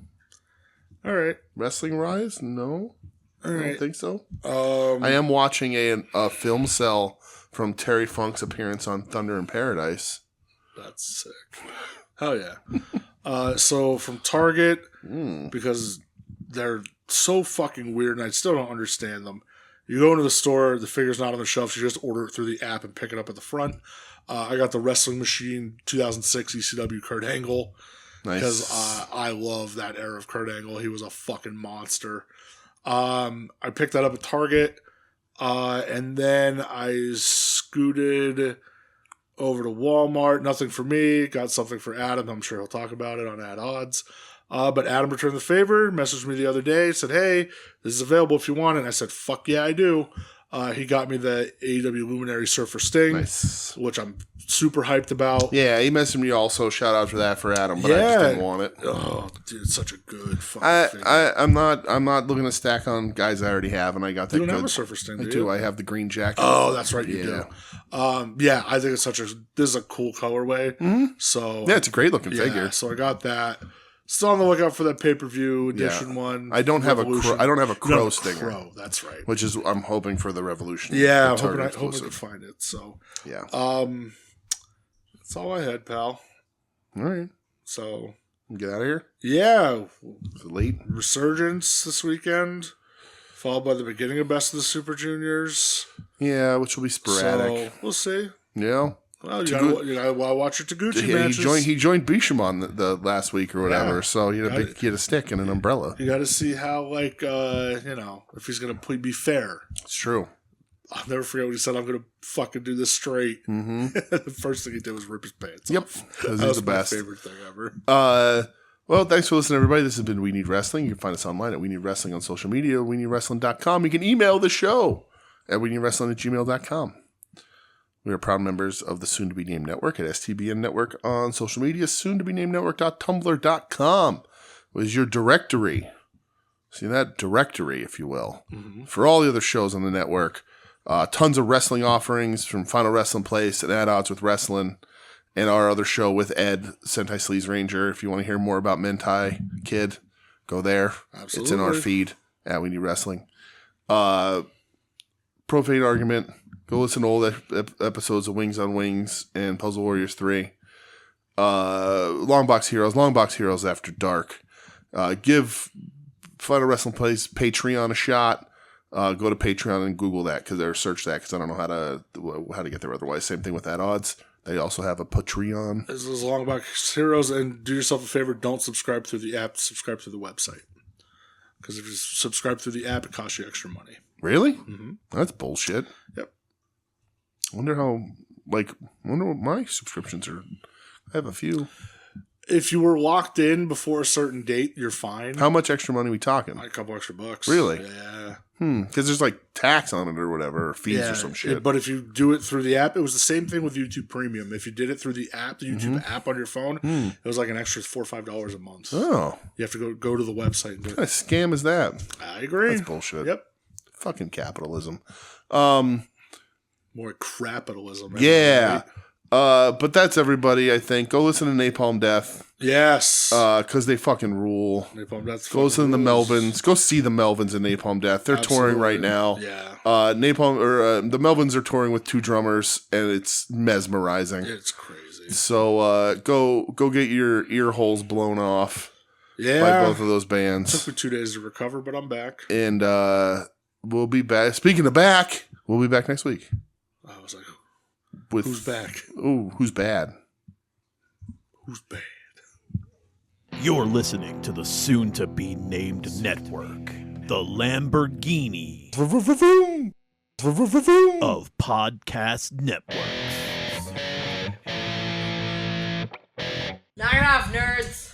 All right.
Wrestling Rise? No.
All right.
I don't think so. I am watching a film cell from Terry Funk's appearance on Thunder in Paradise.
That's sick. Hell yeah. So from Target, because they're so fucking weird and I still don't understand them. You go into the store, the figure's not on the shelf. You just order it through the app and pick it up at the front. I got the Wrestling Machine 2006 ECW Kurt Angle.
Nice.
Because I love that era of Kurt Angle. He was a fucking monster. I picked that up at Target. And then I scooted over to Walmart. Nothing for me. Got something for Adam. I'm sure he'll talk about it on Ad Odds. But Adam returned the favor, messaged me the other day, said, hey, this is available if you want it. And I said, fuck yeah, I do. He got me the AEW Luminary Surfer Sting,
nice.
Which I'm super hyped about.
Yeah, he messaged me also. Shout out for that for Adam, but I just didn't want it.
Oh, dude, it's such a good fucking thing.
I'm not looking to stack on guys I already have, and I got that.
You don't
good.
have a Surfer Sting, do you?
I do. I have the green jacket.
Oh, that's right, you do. Yeah, I think this is a cool colorway.
Mm-hmm.
So
yeah, it's a great looking figure.
So I got that. Still on the lookout for that pay-per-view edition one.
I don't have a crow stinger.
Crow, that's right.
Which is I'm hoping for the Revolution.
Yeah, I'm hoping I can find it. So
yeah,
that's all I had, pal.
All right,
so
get out of here.
Yeah,
is it late
Resurgence this weekend, followed by the beginning of Best of the Super Juniors.
Yeah, which will be sporadic.
So we'll see.
Yeah.
Well, you gotta watch your Taguchi matches.
He joined Bishamon the last week or whatever, so he had a stick and an umbrella.
You got to see how, if he's going to be fair.
It's true.
I'll never forget when he said, I'm going to fucking do this straight.
Mm-hmm.
The first thing he did was rip his pants
Yep.
off.
That
was
the best.
My favorite thing ever.
Well, thanks for listening, everybody. This has been We Need Wrestling. You can find us online at We Need Wrestling on social media, WeNeedWrestling.com. You can email the show at WeNeedWrestling@gmail.com. We are proud members of the soon-to-be-named network at STBN Network on social media, soon-to-be-named network.tumblr.com is your directory. See that? Directory, if you will. Mm-hmm. For all the other shows on the network. Tons of wrestling offerings from Final Wrestling Place and At Odds with Wrestling and our other show with Ed, Sentai Sleaze Ranger. If you want to hear more about Mentai Kid, go there. Absolutely. It's in our feed at We Need Wrestling. Profane Argument. Go listen to old episodes of Wings on Wings and Puzzle Warriors 3. Longbox Heroes After Dark. Give Final Wrestling Place Patreon a shot. Go to Patreon and Google that search that because I don't know how to get there otherwise. Same thing with At Odds. They also have a Patreon.
This is Longbox Heroes, and do yourself a favor. Don't subscribe through the app. Subscribe through the website. Because if you subscribe through the app, it costs you extra money.
Really?
Mm-hmm.
That's bullshit.
Yep.
Wonder what my subscriptions are. I have a few.
If you were locked in before a certain date, you're fine.
How much extra money are we talking?
A couple extra bucks.
Really?
Yeah.
Because there's tax on it or whatever, or fees or some shit.
But if you do it through the app, it was the same thing with YouTube Premium. If you did it through the app, the YouTube app on your phone, it was an extra $4 or $5 a month.
Oh.
You have to go to the website and do it.
What kind of scam is that?
I agree.
That's bullshit.
Yep.
Fucking capitalism.
More capitalism.
Yeah. But that's everybody, I think. Go listen to Napalm Death.
Yes.
Because they fucking rule.
Napalm Death.
Go listen to the Melvins. Go see the Melvins in Napalm Death. They're touring right now.
Yeah.
The Melvins are touring with 2 drummers, and it's mesmerizing.
It's crazy.
So go get your ear holes blown off.
Yeah.
By both of those bands.
It took me 2 days to recover, but I'm back.
And we'll be back. Speaking of back, we'll be back next week.
I was like,
who's
back?
Ooh, who's bad?
Who's bad?
You're listening to the soon-to-be-named network, the Lamborghini of podcast networks.
Knock it off, nerds!